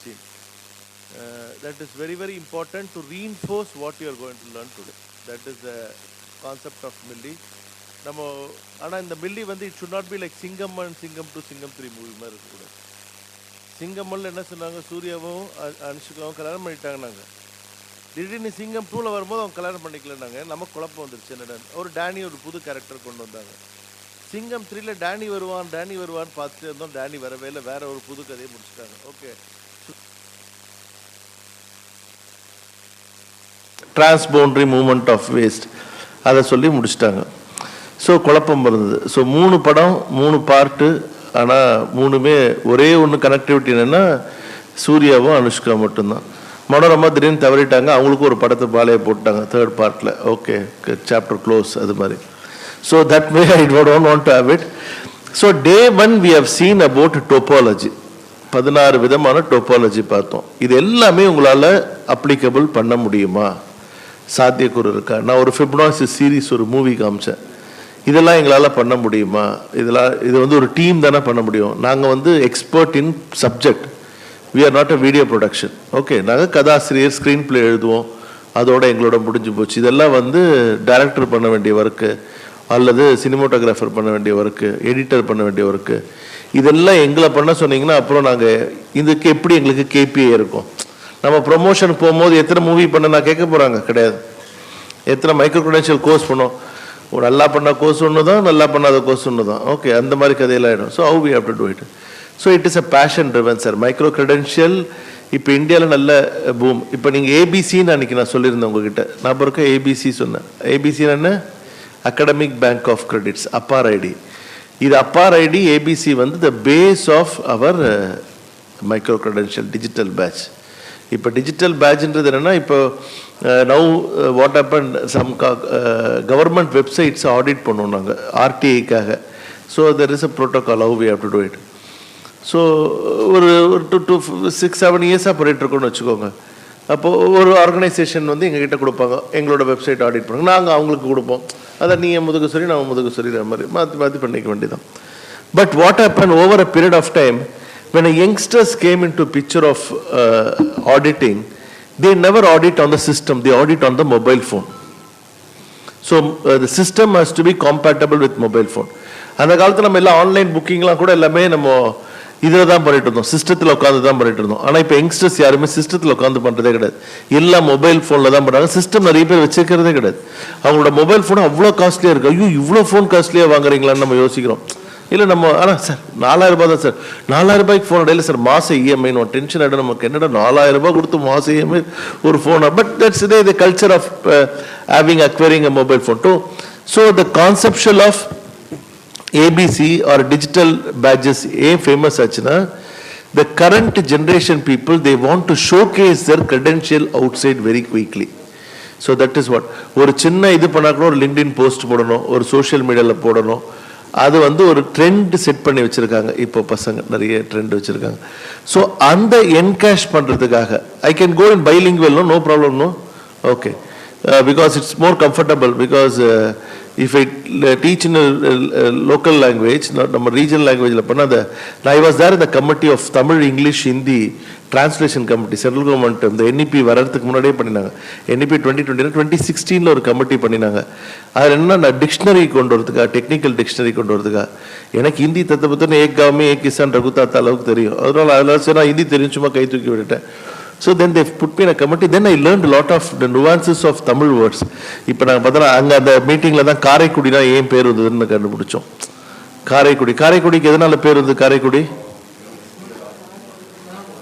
That is very, very important to reinforce what you are going to learn today. That is the concept of Milli. ஆனால் இந்த milli வந்து it should not be like சிங்கம் 1 சிங்கம் 2 சிங்கம் 3 movie மாதிரி இருக்கக்கூடாது. சிங்கம் 1 என்ன சொன்னாங்க, சூர்யாவும் அனுஷ்காவும் கல்யாணம் பண்ணிட்டாங்கன்னாங்க. திடீர்னு சிங்கம் 2ல் வரும்போது அவங்க கல்யாணம் பண்ணிக்கலன்னாங்க. நமக்கு குழப்பம் வந்துருச்சு. என்னடா ஒரு டேனி ஒரு புது கேரக்டர் கொண்டு வந்தாங்க. சிங்கம் 3ல் டேனி வருவான்னு பார்த்துட்டு இருந்தோம். டேனி வரவே இல்லை, வேற ஒரு புது கதையை முடிச்சுட்டாங்க. ஓகே, டிரான்ஸ்பவுண்டரி மூவ்மெண்ட் ஆஃப் வேஸ்ட் அதை சொல்லி முடிச்சிட்டாங்க. ஸோ குழப்பம் இருந்தது. ஸோ 3 படம் 3 பார்ட்டு, ஆனால் 3மே ஒரே ஒன்று கனெக்டிவிட்டி என்னென்னா சூர்யாவும் அனுஷ்கா மட்டும்தான். மனோரமா திடீர்னு தவறிட்டாங்க, அவங்களுக்கும் ஒரு படத்தை பாலையை போட்டாங்க 3rd பார்ட்டில். ஓகே, சாப்டர் க்ளோஸ் அது மாதிரி. So that way I don't want to have it. So day 1 we have seen about topology. 16 விதமான டோபாலஜி பார்த்தோம். இது எல்லாமே உங்களால் அப்ளிகபிள் பண்ண முடியுமா, சாத்தியக்கூறு இருக்கா? நான் ஒரு ஃபிப்னாசிஸ் சீரீஸ் ஒரு மூவி காமிச்சேன். இதெல்லாம் எங்களால் பண்ண முடியுமா? இது வந்து ஒரு டீம் தானே பண்ண முடியும். நாங்கள் வந்து expert in subject, we are not a video production. Okay, நாங்கள் கதாசிரியர் ஸ்க்ரீன் பிளே எழுதுவோம், அதோட எங்களோட முடிஞ்சு போச்சு. இதெல்லாம் வந்து டைரக்டர் பண்ண வேண்டிய ஒர்க்கு, அல்லது சினிமோட்டோகிராஃபர் பண்ண வேண்டிய ஒர்க்கு, எடிட்டர் பண்ண வேண்டிய ஒர்க்கு. இதெல்லாம் எங்களை பண்ண சொன்னீங்கன்னா அப்புறம் நாங்கள் இதுக்கு எப்படி எங்களுக்கு கேபிஐ இருக்கும்? நம்ம ப்ரொமோஷனுக்கு போகும்போது எத்தனை மூவி பண்ண நான் கேட்க போகிறாங்க கிடையாது. எத்தனை மைக்ரோ க்ரெடென்ஷியல் கோர்ஸ் பண்ணோம், ஒரு நல்லா பண்ண கோர்ஸ் ஒன்று தான், நல்லா பண்ணாத கோர்ஸ் ஒன்று தான். ஓகே, அந்த மாதிரி கதையெல்லாம் ஆகிடும். So how we have to do it. So it is a passion driven sir. Micro credential இப்போ இந்தியாவில் நல்ல பூம். இப்போ நீங்கள் ஏபிசின்னு அன்றைக்கி நான் சொல்லியிருந்தேன் உங்ககிட்ட, நான் இருக்க ஏபிசி சொன்னேன். ஏபிசின்னு என்ன? Academic bank of credits, APAR ID. இது அப்பார் ஐடி ஏபிசி வந்து the base of our micro credential digital badge. இப்போ டிஜிட்டல் பேட்ச்ன்றது என்னென்னா, இப்போ now what happen, some government websites audit பண்ணுவோம் நாங்கள் ஆர்டிஐக்காக. So there is a protocol, how we have to do it. ஸோ ஒரு 6-7 இயர்ஸாக பண்ணிகிட்ருக்கோன்னு வச்சுக்கோங்க. அப்போது ஒரு ஆர்கனைசேஷன் வந்து எங்ககிட்ட கொடுப்பாங்க, எங்களோட வெப்சைட் ஆடிட் பண்ணுங்க, நாங்கள் அவங்களுக்கு கொடுப்போம். அதை நீ முதுகு சரி நான் முதுகு சரிங்கிற மாதிரி மாற்றி மாற்றி பண்ணிக்க வேண்டியதான். But what happen over a period of time, when a youngsters came into picture of auditing, they never audit on the system, they audit on the mobile phone. So the system has to be compatible with mobile phone. அந்த காலத்தில் நம்ம எல்லாம் online புக்கிங்லாம் கூட எல்லாமே நம்ம இதில் தான் பண்ணிட்டு இருந்தோம், சிஸ்டத்தில் உட்காந்து தான் பண்ணிட்டு இருந்தோம். ஆனால் இப்போ யங்ஸ்டர்ஸ் யாருமே சிஸ்டத்தில் உட்காந்து பண்ணுறதே கிடையாது, எல்லாம் மொபைல் ஃபோனில் தான் பண்ணுறாங்க. சிஸ்டம் நிறைய பேர் வச்சுக்கிறதே கிடையாது. அவங்களோட மொபைல் ஃபோன் அவ்வளோ காஸ்ட்லியாக இருக்குது. ஐயோ இவ்வளோ ஃபோன் காஸ்ட்லியாக வாங்குறீங்களான்னு நம்ம யோசிக்கிறோம். இல்லை நம்ம ஆனால் சார் 4000 தான் சார், 4000 ஃபோன் அடையில சார், மாதம் இஎம்ஐ நம்ம டென்ஷன் ஆகிடும். நமக்கு என்னடா 4000 கொடுத்து மாதம் இஎம்ஐ ஒரு ஃபோனா? But that's the culture of having acquiring a mobile phone too. So the conceptual of ABC or digital badges ஏன் ஃபேமஸ் ஆச்சுன்னா, the current generation people they want to showcase their credential outside very quickly. So that is what. ஒரு சின்ன இது பண்ணாக்கூட ஒரு LinkedIn post போடணும், ஒரு social மீடியாவில் போடணும். அது வந்து ஒரு ட்ரெண்ட் செட் பண்ணி வச்சுருக்காங்க. இப்போ பசங்க நிறைய ட்ரெண்ட் வச்சுருக்காங்க. ஸோ அந்த என்கேஷ் பண்ணுறதுக்காக I can go in bilingual, no problem, no okay, because it's more comfortable. Because if I teach in local language, நம்ம ரீஜனல் லாங்குவேஜில் பண்ணால் அந்த ஐ வாஸ் தேர் இந்த committee of Tamil English Hindi translation committee. Central government இந்த NEP வர்றதுக்கு முன்னாடியே பண்ணினாங்க. NEP 2016 ஒரு கமிட்டி பண்ணினாங்க. அதில் என்ன, நான் டிக்ஷனரி கொண்டு வரதுக்கா, டெக்னிக்கல் டிக்ஷனரி கொண்டு வரதுக்கா. எனக்கு ஹிந்தி தத்துவத்தன்னு ஏக் காமே ஏக் கிசான் ரகுதாத்தா அளவுக்கு தெரியும். அதனால் அதில் சரி நான் ஹிந்தி தெரியும், சும்மா கை தூக்கி விட்டுட்டேன். So then they put me in a committee. Then I learned lot of the nuances of Tamil words. இப்போ நாங்கள் பார்த்தோன்னா அங்கே அந்த மீட்டிங்கில் தான் காரைக்குடினா ஏன் பேர் வந்ததுன்னு கண்டுபிடிச்சோம். காரைக்குடிக்கு எதனால பேர் வந்தது? காரைக்குடி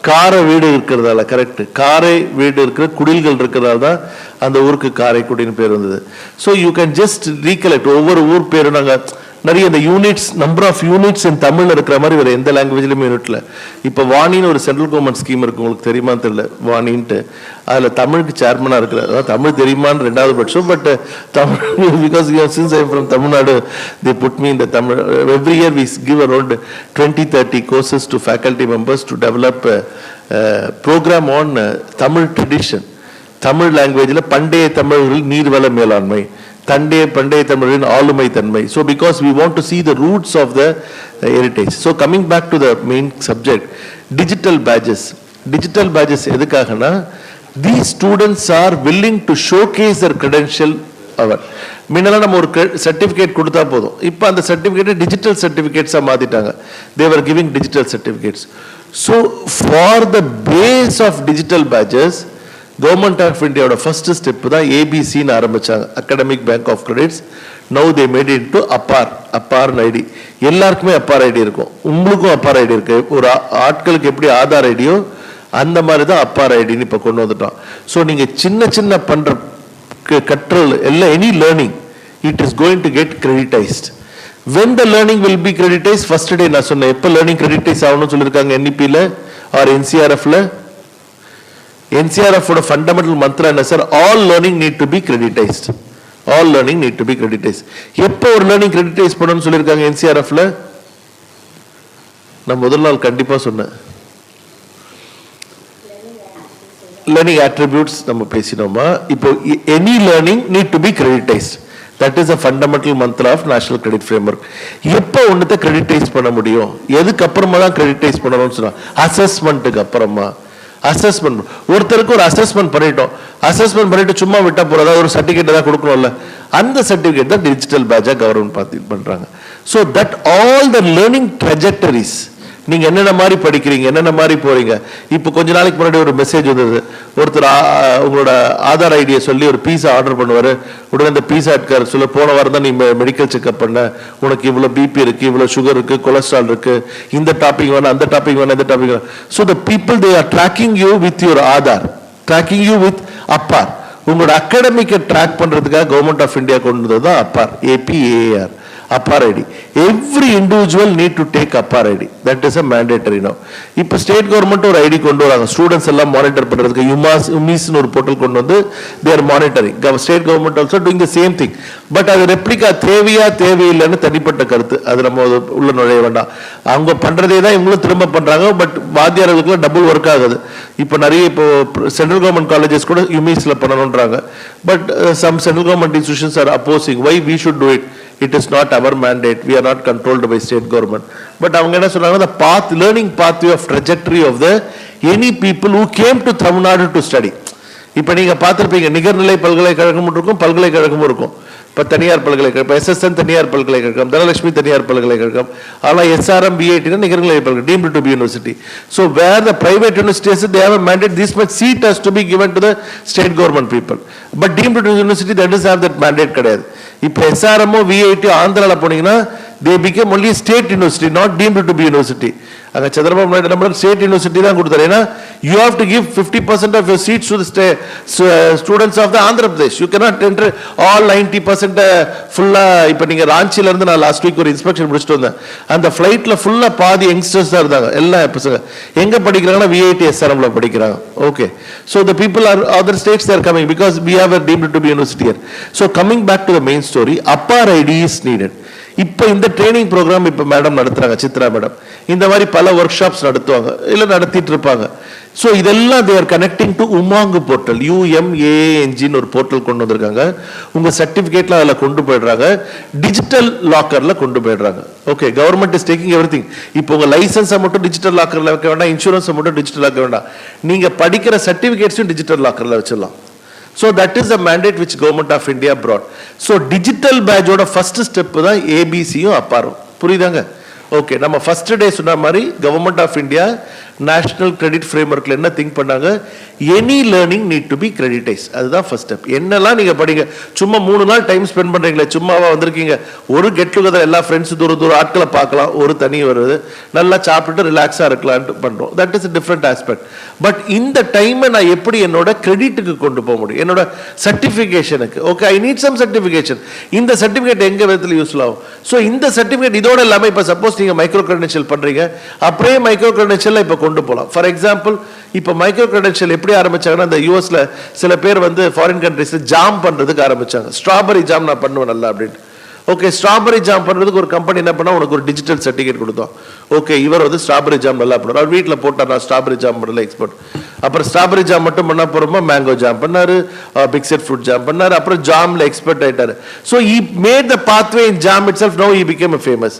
காரை வீடு இருக்கிறதால, கரெக்ட், காரை வீடு இருக்கிற குடில்கள் இருக்கிறதால தான் அந்த ஊருக்கு காரைக்குடின்னு பேர் வந்தது. So you can just recollect ஒவ்வொரு ஊர் பேரும். நாங்கள் நிறைய இந்த units, number of units in Tamil இருக்கிற மாதிரி வேறு எந்த லாங்குவேஜ்லையுமே யூனிட்ல. இப்போ வாணின்னு ஒரு சென்ட்ரல் கவர்மெண்ட் ஸ்கீம் இருக்குது, உங்களுக்கு தெரியுமான்னு தெரியல, வாணின்ட்டு. அதில் தமிழுக்கு சேர்மனாக இருக்கிற, அதாவது தமிழ் தெரியுமான்னு 2வது பட்சம். But Tamil, because since I from Tamil Nadu, they put me இந்த Tamil. Every year we give around 20-30 courses to faculty members to develop program on Tamil tradition. Tamil லாங்குவேஜில் பண்டைய தமிழர்கள் நீர்வள மேலாண்மை, பண்டைய தமிழின் ஆளுமை தன்மை. So because we want to see the roots of the heritage. So coming back to the main subject, digital badges. Digital badges எதுக்காகனா these students are willing to showcase their credential அவர் முன்னெல்லாம் நம்ம ஒரு சர்டிஃபிகேட் கொடுத்தா போதும். இப்போ அந்த சர்டிஃபிகேட்டை digital சர்டிஃபிகேட்ஸாக மாற்றிட்டாங்க. they were giving digital certificates. So for the base of digital badges, Government of India first step தான் ABCன்னு ஆரம்பிச்சாங்க, Academic Bank of Credits. Now they made it into APAR ID. எல்லாருக்குமே APAR ID இருக்கும், உங்களுக்கும் APAR ID இருக்கு. ஒரு ஆட்களுக்கு எப்படி ஆதார் ஐடியோ அந்த மாதிரி தான் APAR ஐடின்னு இப்போ கொண்டு வந்துட்டோம். ஸோ நீங்கள் சின்ன பண்ணுற கற்றல் எல்லாம் any learning it is going to get creditised. when the learning will be creditized, first day நான் சொன்னேன் எப்போ லேர்னிங் கிரெடிட்டைஸ் ஆகணும்னு சொல்லியிருக்காங்க NEP-ல ஆர் NCRF-ல. NCRF-ஓட ஃபண்டமெண்டல் மந்த்ரா என்ன sir? All learning need to be creditised. All learning need to be creditised. எப்போ ஒரு லேர்னிங் கிரெடிட்டைஸ் பண்ணணும்னு சொல்லியிருக்காங்க NCRF-ல? நான் முதல் நாள் கண்டிப்பாக சொன்னேன். learning attributes நம்ம பேசினோமா? இப்போ any learning need to be creditized. That is a fundamental mantra of National Credit Framework. எப்போ ஒன்றுத்தை கிரெடிட்டைஸ் பண்ண முடியும்? எதுக்கு அப்புறமா தான் கிரெடிட்டைஸ் பண்ணணும்னு சொன்னா அசஸ்மெண்ட்டுக்கு அப்புறமா. அசஸ்மெண்ட் ஒருத்தருக்கு ஒரு அசஸ்மெண்ட் பண்ணிட்டோம், அசஸ்மெண்ட் பண்ணிட்டு சும்மா விட்டா போறதா ஒரு சர்டிஃபிகேட் தான் கொடுக்கணும்ல, அந்த சர்டிஃபிகேட் தான் டிஜிட்டல் பேட்சா கவர்மெண்ட் பண்றாங்க. So that all the learning trajectories நீங்க என்னென்ன மாதிரி படிக்கிறீங்க, என்னென்ன மாதிரி போறீங்க. இப்போ கொஞ்ச நாளைக்கு முன்னாடி ஒரு மெசேஜ் வந்தது, ஒருத்தர் உங்களோட ஆதார் ஐடியை சொல்லி ஒரு பீஸா ஆர்டர் பண்ணுவாரு. உடனே அந்த பீஸா எடுக்கார் சொல்ல, போன வாரம் தான் நீ மெடிக்கல் செக்அப் பண்ண, உனக்கு இவ்வளவு பிபி இருக்கு, இவ்வளவு சுகர் இருக்கு, கொலஸ்ட்ரால் இருக்கு, இந்த டாபிக் வேணும், அந்த டாபிக் வேணும், இந்த டாபிக் வேணும். So the people they are tracking you with your Aadhaar, tracking you with APAR. உங்களோட அகாடமிக்கை ட்ராக் பண்றதுக்காக கவர்மெண்ட் ஆஃப் இந்தியா கொண்டு வந்தது தான் APAR, APAR. APAR ID. Every individual need to take APAR ID. That is a mandatory now. இப்போ state government ஒரு ID கொண்டு வராங்க, ஸ்டூடெண்ட்ஸ் எல்லாம் மானிட்டர் பண்றதுக்கு UMISன்னு ஒரு போர்ட்டல் கொண்டு வந்து they are monitoring. State government also doing the same thing. But அது ரெப்ளிகா தேவையில்லைன்னு தனிப்பட்ட கருத்து, அது நம்ம உள்ள நுழைய வேண்டாம். அவங்க பண்றதே தான் இவங்களும் திரும்ப பண்றாங்க. பட் வாத்தியார்களுக்கு டபுள் ஒர்க் ஆகுது. இப்போ நிறைய இப்போ சென்ட்ரல் கவர்மெண்ட் காலேஜஸ் கூட UMISல பண்ணணும்ன்றாங்க. But some central government institutions are opposing. Why we should do it? It is not our mandate. We are not controlled by state government. But அவங்க என்ன சொல்றாங்க, the path, learning pathway of trajectory of the any people who came to Tamil Nadu to study. இப்போ நீங்க பார்த்திருப்பீங்க, நிகர்நிலை பல்கலைக்கழகமும் இருக்கும், பல்கலைக்கழகமும் இருக்கும். இப்போ தனியார் பல்கலைக்கழகம், இப்போ SSN தனியார் பல்கலைக்கழகம், தனலட்சுமி தனியார் பல்கலைக்கழகம், ஆனால் SRM BIT நிகர்நிலை பல்கலை deemed to be university. So where the private universities they have a mandate, this much seat has to be given to the state government people. But deemed to university that does have that mandate கிடையாது. இப்போ SRM VIT ஆந்திரால போனீங்கன்னா they became only state university, not deemed to be university. அங்க சந்திரபாபு நாயுடு நம்ம state university தான் கொடுத்தாரு. ஏன்னா you have to give 50% of your seats to the students of the Andhra Pradesh. You cannot enter all 90% ஃபுல்லா. இப்போ நீங்க ராஞ்சில இருந்து நான் லாஸ்ட் வீக் ஒரு இன்ஸ்பெக்ஷன் முடிச்சுட்டு வந்தேன், அந்த ஃபிளைட்ல ஃபுல்லா பாதி யங்ஸ்டர்ஸ் தான் இருந்தாங்க. எல்லா பசங்க எங்க படிக்கிறாங்கன்னா VIT SRMல படிக்கிறாங்க. Okay, so the people are other states they are coming because we have a deemed to be university here. So coming back to the main story, APAR ID is needed. இப்போ இந்த training program இப்போ madam நடத்துறாங்க, Chitra madam. இந்த மாதிரி பல work shops நடத்துவாங்க, இல்லை நடத்திட்டு இருப்பாங்க. ஸோ இதெல்லாம் they are connecting to UMANG portal, UMANGன்னு ஒரு போர்ட்டல் கொண்டு வந்திருக்காங்க. உங்க சர்டிபிகேட்ல அதில் கொண்டு போயிடுறாங்க, டிஜிட்டல் லாக்கர்ல கொண்டு போயிடுறாங்க. Okay, government is taking everything. இப்போ உங்க லைசன்ஸை மட்டும் டிஜிட்டல் லாக்கர்ல வைக்க வேண்டாம், இன்சூரன்ஸை மட்டும் டிஜிட்டல் வைக்க வேண்டாம், நீங்க படிக்கிற சர்டிபிகேட்ஸும் டிஜிட்டல் லாக்கர்ல வச்சிடலாம். So that is the mandate which Government of India brought. So digital badge oda first step da ABC யும் அப்பாரும். புரியுதாங்க? ஓகே, நம்ம ஃபர்ஸ்ட் டே சொன்ன மாதிரி government of India national credit ஃப்ரேம்வொர்க்ல என்ன திங்க் பண்ணாங்க, any learning need to be creditise. அதுதான் first step. என்னெல்லாம் நீங்க படிங்க, சும்மா 3 நாள் டைம் ஸ்பெண்ட் பண்றீங்களே, சும்மாவா வந்திருக்கீங்க, ஒரு கெட் டுகெதர் எல்லா ஃப்ரெண்ட்ஸ் தூர ஆட்களை பார்க்கலாம், ஒரு தனி வருது, நல்லா சாப்பிட்டுட்டு ரிலாக்ஸா இருக்கலாம்னு பண்றோம். That is different aspect. But இந்த டைமை நான் எப்படி என்னோட கிரெடிட்டுக்கு கொண்டு போக முடியும், என்னோட சர்டிபிகேஷனுக்கு. Okay, I need some certification. இந்த சர்டிபிகேட் எங்க விதத்தில் யூஸ்ஃபுல் ஆகும்? ஸோ இந்த சர்டிபிகேட் இதோட இல்லாமல் இப்போ சப்போஸ் நீங்க மைக்ரோ கிரெடென்ஷியல் பண்றீங்க, அப்படியே மைக்ரோ கிரெடென்ஷியல் இப்போ கொண்டு போகலாம். ஃபார் எக்ஸாம்பிள், இப்போ மைக்ரோ கிரெடென்ஷியல் எப்படி ஆரம்பிச்சாங்கன்னா, இந்த யூஎஸ்ல சில பேர் வந்து ஃபாரின் கண்ட்ரீஸ்ல ஜாம் பண்றதுக்கு ஆரம்பிச்சாங்க. ஸ்ட்ராபெரி ஜாம் நான் பண்ணுவேன் நல்லா அப்படின்னு. ஓகே, ஸ்ட்ராபெரி ஜாம் பண்றதுக்கு ஒரு கம்பெனி என்ன பண்ணா, உனக்கு ஒரு டிஜிட்டல் சர்டிஃபிகேட் கொடுத்தோம். ஓகே, இவர் வந்து ஸ்ட்ராபெரி ஜாம் நல்லா பண்ணுவார், அவர் வீட்டில் போட்டார், நான் ஸ்ட்ராபெரி ஜாம் பண்ணல எக்ஸ்பர்ட். அப்புறம் ஸ்ட்ராபெரி ஜாம் மட்டும் பண்ணா போறோமா, மேங்கோ ஜாம் பண்ணாரு, பிக்சட் ஃப்ரூட் ஜாம் பண்ணாரு, அப்புறம் ஜாம்ல எக்ஸ்பர்ட் ஆயிட்டாரு. So he made the pathway in jam itself. Now he became a famous.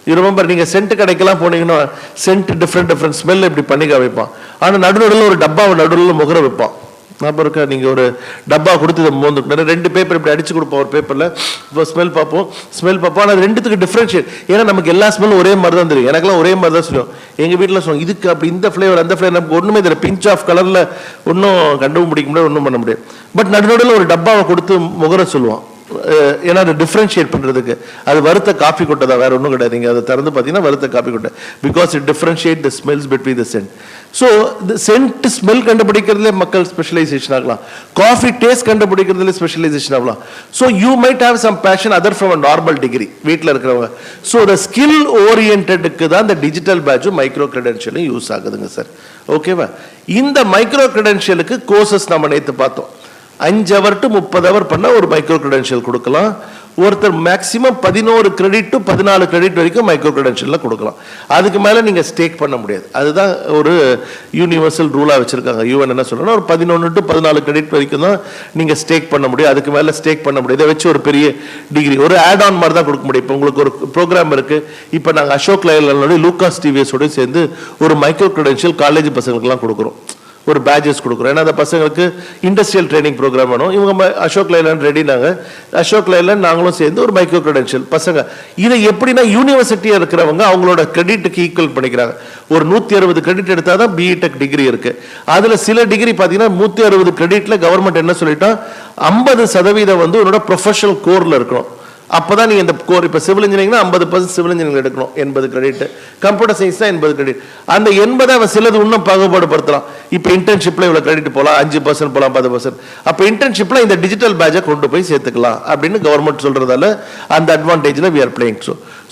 You remember, நீங்க சென்ட் கடைக்கெல்லாம் போனீங்கன்னா சென்ட் டிஃப்ரெண்ட் ஸ்மெல் இப்படி பண்ணி காமிப்பான். ஆனால் நடுநடுவில் ஒரு டப்பாவை நடுவில் முகர வைப்பான். ஞாபகம் இருக்கா? நீங்கள் ஒரு டப்பா கொடுத்து இதை மோந்து 2 பேப்பர் இப்படி அடிச்சு கொடுப்போம் ஒரு பேப்பரில். இப்போ ஸ்மெல் பார்ப்போம் ஆனால் அது ரெண்டுத்துக்கு டிஃப்ரென்ஷியேட். ஏன்னா நமக்கு எல்லா ஸ்மெல்லும் ஒரே மாதிரி தான் தெரியும். எனக்குலாம் ஒரே மாதிரி தான் சொல்லுவோம். எங்கள் வீட்டில் சொல்லுவோம் இதுக்கு அப்படி இந்த ஃப்ளேவர் அந்த ஃப்ளேவர் நமக்கு ஒன்றுமே தெரியல. பிஞ்ச் ஆஃப் கலரில் ஒன்றும் கண்டுபிடிக்க முடியாது, ஒன்றும் பண்ண முடியாது. பட் நடுநடுவில் ஒரு டப்பாவை கொடுத்து முகர சொல்லுவான். ஏன்னா அதை டிஃப்ரென்ஷியேட் பண்ணுறதுக்கு. அது வறுத்த காஃபி கொட்டை தான், வேற ஒன்றும் கிடையாது. நீங்கள் அதை திறந்து பார்த்தீங்கன்னா வறுத்த காஃபி கொட்டை. Because it differentiate the smells between the scent. So இந்த சென்ட் ஸ்மெல் கண்டுபிடிக்கிறதுலே மக்கள் ஸ்பெஷலைசேஷன் ஆகலாம். காஃபி டேஸ்ட் கண்டுபிடிக்கிறதுல ஸ்பெஷலைசேஷன் ஆகலாம். So you might have some passion other from a normal degree வீட்டில் இருக்கிறவங்க. ஸோ த ஸ்கில் ஓரியன்டுக்கு தான் இந்த டிஜிட்டல் பேட்சும் மைக்ரோ கிரெடென்ஷியலும் யூஸ் ஆகுதுங்க சார். ஓகேவா? இந்த மைக்ரோ கிரெடென்ஷியலுக்கு கோர்சஸ் நம்ம நேற்று பார்த்தோம். 5 hour to 30 hour பண்ண ஒரு மைக்ரோ கிரெடென்ஷியல் கொடுக்கலாம். ஒருத்தர் மேக்ஸிமம் 11 credit to 14 credit வரைக்கும் மைக்ரோ கிரெடென்ஷியலில் கொடுக்கலாம். அதுக்கு மேலே நீங்கள் ஸ்டேக் பண்ண முடியாது. அதுதான் ஒரு யூனிவர்சல் ரூலாக வச்சுருக்காங்க. யூஎன் என்ன சொல்கிறேன்னா ஒரு 11 to 14 credit வரைக்கும் தான் நீங்கள் ஸ்டேக் பண்ண முடியும். அதுக்கு மேலே ஸ்டேக் பண்ண முடியாது. இதை வச்சு ஒரு பெரிய டிகிரி ஒரு ஆட் ஆன் மாதிரி தான் கொடுக்க முடியும். இப்போ உங்களுக்கு ஒரு ப்ரோக்ராம் இருக்குது. இப்போ நாங்கள் அசோக் லைலனோட லூகாஸ் டிவிஎஸோடய சேர்ந்து ஒரு மைக்ரோ கிரெடென்ஷியல் காலேஜ் பசங்களுக்குலாம் கொடுக்குறோம். ஒரு பேஜஸ் கொடுக்குறோம். ஏன்னா அந்த பசங்களுக்கு இண்டஸ்ட்ரியல் ட்ரைனிங் ப்ரோக்ராம் வேணும். இவங்க அசோக் லைலன் ரெடினாங்க. அசோக் லைலன் நாங்களும் சேர்ந்து ஒரு மைக்ரோ கிரெடென்ஷியல் பசங்க. இதை எப்படின்னா யூனிவர்சிட்டியாக இருக்கிறவங்க அவங்களோட கிரெடிட்டுக்கு ஈக்குவல் பண்ணிக்கிறாங்க. ஒரு 160 கிரெடிட் எடுத்தால் தான் பிஇடெக் டிகிரி இருக்கு. அதில் சில டிகிரி பார்த்தீங்கன்னா 160 கிரெடிட்ல கவர்மெண்ட் என்ன சொல்லிட்டா 50% வந்து உன்னோட ப்ரொஃபஷனல் கோர்ல இருக்கணும். அப்போதான் நீ இந்த கோர் இப்போ சிவில் இன்ஜினியரிங்னா 50% சிவில் இன்ஜினியரிங் எடுக்கணும், 80 கிரெடிட். கம்ப்யூட்டர் சயின்ஸ் தான் 80 கிரெடிட். அந்த 80 அவன் சிலது இன்னும் பாகுபாடுபடுத்தலாம். இப்போ இன்டர்ன்ஷிப்ல இவ்வளோ கிரெடிட் போகலாம், 5% போகலாம், 10%. அப்போ இன்டர்ன்ஷிப்ல இந்த டிஜிட்டல் பேட்சை கொண்டு போய் சேர்த்துக்கலாம் அப்படின்னு கவர்மெண்ட் சொல்றதால அந்த அட்வான்டேஜில் we are playing.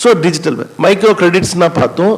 So digital micro கிரெடிட்ஸ்னா பார்த்தோம்,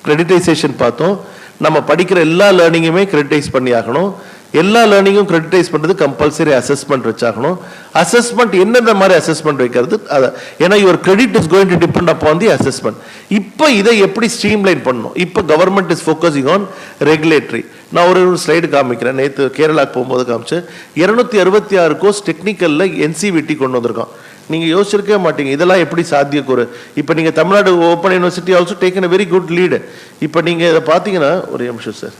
கிரெடிட்டைசேஷன் பார்த்தோம். நம்ம படிக்கிற எல்லா லேர்னிங்குமே கிரெடிட்டைஸ் பண்ணி ஆகணும். எல்லா லேர்னிங்கும் கிரெடிட்டைஸ் பண்ணுறது கம்பல்சரி அசஸ்மெண்ட் வச்சாகணும். அசஸ்மெண்ட் என்னென்ன மாதிரி அசஸ்மெண்ட் வைக்கிறது அதை, ஏன்னா your credit is going to depend upon the assessment. இப்போ இதை எப்படி ஸ்ட்ரீம்லைன் பண்ணணும்? இப்போ government is focusing on regulatory. நான் ஒரு ஸ்லைடு காமிக்கிறேன். நேற்று கேரளாவுக்கு போகும்போது காமிச்சேன். 266 கோர்ஸ் டெக்னிக்கலில் என்சிவிடி கொண்டு வந்திருக்கோம். நீங்கள் யோசிச்சிருக்கவே மாட்டீங்க இதெல்லாம் எப்படி சாத்தியக்கூறு. இப்போ நீங்கள் Tamil Nadu open university also taken a very good lead. இப்போ நீங்கள் இதை பார்த்தீங்கன்னா ஒரு நிமிஷம் sir.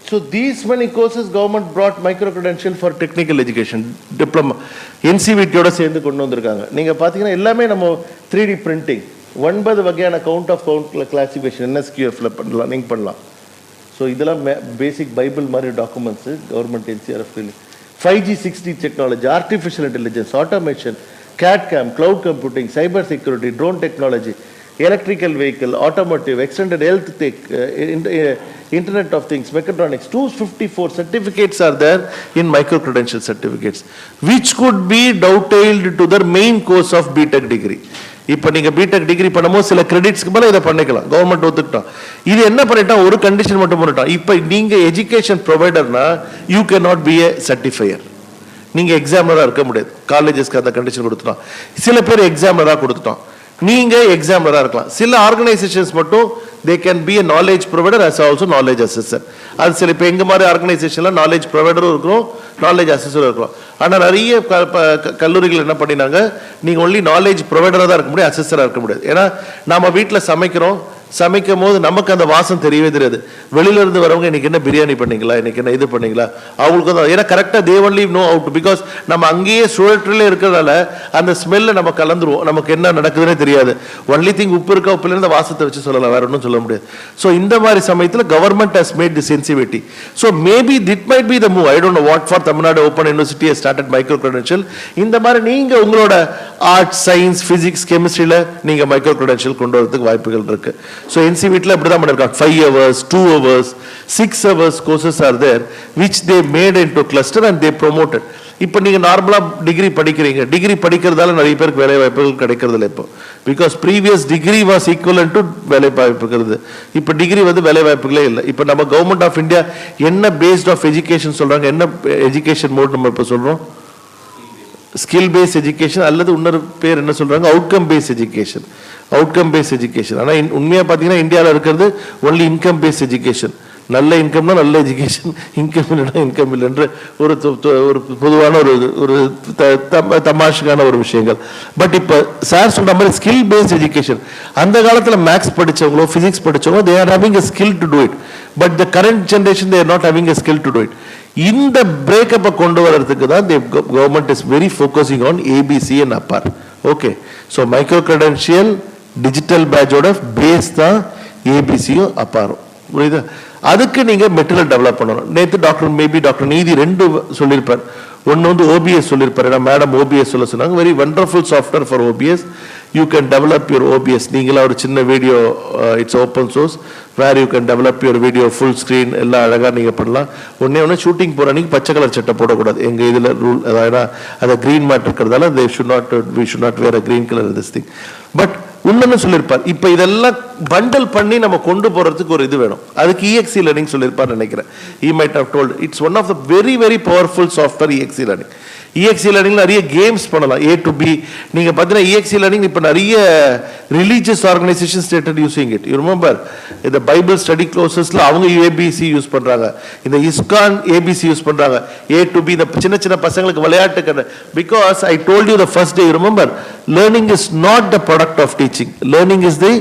So these many courses government brought micro credential for technical education, diploma, NCVT ஓட சேர்ந்து கொண்டு வந்திருக்காங்க. நீங்க பாத்தீங்கன்னா எல்லாமே நம்ம 3D printing 9 வகையான கவுண்ட் ஆஃப் கவுண்ட்ல கிளாசிஃபிகேஷன் NSQFல பண்ணலாம், லிங்க் பண்ணலாம். ஸோ இதெல்லாம் பேசிக் பைபிள் மாதிரி documents government NCRF. 5G 6G technology, artificial intelligence, automation, CAD/CAM, cloud computing, cyber security, drone technology, electrical vehicle, automotive, extended health tech, Internet of Things, mechatronics. 254 certificates are there in micro credential certificates, which could be dovetailed to the main course of BTech degree. இப்போ நீங்க BTech degree பண்ணும்போது சில கிரெடிட்ஸ்க்கு மேலே இதை பண்ணிக்கலாம். Government ஒத்துக்கிட்டோம். இது என்ன பண்ணிட்டோம், ஒரு கண்டிஷன் மட்டும் பண்ணிட்டோம். இப்போ நீங்க எஜுகேஷன் ப்ரொவைடர்னா you can not be a certifier. நீங்க எக்ஸாமினராக இருக்க முடியாது. காலேஜஸ்க்கு அந்த கண்டிஷன் கொடுத்துட்டோம். சில பேர் எக்ஸாமினராக கொடுத்துட்டோம். நீங்க எக்ஸாமினராக இருக்கலாம். சில ஆர்கனைசேஷன்ஸ் மட்டும் they can be a knowledge provider as also knowledge assessor. அது சில இப்போ எங்க மாதிரி ஆர்கனைசேஷன்ல நாலேஜ் ப்ரொவைடரும் இருக்கிறோம், நாலேஜ் அசஸரும் இருக்கிறோம். ஆனால் நிறைய கல்லூரிகள் என்ன பண்ணினாங்க, நீங்க ஒன்லி நாலேஜ் ப்ரொவைடராக தான் இருக்க முடியும், அசஸராக இருக்க முடியாது. ஏன்னா நம்ம வீட்டில் சமைக்கும் போது நமக்கு அந்த வாசம் தெரியவே தெரியாது. வெளியில இருந்து வரவங்க இன்னைக்கு என்ன பிரியாணி பண்ணீங்களா, இன்னைக்கு என்ன இது பண்ணீங்களா, அவங்களுக்கு தான். ஏன்னா கரெக்டாக they only know out, because நம்ம அங்கேயே சுழற்றிலே இருக்கிறதால அந்த ஸ்மெல்ல நம்ம கலந்துருவோம், நமக்கு என்ன நடக்குதுன்னே தெரியாது. ஒன்லி திங் உப்பு இருக்கா, உப்புல இருந்து வாசத்தை வச்சு சொல்லலாம், வேற ஒன்றும் சொல்ல முடியாது. ஸோ இந்த மாதிரி சமயத்தில் government has made the sensitivity. So maybe that might be the move. I don't know what for Tamil Nadu open university has started micro credential. இந்த மாதிரி நீங்க உங்களோட ஆர்ட்ஸ், சயின்ஸ், பிசிக்ஸ், கெமிஸ்ட்ரியில நீங்க மைக்ரோ கிரெடென்ஷியல் கொண்டு வரதுக்கு வாய்ப்புகள் இருக்கு. So NCVT இப்படி தான் பண்ணிருக்காங்க. 5 hours, 2 hours, 6 hours courses are there which they made into cluster and they promoted. இப்போ நீங்கள் நார்மலாக டிகிரி படிக்கிறீங்க, டிகிரி படிக்கிறதால நிறைய பேருக்கு வேலை வாய்ப்புகள் கிடைக்கிறது இல்லை இப்போ. Because previous degree was equal to வேலை வாய்ப்புகிறது. இப்போ டிகிரி வந்து வேலை வாய்ப்புகளே இல்லை. இப்போ நம்ம கவர்மெண்ட் ஆஃப் இந்தியா என்ன பேஸ்ட் ஆஃப் எஜுகேஷன் சொல்கிறாங்க, என்ன எஜுகேஷன் மோட் நம்ம இப்போ சொல்கிறோம்? ஸ்கில் பேஸ்ட் எஜுகேஷன் அல்லது இன்னொரு பேர் என்ன சொல்கிறாங்க, outcome paste education. Outcome paste education. ஆனால் உண்மையாக பார்த்தீங்கன்னா இந்தியாவில் இருக்கிறது ஒன்லி இன்கம் பேஸ்ட் எஜுகேஷன். நல்ல இன்கம்னா நல்ல எஜுகேஷன், இன்கம் இல்லைன்னா இன்கம் இல்லைன்ற ஒரு பொதுவான ஒரு தமாஷுக்கான ஒரு விஷயங்கள். பட் இப்போ சார் சொல்ற மாதிரி ஸ்கில் பேஸ்ட் எஜுகேஷன், அந்த காலத்தில் மேக்ஸ் படித்தவங்களோ ஃபிசிக்ஸ் படித்தவங்களோ they are having a skill to do it. But the current generation they are not having a skill to do it. இந்த பிரேக்கப்பை கொண்டு வரதுக்கு தான் government is very focusing on ABC and APAR. Okay, so micro credential digital பேட்சோட பேஸ் தான் ஏபிசியும் அப்பாரும். புரியுதா? அதுக்கு நீங்கள் மெட்டீரியல் டெவலப் பண்ணணும். நேற்று டாக்டர் நீதி 2 சொல்லியிருப்பார். ஒன்று வந்து ஓபிஎஸ் சொல்லியிருப்பார். ஏன்னா மேடம் ஓபிஎஸ் சொல்ல சொன்னாங்க. Very wonderful software for OPS. You can develop your OPS. நீங்களாக ஒரு சின்ன video, it's open source, where you can develop your video, full screen எல்லாம் அழகாக நீங்கள் பண்ணலாம். ஒன்று ஷூட்டிங் போகிற அன்றைக்கி பச்சை கலர் சட்டை போடக்கூடாது. எங்கள் இதில் ரூல் அதாவது அதை க்ரீன் மேட் இருக்கிறதால we should not wear a green colour this thing. But இன்னொன்னு சொல்லியிருப்பார், இப்போ இதெல்லாம் பண்டல் பண்ணி நம்ம கொண்டு போகிறதுக்கு ஒரு இது வேணும். அதுக்கு EXE லேர்னிங் சொல்லியிருப்பார் நினைக்கிறேன். He might have told it's one of the very very powerful software EXE learning. EXE learning நிறைய கேம்ஸ் பண்ணலாம். A to B நீங்க பார்த்தீங்கன்னா EXE learning இப்போ நிறைய religious organisation started using it. You remember இந்த Bible study க்ளோசஸ்ல அவங்க ABC use பண்றாங்க, இந்த இஸ்கான் ABC யூஸ் பண்றாங்க. A to B இந்த சின்ன சின்ன பசங்களுக்கு விளையாட்டுக்கு. Because I told you the first day, you remember, learning is not the product of teaching. Learning is the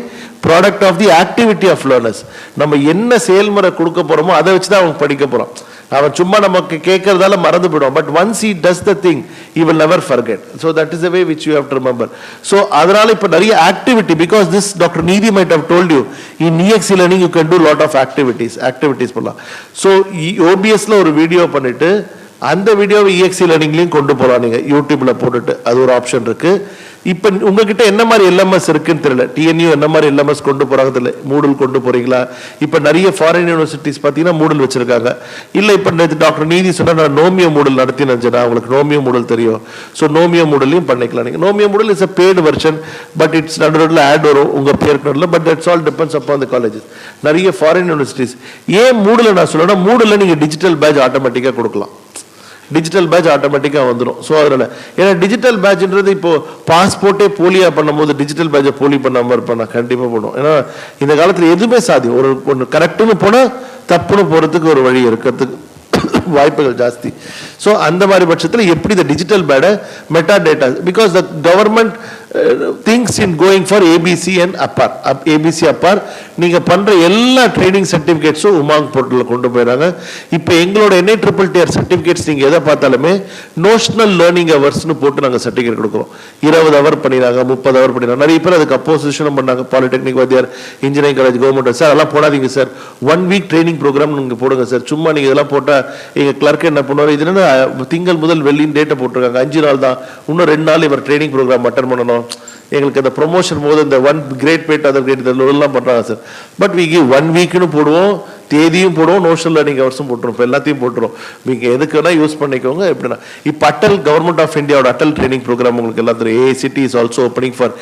product of the activity of learners. நம்ம என்ன செயல்முறை கொடுக்க போறோமோ அதை வச்சு தான் அவங்க படிக்க போறோம். அவன் சும்மா நமக்கு கேட்கறதால மறந்து போயிடும். But once he does the thing he will never forget. So that is the way which you have to remember. So அதனால இப்ப நிறைய activity, because this Dr. Needhi might have told you in EXE learning you can do lot of activities பண்ணலாம். So OBS ல ஒரு video பண்ணிட்டு அந்த வீடியோவை EXE learningலையும் கொண்டு போகலாம். நீங்கள் யூடியூப்ல போட்டுட்டு அது ஒரு ஆப்ஷன் இருக்கு. இப்போ உங்ககிட்ட என்ன மாதிரி LMS இருக்குன்னு தெரியல. TNU என்ன மாதிரி LMS கொண்டு போறாங்க தெரியல. மூடல் கொண்டு போறீங்களா? இப்போ நிறைய ஃபாரின் யூனிவர்சிட்டிஸ் பார்த்தீங்கன்னா மூடல் வச்சிருக்காங்க. இல்லை இப்போ டாக்டர் நீதி சொன்னா நான் நோமியோ மூடல் நடத்தி நினைச்சேன். உங்களுக்கு நோமியோ மூடல் தெரியும். ஸோ நோமியோ மூடலையும் பண்ணிக்கலாம். நீங்கள் நோமியோ மூடல் is a paid version, but it's நடுவில் ஆட் வரும் உங்கள் பேருக்கு. But that's all depends upon the colleges. நிறைய ஃபாரின் யூனிவர்சிட்டிஸ் ஏன் மூடலை நான் சொல்லணும்னா, மூடலை நீங்கள் டிஜிட்டல் பேட்ச் ஆட்டோமேட்டிக்காக கொடுக்கலாம். டிஜிட்டல் பேட்ச் ஆட்டோமேட்டிக்காக வந்துடும். ஸோ அதனால ஏன்னா டிஜிட்டல் பேட்ச்ன்றது இப்போ பாஸ்போர்ட்டே போலியா பண்ணும்போது டிஜிட்டல் பேட்சை போலி பண்ணாமல் இருப்பேன் கண்டிப்பாக பண்ணுவோம். ஏன்னா இந்த காலத்தில் எதுவுமே சாத்தியம். ஒன்று கரெக்டுன்னு போனால் தப்புன்னு போகிறதுக்கு ஒரு வழி இருக்கிறதுக்கு வாய்ப்புகள் ஜாஸ்தி. ஸோ அந்த மாதிரி பட்சத்தில் எப்படி இந்த டிஜிட்டல் பேடை meta data, because the government things in going for ABC and APAR. ABC APAR நீங்கள் பண்ணுற எல்லா ட்ரைனிங் சர்டிஃபிகேட்ஸும் உமாங் போர்ட்டலில் கொண்டு போயிடறாங்க. இப்போ எங்களோட NIEER சர்டிஃபிகேட்ஸ் நீங்கள் எதை பார்த்தாலுமே நோஷனல் லேர்னிங் ஹவர்ஸ்னு போட்டு நாங்கள் சர்டிஃபிகேட் கொடுக்குறோம். 20 ஹவர் பண்ணிடுறாங்க, 30 ஹவர் பண்ணிடுறாங்க. நிறைய பேர் அதுக்கு அப்போசிஷனும் பண்ணாங்க. பாலிடெக்னிக் வாத்தியார், இன்ஜினியரிங் காலேஜ், கவர்மெண்ட். சார் அதெல்லாம் போடாதீங்க சார், 1 வீக் ட்ரைனிங் ப்ரோக்ராம் நீங்கள் போடுங்க சார். சும்மா நீங்கள் இதெல்லாம் போட்டால் எங்கள் கிளர்க் என்ன பண்ணுவார், இது என்ன திங்கள் முதல் வெள்ளின்னு டேட்டை போட்டிருக்காங்க, 5 நாள் தான், இன்னும் 2 நாள் இவர் ட்ரைனிங் ப்ரோக்ராம் அட்டன் பண்ணணும். எங்களுக்கு அந்த ப்ரொமோஷன் போது இந்த 1 கிரேட் பேட் அதர் கிரேட் இதெல்லாம் பண்ணுறாங்க சார். பட் வி கிவ் 1 வீக்னு போடுவோம், தேதியும் போடுவோம், நோஷனல் லேர்னிங் ஹவர்ஸும் போட்டுரும். இப்போ எல்லாத்தையும் போட்டுரும். நீங்கள் எதுக்கு வேணால் யூஸ் பண்ணிக்கோங்க. எப்படின்னா இப்போ அட்டல் கவர்மெண்ட் ஆஃப் இந்தியாவோட அட்டல் ட்ரைனிங் ப்ரோக்ராம் உங்களுக்கு எல்லாம் தெரியும். AICT is also opening for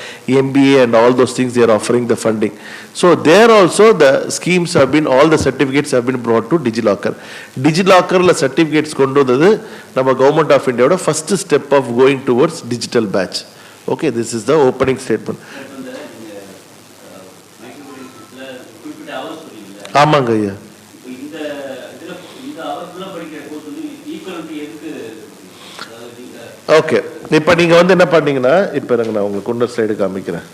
MBA and all those things. They are offering the funding. So there also the schemes have been, all the certificates have been brought to DigiLocker. DigiLockerல certificates கொண்டு வந்தது நம்ம government of இந்தியாவோட first step of going towards digital badge. Okay, this is the opening statement. ஆமாங்க ஐயா. Okay, இப்போ நீங்கள் வந்து என்ன பண்ணீங்கன்னா, இப்போ நான் உங்களுக்கு இன்னொரு ஸ்லைடு காமிக்கிறேன்.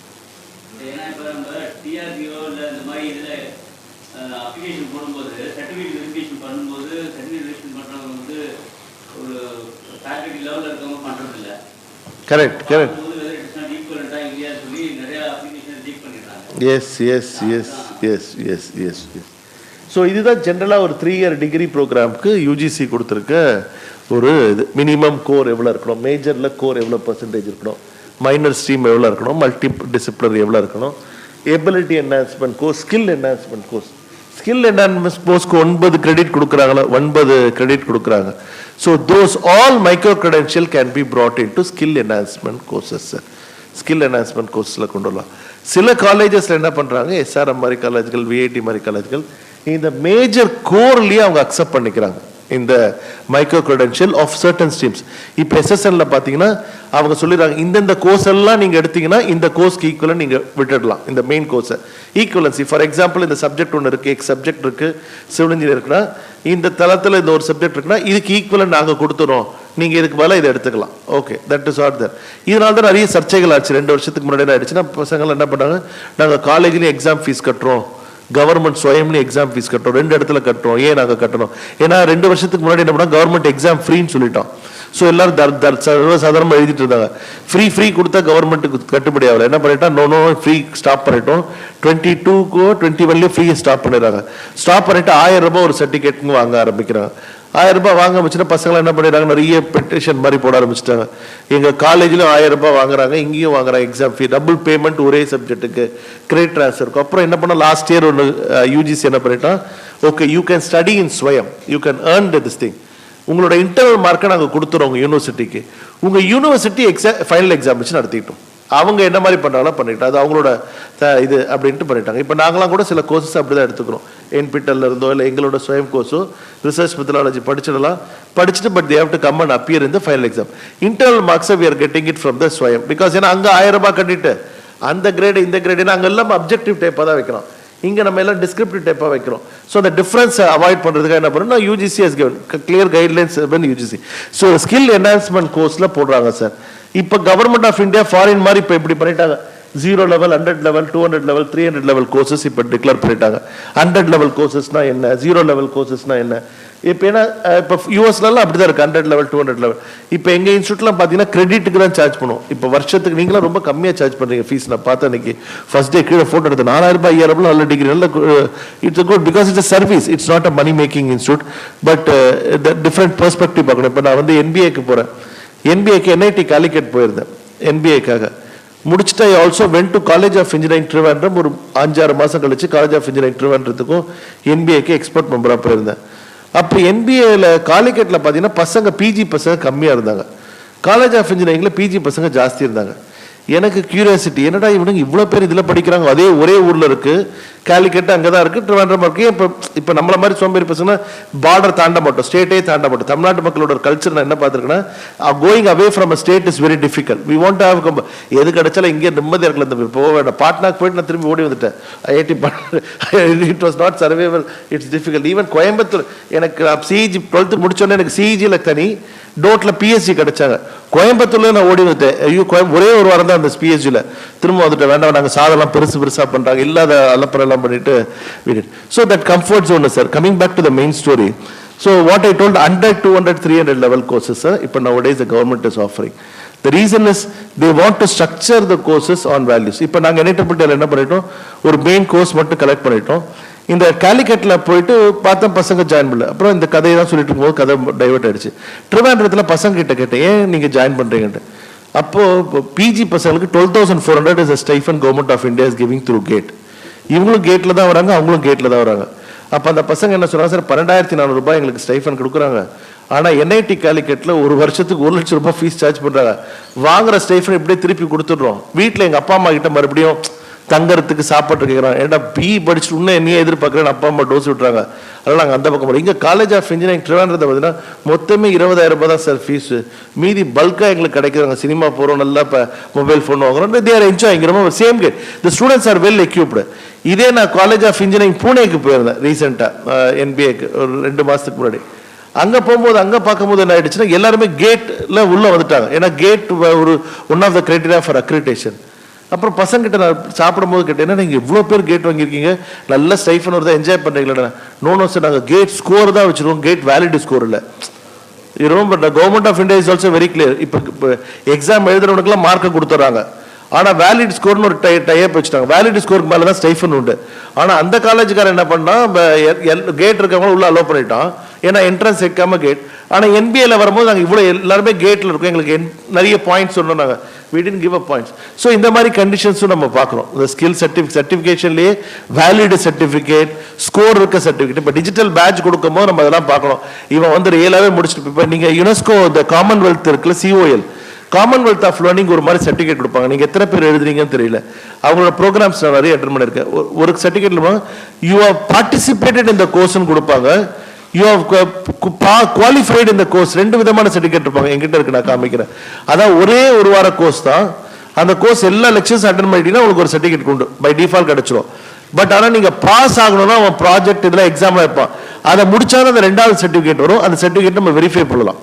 Correct correct. Yes yes yes yes yes yes yes. So இதுதான் ஜென்ரலாக ஒரு 3 இயர் டிகிரி ப்ரோக்ராம்க்கு UGC கொடுத்துருக்க ஒரு இது. மினிமம் கோர் எவ்வளோ இருக்கணும், மேஜரில் கோர் எவ்வளோ பர்சன்டேஜ் இருக்கணும், மைனர் ஸ்ட்ரீம் எவ்வளோ இருக்கணும், மல்டி டிசிப்ளினரி எவ்வளோ இருக்கணும், ability enhancement course, skill enhancement course. Skill enhancement கோர்ஸ்க்கு 9 கிரெடிட் கொடுக்குறாங்களா, 9 கிரெடிட் கொடுக்குறாங்க. So those all micro credential can be brought into skill enhancement courses sir. Skill enhancement கோர்ஸில் கொண்டு வரலாம். சில காலேஜஸில் என்ன பண்ணுறாங்க, எஸ்ஆர்எம் மாதிரி காலேஜ்கள், விஐடி மாதிரி காலேஜ்கள் இந்த மேஜர் கோர்லேயே அவங்க அக்செப்ட் பண்ணிக்கிறாங்க இந்த micro credential of certain streams. இப்போ எஸ்எஸ்எல்ல பார்த்தீங்கன்னா அவங்க சொல்லிடுறாங்க, இந்தந்த கோர்ஸ் எல்லாம் நீங்கள் எடுத்தீங்கன்னா இந்த கோர்ஸ்க்கு ஈக்குவலாக நீங்கள் விட்டுடலாம் இந்த மெயின் கோர்ஸை. ஈக்குவலன்சி ஃபார் எக்ஸாம்பிள் இந்த சப்ஜெக்ட் ஒன்று இருக்குது, எக்ஸ் சப்ஜெக்ட் இருக்குது, சிவில் இன்ஜினியர் இருக்குன்னா இந்த தளத்தில் இந்த ஒரு சப்ஜெக்ட் இருக்குன்னா இதுக்கு ஈக்குவலாக நாங்கள் கொடுத்துறோம், நீங்கள் இதுக்கு மேலே இதை எடுத்துக்கலாம். ஓகே, தட் இஸ் ஆட் தர். இதனால தான் நிறைய சர்ச்சைகள் ஆச்சு. 2 வருஷத்துக்கு முன்னாடி ஆயிடுச்சுன்னா பசங்கள் என்ன பண்ணாங்க, நாங்கள் காலேஜ்லேயும் எக்ஸாம் ஃபீஸ் கட்டுறோம், கவர்மெண்ட் சுயம்லயும் எக்ஸாம் ஃபீஸ் கட்டுறோம், 2 இடத்துல கட்டுறோம். ஏன் நாங்கள் கட்டணும்? ஏன்னா 2 வருஷத்துக்கு முன்னாடி என்ன பண்ணோம், கவர்மெண்ட் எக்ஸாம் ஃப்ரீன்னு சொல்லிட்டோம். ஸோ எல்லாரும் சாதாரணமாக எழுதிட்டு இருந்தாங்க. ஃப்ரீ கொடுத்தா கவர்மெண்ட்டுக்கு கட்டுப்படி ஆகலை. என்ன பண்ணிட்டா, நோ ஃப்ரீ ஸ்டாப் பண்ணிட்டோம். 22க்கோ 21லயோ ஃப்ரீ ஸ்டாப் பண்ணிடுறாங்க. ஸ்டாப் பண்ணிட்டு 1000 ரூபாய் ஒரு சர்டிஃபிகேட்டுங்க வாங்க ஆரம்பிக்கிறாங்க. 1000 ரூபாய் வாங்க ஆரம்பிச்சுன்னா பசங்களை என்ன பண்ணிடுறாங்க, நிறைய பெட்டிஷன் மாதிரி போட ஆரம்பிச்சிட்டாங்க. எங்கள் காலேஜ்லையும் 1000 ரூபாய் வாங்குறாங்க, இங்கேயும் வாங்குறாங்க எக்ஸாம் ஃபீ, டபுள் பேமெண்ட் ஒரே சப்ஜெக்ட்டுக்கு, கிரெடிட் ட்ரான்ஸ்ஃபர் இருக்கும். அப்புறம் என்ன பண்ண, லாஸ்ட் இயர் ஒன்று யூஜிசி என்ன பண்ணிட்டான், okay you can study in Swayam, you can earn this thing, உங்களோட இன்டர்னல் மார்க்கை நாங்கள் கொடுத்துறோம் உங்கள் யூனிவர்சிட்டிக்கு, உங்கள் யூனிவர்சிட்டி ஃபைனல் எக்ஸாமினேஷன் நடத்திக்கிட்டோம். அவங்க என்ன மாதிரி பண்ணுறாங்களோ பண்ணிக்கிட்டோம், அது அவங்களோட இது அப்படின்ட்டு பண்ணிட்டாங்க. இப்போ நாங்களாம் கூட சில கோர்சஸ் அப்படி தான் எடுத்துக்கிறோம். என்பிடல்ல இருந்தோ இல்லை எங்களோட ஸ்வயம் கோர்ஸோ ரிசர்ச் மெத்தடாலஜி படிச்சுட்டு but they have to come and appear in the final exam. Internal மார்க்ஸை we are getting it from the Swayam. Because ஏன்னா அங்கே 1000 ரூபாய் கட்டிட்டு அந்த கிரேடு இந்த கிரேடு அங்கே எல்லாம் அப்ஜெக்டிவ் டைப்பாக தான் வைக்கிறோம், இங்கே நம்ம எல்லாம் டிஸ்கிரிப்டிவ் டைப்பாக வைக்கிறோம். ஸோ அந்த டிஃப்ரென்ஸை அவாய்ட் பண்ணுறதுக்காக என்ன பண்ணணும், UGC has given clear guidelines UGC. So skill enhancement கோர்ஸில் போடுறாங்க சார். இப்போ கவர்மெண்ட் ஆஃப் இந்தியா ஃபாரின் மாதிரி இப்போ இப்படி பண்ணிட்டாங்க, 0 level, 100 level, 200 level, 300 level courses இப்போ டிக்ளேர் பண்ணிட்டாங்க. 100 லெவல் கோர்சஸ்னா என்ன, 0 லெவல் கோர்சஸ்னா என்ன. இப்போ ஏன்னா இப்போ யூஎஸ்லாம் அப்படி தான் இருக்குது, 100 லெவல், 200 லெவல். இப்போ எங்கள் இன்ஸ்டியூட்லாம் பார்த்தீங்கன்னா கிரெடிட்டுக்கு தான் சார்ஜ் பண்ணுவோம். இப்போ வருஷத்துக்கு நீங்களாம் ரொம்ப கம்மியாக சார்ஜ் பண்ணுறீங்க ஃபீஸ். நான் பார்த்தேன் அன்றைக்கி ஃபர்ஸ்ட் டே கீழே ஃபோட்டோ எடுத்து 4000 ரூபாய் 5000 ரூபாய் நல்ல டிகிரி, நல்ல it's good because it's a service, it's not a money making institute. But different perspective பார்க்கணும். இப்போ நான் வந்து என்பிஏக்கு போகிறேன், என்பிஏக்கு என்ஐடி காலிக்கட் போயிருந்தேன் என்பிஏக்காக. முடிச்சுட்டு I also went to college of engineering Trivandrum. ஒரு 5-6 மாதம் கழிச்சு காலேஜ் ஆஃப் இன்ஜினியரிங் ட்ரிவாண்ட்ரத்துக்கும் என்பிஏக்கு எக்ஸ்பர்ட் மெம்பராக போயிருந்தேன். அப்போ என்பிஏல காலிக்கட்டில் பார்த்தீங்கன்னா பசங்க பிஜி பசங்க கம்மியாக இருந்தாங்க, காலேஜ் ஆஃப் இன்ஜினியரிங்கில் பிஜி பசங்க ஜாஸ்தி இருந்தாங்க. எனக்கு கியூரியாசிட்டி, என்னடா இவனுங்க இவ்வளோ பேர் இதில் படிக்கிறாங்க, அதே ஒரே ஊரில் இருக்குது, காலிக்கட்டு அங்கே தான் இருக்குது, ட்ரிவாண்ட்ரம் இருக்குது. இப்போ நம்மள மாதிரி சோம்பேறி பசங்கன்னா பார்டர் தாண்ட மாட்டோம், ஸ்டேட்டே தாண்ட மாட்டோம். தமிழ்நாட்டு மக்களோட கல்ச்சர் நான் என்ன பார்த்துருக்கேன்னா, going away from a state is very difficult. We want to have எது கிடைச்சாலும் இங்கே நிம்மதியாக இருக்கலாம். இந்த போக வேண்டாம், பாட்னாக்கு போயிட்டு நான் திரும்பி ஓடி வந்துட்டேன். IIT it was not survival, it's difficult. Even Coimbatore எனக்கு சிஇஜி 12th முடிச்சோன்னே எனக்கு சிஇஜியில் தனி, டோட்டில் பிஎஸ்சி கிடைச்சாங்க. கோயம்புத்தூர்ல நான் ஓடி வந்துட்டேன். ஐயோ ஒரே ஒரு வாரம் தான் அந்த பிஎஸ்சியில் திரும்ப வந்துட்டேன். வேண்டாம், நாங்கள் சாதெல்லாம் பெருசாக பண்ணுறாங்க, இல்லாத அலப்பரெல்லாம் பண்ணிட்டு விட்டுட்டு. So that comfort zone sir. Coming back to the main story. So what I told 100, 200, 300 level courses இப்போ nowadays the government is offering. The reason is they want to structure the courses on values. இப்போ நாங்கள் NITL என்ன பண்ணிட்டோம், ஒரு main course மட்டும் collect பண்ணிட்டோம். இந்த காலிக்கட்டில் போயிட்டு பார்த்தா பசங்க ஜாயின் பண்ணல. அப்புறம் இந்த கதையை தான் சொல்லிட்டு இருக்கும்போது கதை டைவர்ட் ஆயிடுச்சு. ட்ரிவாண்ட்ரத்தில் பசங்க கிட்ட கேட்டேன், ஏன் நீங்கள் ஜாயின் பண்ணுறீங்கன்ட்டு. அப்போது பிஜி பசங்களுக்கு 12,400 is a stipend government of India is giving through GATE. இவங்களும் கேட்டில் தான் வராங்க, அவங்களும் கேட்டில் தான் வராங்க. அப்போ அந்த பசங்க என்ன சொல்கிறாங்க, சார் 12,400 ரூபாய் எங்களுக்கு ஸ்டைஃபன் கொடுக்குறாங்க, ஆனால் என்ஐடி காலிக்கட்டில் ஒரு வருஷத்துக்கு 1 லட்சம் ரூபாய் ஃபீஸ் சார்ஜ் பண்ணுறாங்க. வாங்குற ஸ்டைஃபன் இப்படியே திருப்பி கொடுத்துட்றோம். வீட்டில் எங்கள் அப்பா அம்மா கிட்ட மறுபடியும் தங்கறதுக்கு சாப்பாடு கேட்குறாங்க. ஏன்னா பிஇ படிச்சுட்டு இன்னும் என்னையே எதிர்பார்க்குறேன், அப்பா அம்மா டோஸ் விட்டுறாங்க. அதனால் நாங்கள் அந்த பக்கம் போகிறோம். இங்கே காலேஜ் ஆஃப் இன்ஜினியரிங் ட்ரிவாண்ட்ரத்தை பார்த்தீங்கன்னா மொத்தமே 20,000 ரூபாய் தான் சார் ஃபீஸு. மீதி பல்காக எங்களுக்கு கிடைக்கிறாங்க. சினிமா போகிறோம், நல்லா இப்போ மொபைல் ஃபோன் வாங்குறோம், தே ஆர் என்ஜாயிங். ரொம்ப same GATE. The students are well equipped. இதே நான் காலேஜ் ஆஃப் இன்ஜினியரிங் பூனேக்கு போயிருந்தேன் ரீசெண்டாக, என்பிஏக்கு ஒரு 2 மாதத்துக்கு முன்னாடி. அங்கே போகும்போது அங்கே பார்க்கும்போது என்ன ஆயிடுச்சுன்னா, எல்லாருமே கேட்டில் உள்ளே வந்துட்டாங்க. ஏன்னா கேட் ஒரு one of the criteria for accreditation. அப்புறம் பசங்கிட்ட நான் சாப்பிடும்போது கேட்டேன், நீங்கள் இவ்வளோ பேர் கேட் வாங்கியிருக்கீங்க, நல்ல ஸ்டைஃபன் வருதா, என்ஜாய் பண்ணுறீங்களா? நோ சார், நாங்கள் கேட் ஸ்கோர் தான் வச்சுருவோம், கேட் வேலிட் ஸ்கோர் இல்லை. But government of India is also very clear. இப்போ எக்ஸாம் எழுதுறவனுக்குலாம் மார்க்கை கொடுத்துட்றாங்க, ஆனால் வேலிட் ஸ்கோர்னு ஒரு டைப் வச்சுட்டாங்க. வேலிட் ஸ்கோருக்கு மேலே தான் ஸ்டைஃபன் உண்டு. ஆனால் அந்த காலேஜுக்காரன் என்ன பண்ணால் கேட் இருக்கவங்களும் உள்ள அலோவ் பண்ணிட்டான். ஏன்னா என்ட்ரன்ஸ் வைக்காம கேட். ஆனால் என்பிஏல வரும்போது நாங்கள் இவ்வளோ எல்லாருமே கேட்டில் இருக்கோம், எங்களுக்கு நிறைய பாயிண்ட்ஸ் சொன்னோம் நாங்கள். We didn't give up points. So இந்த மாதிரி கண்டிஷன்ஸும் நம்ம பார்க்குறோம். இந்த ஸ்கில் சர்டிஃபிகேஷன்லேயே வேலிட் சர்டிஃபிகேட், ஸ்கோர் இருக்க சர்டிஃபிகேட். இப்போ டிஜிட்டல் பேட்ச் கொடுக்கும்போது நம்ம அதெல்லாம் பார்க்கணும். இவன் வந்து ரியலாகவே முடிச்சுட்டு, இப்போ நீங்கள் யுனெஸ்கோ இந்த காமன்வெல்த் இருக்குல்ல, COL காமன்வெல்த் ஆஃப் லேர்னிங் ஒரு மாதிரி சர்டிஃபிகேட் கொடுப்பாங்க. நீங்கள் எத்தனை பேர் எழுதுறீங்கன்னு தெரியல. அவங்களோட ப்ரோக்ராம்ஸ் நான் நிறைய அட்டெண்ட் பண்ணியிருக்கேன். ஒரு சர்டிஃபிகேட்ல யூ ஹவ் பார்ட்டிசிபேட்டட் இந்த கோர்ஸ்ன்னு கொடுப்பாங்க, யூ ஹவ் குவாலிஃபைடு இந்த கோர்ஸ். 2 விதமான சர்டிஃபிகேட் இருப்பாங்க. என்கிட்ட இருக்கு, நான் காமிக்கிறேன். அதான் ஒரே ஒரு வார கோர்ஸ் தான். அந்த கோர்ஸ் எல்லா லெக்சர்ஸ் அட்டெண்ட் பண்ணிட்டீங்கன்னா உங்களுக்கு ஒரு சர்டிஃபிகேட் உண்டு, பை டிஃபால்ட் கிடைச்சிடும். பட் ஆனால் நீங்கள் பாஸ் ஆகணும்னா அவன் ப்ராஜெக்ட் இதெல்லாம் எக்ஸாம்லாம் வைப்பான். அதை முடிச்சாலும் அந்த 2வது சர்டிஃபிகேட் வரும். அந்த சர்டிஃபிகேட் நம்ம வெரிஃபை பண்ணலாம்.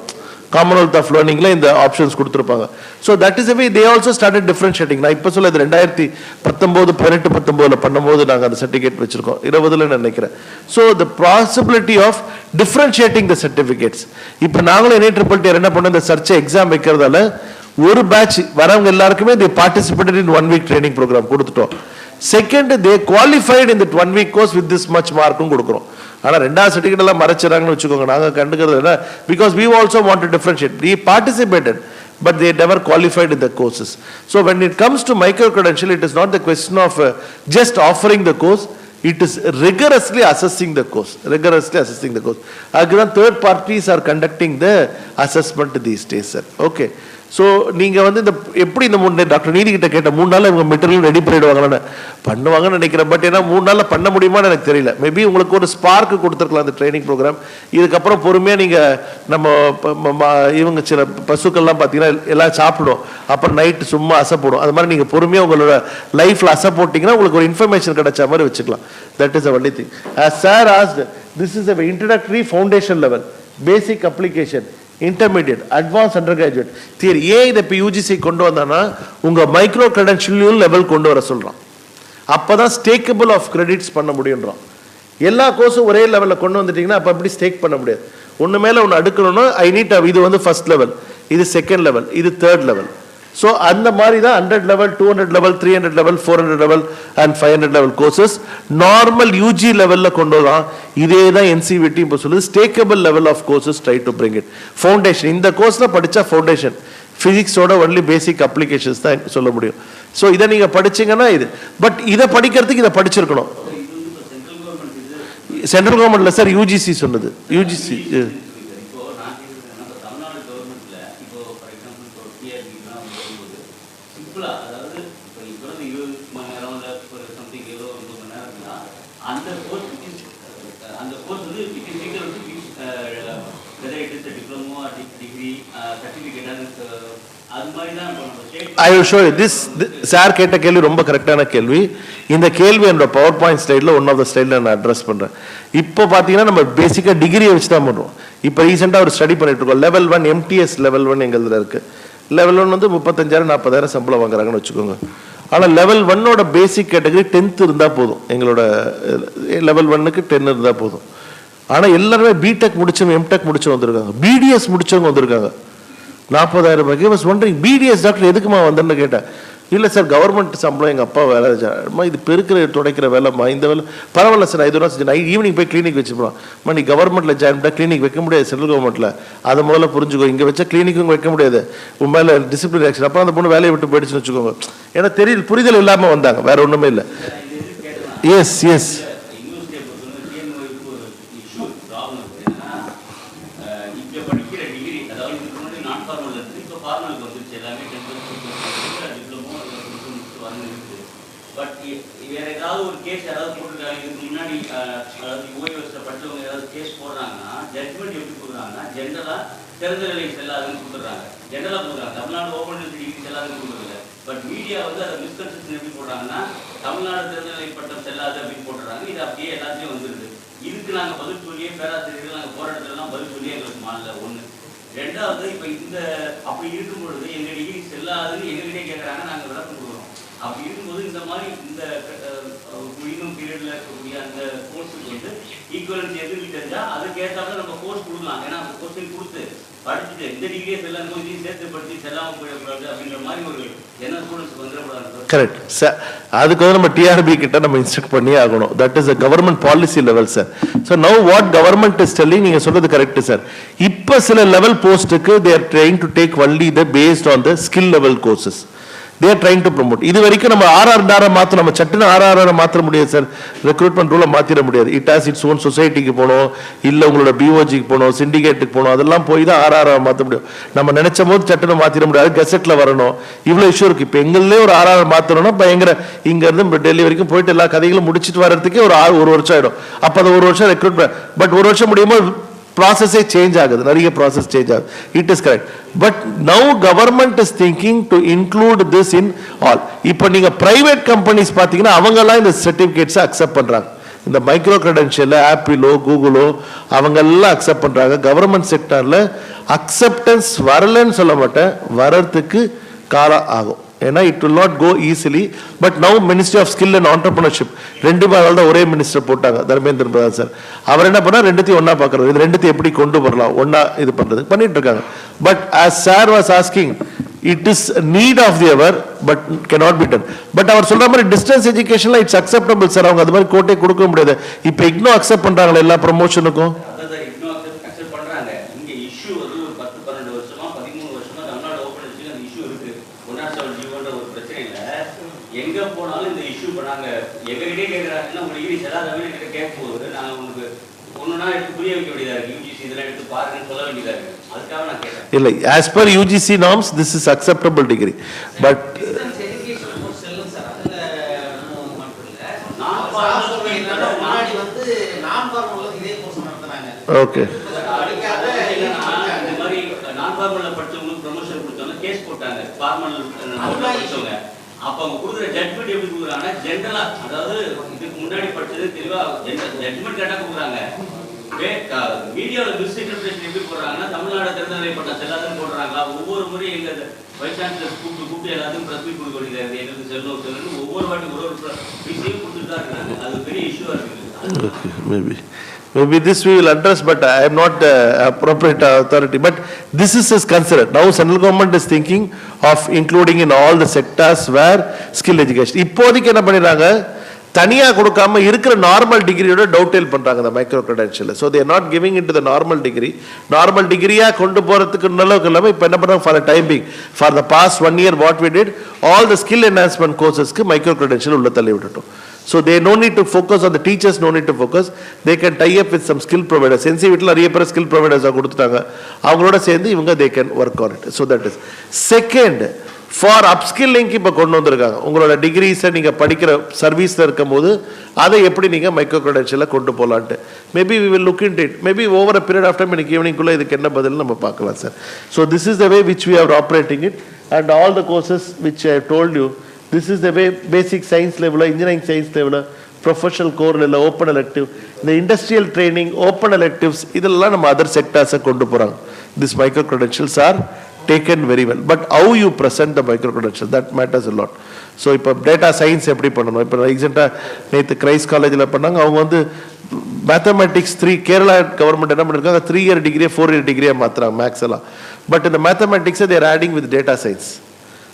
காமன்வெல்த் ஆஃப் லேர்னிங்ல இந்த ஆப்ஷன்ஸ் கொடுத்துருப்பாங்க. So that is way they also started differentiating. நான் இப்போ சொல்ல 2019 பண்ணும்போது நாங்கள் அந்த சர்டிஃபிகேட் வச்சிருக்கோம், 20ல் நினைக்கிறேன். So the possibility of differentiating the certificates. இப்போ நாங்களும் NIEEE என்ன பண்ணோம், இந்த சர்ச்சை எக்ஸாம் வைக்கிறதால ஒரு பேட்ச் வரவங்க எல்லாருக்குமே they participated in 1 week training programme கொடுத்துட்டோம். Second, they qualified in that 1 week course with this much மார்க்கும் கொடுக்குறோம். ஆனால் 2வது சர்டிஃபிகேட் எல்லாம் மறைச்சிடறாங்கன்னு வச்சுக்கோங்க. நாங்கள் கண்டுக்கிறது என்ன, because we also want to differentiate. We participated, but they never qualified in the courses. So when it comes to micro credential, it is not the question of just offering the course. It is rigorously assessing the course. Again, third parties are conducting the assessment these days, sir. Okay. So நீங்கள் வந்து இந்த எப்படி இந்த 3 doctor நீதி கிட்ட கேட்ட 3 நாளில் இவங்க மெட்டீரியல் ரெடி பண்ணிடுவாங்கன்னு பண்ணுவாங்கன்னு நினைக்கிறேன். பட் ஏன்னா 3 நாளில் பண்ண முடியுமான்னு எனக்கு தெரியல. மேபி உங்களுக்கு ஒரு ஸ்பார்க் கொடுத்துருக்கலாம் அந்த ட்ரைனிங் ப்ரோக்ராம். இதுக்கப்புறம் பொறுமையாக நீங்கள் நம்ம இவங்க சில பசுக்கள்லாம் பார்த்தீங்கன்னா எல்லாம் சாப்பிடும், அப்புறம் நைட்டு சும்மா அசை போடும். அது மாதிரி நீங்கள் பொறுமையாக உங்களோட லைஃப்பில் அசை போட்டிங்கன்னா உங்களுக்கு ஒரு இன்ஃபர்மேஷன் கிடைச்ச மாதிரி வச்சுக்கலாம். That is a only thing. As sir asked, this is a introductory foundation level, basic application, intermediate, advance, under graduate theory. ஏன் இதை இப்போ UGC கொண்டு வந்தானா உங்கள் மைக்ரோ கிரெடென்ஷியல் லெவல் கொண்டு வர சொல்கிறான். அப்போ தான் ஸ்டேக்கபிள் ஆஃப் கிரெடிட்ஸ் பண்ண முடியுன்றான். எல்லா கோர்ஸும் ஒரே லெவலில் கொண்டு வந்துட்டீங்கன்னா அப்போ அப்படி ஸ்டேக் பண்ண முடியாது. ஒன்று மேலே ஒன்று அடுக்கணும்னா இது வந்து ஃபர்ஸ்ட் லெவல், இது செகண்ட் லெவல், இது தேர்ட் லெவல். ஸோ அந்த மாதிரி தான் 100 level, 200 level, 300 level, 400 level and 500 level courses normal UG லெவலில் கொண்டு வரலாம். இதே தான் NCVT இப்போ சொல்லுது, stackable level of courses try to bring it. Foundation இந்த கோர்ஸில் படித்தா ஃபவுண்டேஷன், ஃபிசிக்ஸோட ஒன்லி பேசிக் அப்ளிகேஷன்ஸ் தான் சொல்ல முடியும். ஸோ இதை நீங்கள் படிச்சிங்கன்னா இது, பட் இதை படிக்கிறதுக்கு இதை படிச்சிருக்கணும். சென்ட்ரல் கவர்மெண்ட்ல சார் UGC சொன்னது. UGC I will show you this. Sir கேட்ட கேள்வி ரொம்ப கரெக்டான கேள்வி. இந்த கேள்வி என்னோட பவர் பாயிண்ட் ஸ்லைடில் ஒன் ஆஃப் த ஸ்லைடில் நான் அட்ரஸ் பண்ணுறேன். இப்போ பார்த்தீங்கன்னா நம்ம பேசிக்காக டிகிரியை வச்சு தான் பண்ணுறோம். இப்போ ரீசெண்டாக ஒரு ஸ்டடி பண்ணிட்டு இருக்கோம். லெவல் 1 MTS லெவல் 1 எங்கள் இருக்குது. லெவல் 1 வந்து 35,000 40,000 சம்பளம் வாங்குறாங்கன்னு வச்சுக்கோங்க. ஆனால் லெவல் 1ஓட பேசிக் கேட்டகரி 10th இருந்தால் போதும். எங்களோட லெவல் 1க்கு 10 இருந்தால் போதும். ஆனால் எல்லாருமே பிடெக் முடிச்சவங்க, எம்டெக் முடிச்சவங்க வந்திருக்காங்க, BDS முடிச்சவங்க வந்திருக்காங்க. 40,000 ரூபாய்க்கு வாஸ் ஒன்றரிங், BDS டாக்டர் எதுக்குமா வந்தேன்னு கேட்டேன். இல்லை சார் கவர்மெண்ட் சம்பளம், எங்கள் அப்பா வேலை செஞ்சா இது பெருக்கிற துடைக்கிற வேலைம்மா, இந்த வேலை பரவாயில்ல சார், இது செஞ்சு நான் ஈவினிங் போய் கிளினிக் வச்சுப்போம். நீ கவர்மெண்ட்டில் ஜாயின் பண்ணால் கிளினிக் வைக்க முடியாது, சென்ட்ரல் கவர்மெண்ட்டில். அதை முதல்ல புரிஞ்சுக்கோ, இங்கே வச்சா கிளினிக்கும் வைக்க முடியாது, உன் மேலே டிசிப்ளின் ஆக்ஷன். அப்புறம் அந்த பொண்ணு வேலையை விட்டு போயிடுச்சுன்னு வச்சுக்கோங்க. ஏன்னா தெரியல, புரிதல் இல்லாமல் வந்தாங்க, வேற ஒன்றுமே இல்லை. எஸ் எஸ் ஒரு கேஸ் யாராவது போட்டுருக்காங்க, இதுக்கு முன்னாடி அதாவது ஓய்வு படித்தவங்க ஏதாவது கேஸ் போடுறாங்கன்னா ஜட்மெண்ட் எப்படி கொடுக்குறாங்கன்னா ஜென்ரலாக திறந்த நிலை செல்லாதுன்னு கொடுத்துட்றாங்க, ஜென்ரலாக கொடுக்குறாங்க. தமிழ்நாடு ஓப்பன் டிகிரி செல்லாதுன்னு கொடுக்குறதில்ல. பட் மீடியா வந்து அதை மிஸ்கன்செப்ஷன் எப்படி போடுறாங்கன்னா தமிழ்நாடு திறந்த நிலை பட்டம் செல்லாது அப்படின்னு போட்டுறாங்க. இது அப்படியே எல்லாத்தையும் வந்துடுது. இதுக்கு நாங்கள் பதில் சொல்லியே பேராசிரியர்கள் நாங்கள் போகிற இடத்துலலாம் பதில் சொல்லியே எங்களுக்கு மாநில ஒன்று. ரெண்டாவது, இப்போ இந்த அப்படி இருக்கும் பொழுது எங்கள் டிகிரி செல்லாதுன்னு எங்ககிட்டே கேட்குறாங்க, நாங்கள் விளக்கம் கொடுக்குறோம். அப்படி இருக்கும்போது இந்த மாதிரி இந்த மினிமம் பீரியட்ல இருக்கக்கூடிய அந்த கோர்ஸுக்கு வந்து ஈக்குவலன்ஸ் எதுன்னு தெரிஞ்சா அதுக்கேற்றாலும் நம்ம கோர்ஸ் கொடுக்கலாம். ஏன்னா அந்த கோர்ஸையும் கொடுத்து படிச்சுட்டு இந்த டிகிரியை செல்லாம போய் சேர்த்து படிச்சு செல்லாமல் போயிடக்கூடாது அப்படின்ற மாதிரி ஒரு என்ன ஸ்டூடெண்ட்ஸ் வந்துடக்கூடாது. Correct sir. அதுக்கு வந்து நம்ம டிஆர்பி கிட்ட நம்ம இன்ஸ்ட்ரக்ட் பண்ணியே ஆகணும். That is a government policy level sir. So now what government is telling, நீங்க சொல்றது கரெக்ட் சார். இப்போ சில லெவல் போஸ்ட்டுக்கு they are trying to take only the based on the skill level courses. they are trying to promote. இது வரைக்கும் நம்ம RR மாற்ற நம்ம சட்டுன்னு ஆர்ஆர் மாற்ற முடியாது சார். ரெக்ரூட்மெண்ட் ரூலை மாற்றிட முடியாது. இட் ஹாஸ் இட்ஸ் ஓன் சொசைட்டிக்கு போகணும், இல்லை உங்களோட பிஓஜிக்கு போகணும், சிண்டிகேட்டுக்கு போகணும், அதெல்லாம் போய் தான் ஆர்ஆர் மாற்ற முடியும். நம்ம நினைச்ச போது சட்டுன்னு மாற்றிட முடியாது, கெசெட்டில் வரணும், இவ்வளோ இஷ்யூ இருக்குது. இப்போ எங்களே ஒரு ஆர்ஆர் மாற்றணும்னா பயங்கர இங்கேருந்து டெல்லி வரைக்கும் போயிட்டு எல்லா கதைகளும் முடிச்சுட்டு வர்றதுக்கே ஒரு வருஷம் ஆகிடும். அப்போ அது ஒரு வருஷம் ரெக்ரூட்மெண்ட். பட் ஒரு வருஷம் முடியுமோ ப்ராசஸே சேஞ்ச் ஆகுது, நிறைய ப்ராசஸ் சேஞ்ச் ஆகுது. It is correct. But now government is thinking to include this in all. இப்போ நீங்க பிரைவேட் கம்பெனிஸ் பார்த்தீங்கன்னா அவங்கெல்லாம் இந்த சர்டிஃபிகேட்ஸை அக்செப்ட் பண்றாங்க. இந்த மைக்ரோ கிரெடென்ஷியல் ஆப்பிளோ கூகுளோ அவங்க எல்லாம் அக்செப்ட் பண்றாங்க. கவர்மெண்ட் செக்டர்ல அக்செப்டன்ஸ் வரலன்னு சொல்ல மாட்டேன், வர்றதுக்கு காலம் ஆகும். ஏன்னா it will not go easily. But now ministry of skill and entrepreneurship ரெண்டு பேரால் தான் ஒரே மினிஸ்டர் போட்டாங்க, தர்மேந்திர பிரதான் சார். அவர் என்ன பண்ணா ரெண்டுத்தையும் ஒன்னா பார்க்கறது, இது ரெண்டுத்தையும் எப்படி கொண்டு வரலாம் ஒன்னா இது பண்றது பண்ணிட்டு இருக்காங்க. But as sir was asking, it is need of the hour but cannot be done. But அவர் சொல்ற மாதிரி டிஸ்டன்ஸ் எஜுகேஷன்ல இட்ஸ் அக்செப்டபிள் சார். அவங்க அது மாதிரி கோட்டை கொடுக்க முடியாது. இப்போ இக்னோ அக்செப்ட் பண்றாங்களா எல்லா ப்ரமோஷனுக்கும்? எங்க போனாலும் இந்த இஷ்யூ பண்ணாங்க. எங்ககிட்டே கேட்கறாங்கன்னா உங்க டிகிரி செல்லாதவங்க என்கிட்ட கேட்கும்போது நான் உங்களுக்கு ஒண்ணுனா எடுத்து புரிய வைக்க வேண்டியதா இருக்கு. யூஜிசி இதெல்லாம் எடுத்து பாருங்கன்னு சொல்ல வேண்டியதா இருக்கு. அதுக்காக நான் கேட்கிறேன். இல்லை, as per UGC norms this is acceptable degree. But education course செல்லும் சார். அதுல மட்டும் இல்ல, நான் முன்னாடி வந்து நான் ஃபார்மல்ல இதே கோர்ஸ் நடத்துறாங்க. ஓகே, இந்த மாதிரி நான் ஃபார்மல்ல படிச்சவங்களுக்கு ப்ரமோஷன் கொடுத்தாங்க, கேஸ் போட்டாங்க. ஃபார்மல் படிச்சவங்க அப்ப அவங்க கொடுக்குற ஜட்மெண்ட் எப்படி கொடுக்குறாங்கன்னா ஜென்ரலா, அதாவது இதுக்கு முன்னாடி படிச்சது தெளிவா ஜட்மெண்ட் கேட்டா கொடுக்குறாங்க. மீடியாவில் மிஸ் இன்டர்பிரேஷன் எப்படி போடுறாங்கன்னா தமிழ்நாடு திறந்தநிலை பட்டம் எல்லாத்தையும் போடுறாங்களா, ஒவ்வொரு முறையும் எங்க வைஸ் சான்சலர் கூப்பிட்டு எல்லாத்தையும் பிரஸ் மீட் கொடுக்க வேண்டியது, எங்களுக்கு செல்லும் ஒவ்வொரு வாட்டி ஒரு விஷயம் கொடுத்துட்டு தான் இருக்காங்க. அது பெரிய இஷ்யூவா இருக்குது. Maybe this we will address, but I am not appropriate authority. But this is considered. Now central government is thinking of including in all the sectors where skill education. இப்போதைக்கு என்ன பண்ணிடுறாங்க, தனியா கொடுக்காம இருக்கிற நார்மல் டிகிரியோட டவுட்டெயில் பண்றாங்க இந்த micro credential. So they are not giving it to the normal degree. Normal டிகிரியா கொண்டு போறதுக்கு நல்லவுக்கு இல்லாம இப்போ என்ன பண்றாங்க, for the time being, for the past 1 year what we did, all the skill enhancement courses-க்கு மைக்ரோ கிரெடென்ஷியல் உள்ள தள்ளி விட்டுட்டோம். So they no need to focus on the teachers, no need to focus. They can tie up with some skill providers. Sensi வீட்டில் நிறைய பேர் skill providers கொடுத்துட்டாங்க, அவங்களோட சேர்ந்து இவங்க they can work on it. So that is second. For upskilling இப்போ கொண்டு வந்திருக்காங்க. உங்களோட டிகிரிஸை நீங்க படிக்கிற சர்வீஸ்ல இருக்கும்போது அதை எப்படி நீங்க மைக்ரோ கிரெடென்ஷியலை கொண்டு போகலான்ட்டு maybe we will look into it. Maybe over a period of time இன்னைக்கு ஈவினிங்குள்ள இதுக்கு என்ன பதில் நம்ம பார்க்கலாம் sir. So this is the way which we are operating it, and all the courses which I have told you, this is the way basic science level, engineering science level, professional core level, open elective, the industrial training, open electives, இதெல்லாம் நம்ம other sectors கொண்டு போறாங்க. These micro credentials are taken very well, but how you present the micro credentials, that matters a lot. So இப்போ data science எப்படி பண்ணணும், இப்போ ரீசெண்டாக நேற்று கிரைஸ்ட் காலேஜில் பண்ணாங்க. அவங்க வந்து மேத்தமெட்டிக்ஸ் 3 கேரளா கவர்மெண்ட் என்ன பண்ணிருக்காங்க, 3 year டிகிரியை 4 year டிகிரியாக மாற்றுறாங்க மேக்ஸ் எல்லாம். பட் இந்த மேத்தமெட்டிக்ஸை they're adding with data science.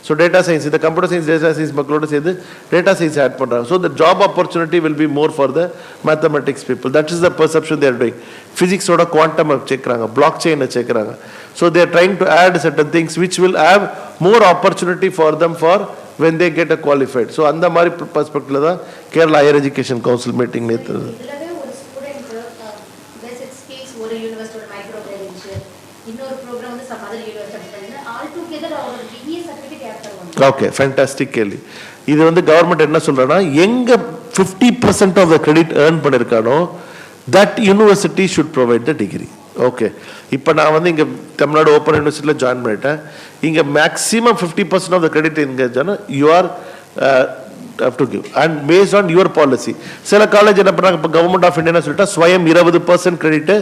So data science, இந்த computer science, data science மக்களோட சேர்ந்து data science add பண்றாங்க. So the job opportunity will be more for the mathematics people. That is the perception they are doing. Physics ஓட quantum செக்றாங்க, blockchain செக்றாங்க. So they are trying to add certain things which will have more opportunity for them for when they get a qualified. So அந்த மாதிரி perspective தான் Kerala higher education council meeting நேற்று. இதுலவே ஒரு student basic skills ஒரு யூனிவர்சிட்டியோட micro credential, இன்னொரு programme வந்து சம் அதர் யூனிவர்சிட்டி பண்ணி ஆல் டுகெதர் அவரோட டிகிரி சர்டிஃபிகேட் ஏட் பண்ணுவாங்க. ஓகே, ஃபேண்டாஸ்டிக் கேள்வி. இது வந்து கவர்மெண்ட் என்ன சொல்றேன்னா, எங்க 50% ஆஃப் த கிரெடிட் ஏர்ன் பண்ணிருக்கானோ that university should provide the degree. Okay, இப்போ நான் வந்து இங்கே தமிழ்நாடு ஓப்பன் யூனிவர்சிட்டியில் ஜாயின் பண்ணிட்டேன். இங்கே மேக்ஸிமம் 50% ஆஃப் த கிரெடிட் இங்கே you are have to give and based on your policy. சில காலேஜ் என்ன பண்றாங்க, இப்போ கவர்மெண்ட் ஆஃப் இந்தியா சொல்லிட்டா ஸ்வயம் 20% கிரெடிட்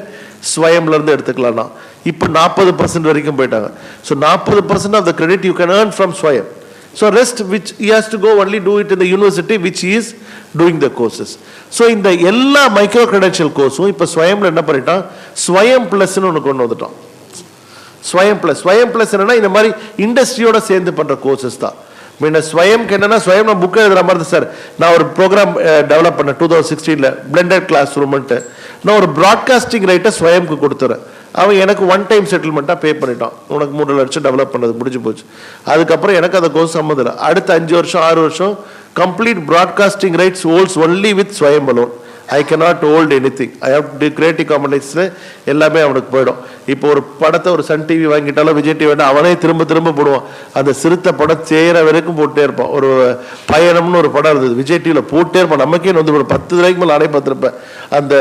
ஸ்வயம்ல இருந்து எடுத்துக்கலாம். இப்போ 40% வரைக்கும் போயிட்டாங்க. So 40% of the credit you can earn from Swayam. So rest which he has to go only do it in the university which he is doing the courses. So in the எல்லா micro credential கோர்ஸும் இப்போ ஸ்வயம்ல என்ன பண்ணிட்டான், ஸ்வயம் பிளஸ்ன்னு ஒன்று கொண்டு வந்துட்டான். ஸ்வயம் plus என்னன்னா இந்த மாதிரி இண்டஸ்ட்ரியோட சேர்ந்து பண்ற கோர்சஸ் தான். முன்ன ஸ்வயம்க்கு என்னன்னா, ஸ்வயம் நான் புக் எழுதுற மாதிரி சார், நான் ஒரு ப்ரோக்ராம் டெவலப் பண்ணேன் 2016 பிளெண்டட் கிளாஸ் ரூம்ன்ட்டு. நான் ஒரு ப்ராட்காஸ்டிங் ரைட்டை ஸ்வயம்க்கு கொடுத்துறேன். அவன் எனக்கு ஒன் டைம் செட்டில்மெண்ட்டாக பே பண்ணிட்டான். உனக்கு 3 லட்சம் டெவலப் பண்ணது முடிஞ்சு போச்சு. அதுக்கப்புறம் எனக்கு அந்த கோர்ஸ் சம்மந்தம் இல்லை. அடுத்த 5 வருஷம் 6 வருஷம் complete broadcasting rights holds only with Swayam alone. I cannot hold anything. I have to creative காமன்ஸில் எல்லாமே அவனுக்கு போயிடும். இப்போ ஒரு படத்தை ஒரு சன் டிவி வாங்கிட்டாலும் விஜய் டிவி வேண்டாம், அவனே திரும்ப திரும்ப போடுவான். அந்த சிறுத்தை படம் செய்கிற வரைக்கும் போட்டே இருப்பான். ஒரு பயணம்னு ஒரு படம் இருந்தது விஜய் டிவியில் போட்டே இருப்பான். நமக்கே வந்து 10 தடவைக்கு மேலே நானே பார்த்துருப்பேன் அந்த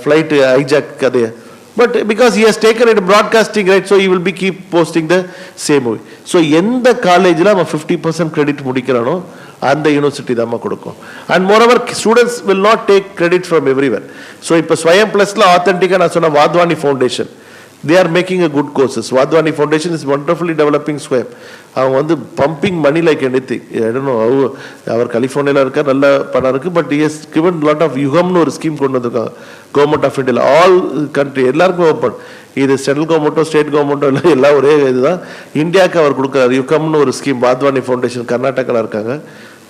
ஃப்ளைட்டு ஹைஜாக் கதையை. But because he has taken it broadcasting right, so he will be keep posting the same movie. So எந்த காலேஜில் அவன் 50% credit முடிக்கிறானோ அந்த யூனிவர்சிட்டி தான் கொடுக்கும். And moreover students will not take credit from everywhere. So இப்போ ஸ்வயம் பிளஸ்ல ஆத்தென்டிக்காக நான் சொன்ன Wadhwani foundation, they are making a good courses. Vadwani Foundation is wonderfully developing SWAYAM. அவங்க வந்து pumping money like anything. I don't know how அவர் கலிஃபோர்னியால இருக்க நல்ல பணம் இருக்கு. But he has given lot of யுகம்னு ஒரு ஸ்கீம் கொண்டு வந்திருக்காங்க government of India. All country எல்லாருக்கும் ஓப்பன். இது சென்ட்ரல் கவர்மெண்ட்டோ ஸ்டேட் கவர்மெண்ட்டோ இல்லை, எல்லாம் ஒரே இதுதான். இந்தியாவுக்கு அவர் கொடுக்குறாரு யுகம்னு ஒரு ஸ்கீம். வாத்வானி ஃபவுண்டேஷன் கர்நாடகாவில் இருக்காங்க.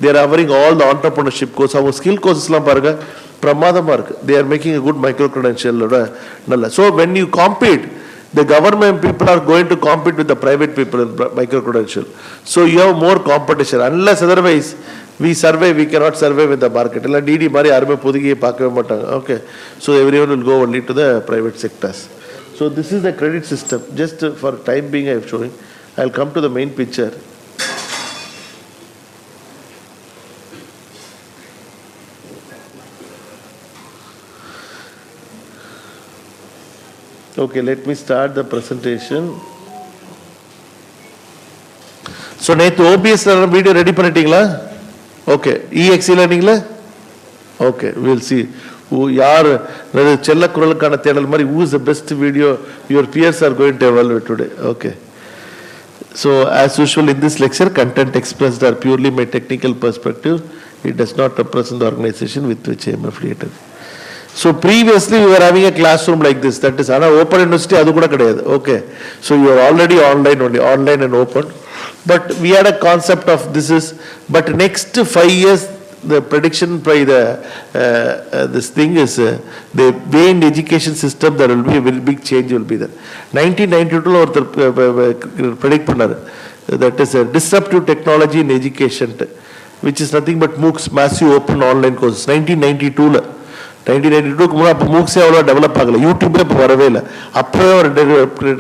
they are offering all the entrepreneurship course. அவங்க ஸ்கில் கோர்சஸ்லாம் பாருங்க பிரமாதமாக இருக்குது. they are making a good micro credential நல்ல. so when you compete, the government people are going to compete with the private people in micro credential. So you have more competition. Unless otherwise we survey, we cannot survey with the market. illa dd mari yarume pudigiye paakave maatanga. Okay, so everyone will go only to the private sectors. So this is the credit system. Just for time being I am showing. I'll come to the main picture. Okay, let me start the presentation. So நேத்து OBS video ready பண்ணிட்டீங்களா? Okay, EXE லேர்னிங்ல okay, we'll see யார் செல்ல குரலுக்கான தேடல் மாதிரி who is the best video your peers are going to evaluate today. Okay, so as usual in this lecture, content expressed are purely my technical perspective. It does not represent the organization with which I am affiliated. So previously we were having a classroom like this, that is ana open university adu kuda kediyadu. Okay, so you are already online and open, but we had a concept of this is, but next 5 years the prediction by the this thing is the way in the education system there will be a very big change will be there. 1992 or predict pannaru, that is a disruptive technology in education, which is nothing but MOOCs, massive open online courses. 1992 1992க்கு முன்னாடி அப்போ மூக்ஸே அவ்வளோ develop ஆகலை, யூடியூபே இப்போ வரவே இல்லை. அப்போவே ஒரு